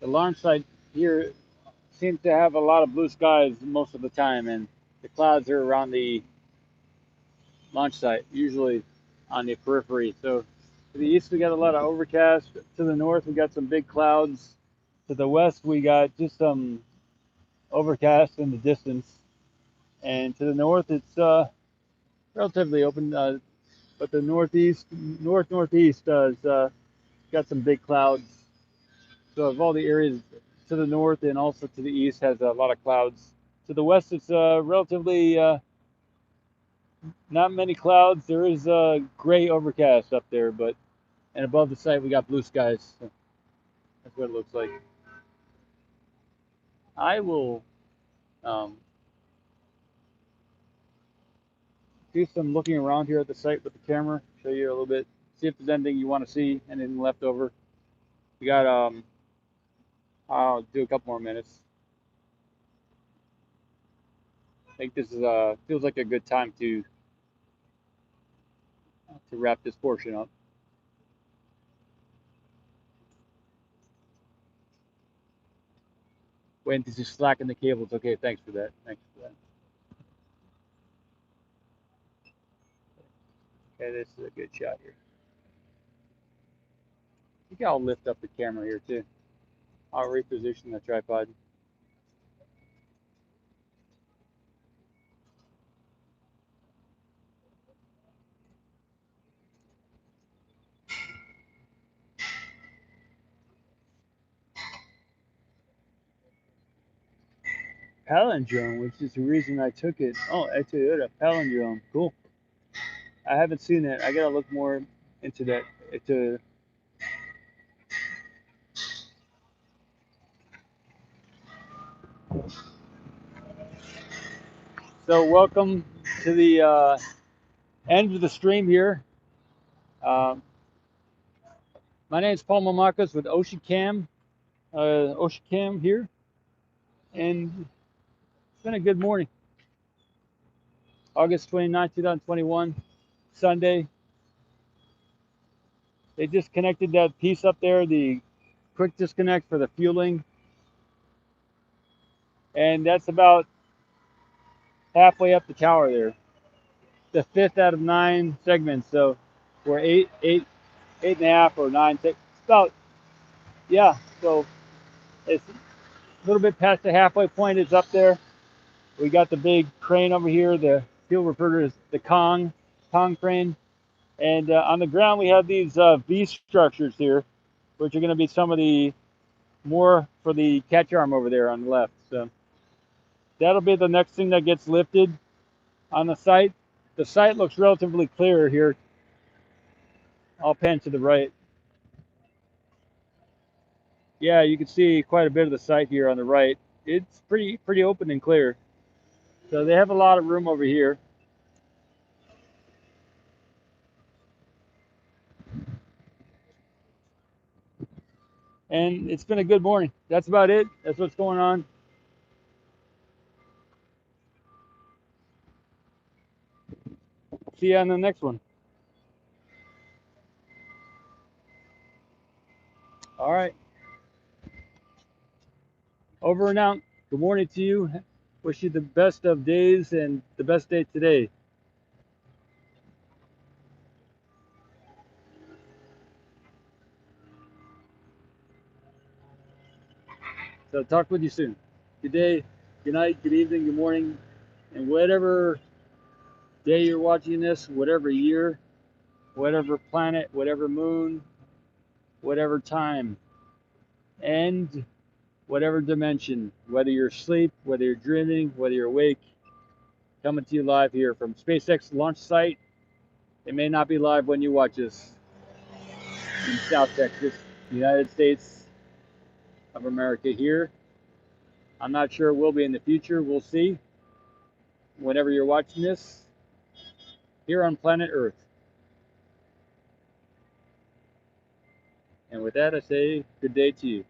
the launch site here seems to have a lot of blue skies most of the time, and the clouds are around the launch site, usually on the periphery. So to the east, we got a lot of overcast. To the north, we got some big clouds. To the west, we got just some overcast in the distance. And to the north, it's relatively open, but the northeast has got some big clouds. So of all the areas to the north and also to the east has a lot of clouds. To the west, it's relatively not many clouds. There is gray overcast up there, but and above the site we got blue skies. So that's what it looks like. I will um, do some looking around here at the site with the camera, show you a little bit, see if there's anything you want to see, anything left over. We got I'll do a couple more minutes. I think this is feels like a good time to wrap this portion up. Waiting to just slacken the cables. Okay, thanks for that. Thanks for that. Okay, this is a good shot here. I think I'll lift up the camera here too. I'll reposition the tripod. palindrome, which is the reason I took it. Oh, a Toyota palindrome. Cool. I haven't seen that. I gotta look more into that. Into so welcome to the end of the stream here. Um, my name is Paul Mamakos with Ocean Cam here, and it's been a good morning. August 29th, 2021, Sunday. They disconnected that piece up there, the quick disconnect for the fueling, and that's about halfway up the tower there. The fifth out of 9 segments, so we're eight and a half or 9. It's about, yeah. So it's a little bit past the halfway point. It's up there. We got the big crane over here. The people refer to as the Kong crane. And on the ground, we have these V structures here, which are going to be some of the more for the catch arm over there on the left. So that'll be the next thing that gets lifted on the site. The site looks relatively clear here. I'll pan to the right. Yeah, you can see quite a bit of the site here on the right. It's pretty open and clear. So they have a lot of room over here. And it's been a good morning. That's about it. That's what's going on. See you on the next one. All right. Over and out. Good morning to you. Wish you the best of days and the best day today. So talk with you soon. Good day, good night, good evening, good morning, and whatever day you're watching this, whatever year, whatever planet, whatever moon, whatever time, and whatever dimension, whether you're asleep, whether you're dreaming, whether you're awake, coming to you live here from SpaceX launch site. It may not be live when you watch this in South Texas, United States of America here. I'm not sure it will be in the future. We'll see. Whenever you're watching this, here on planet Earth. And with that, I say good day to you.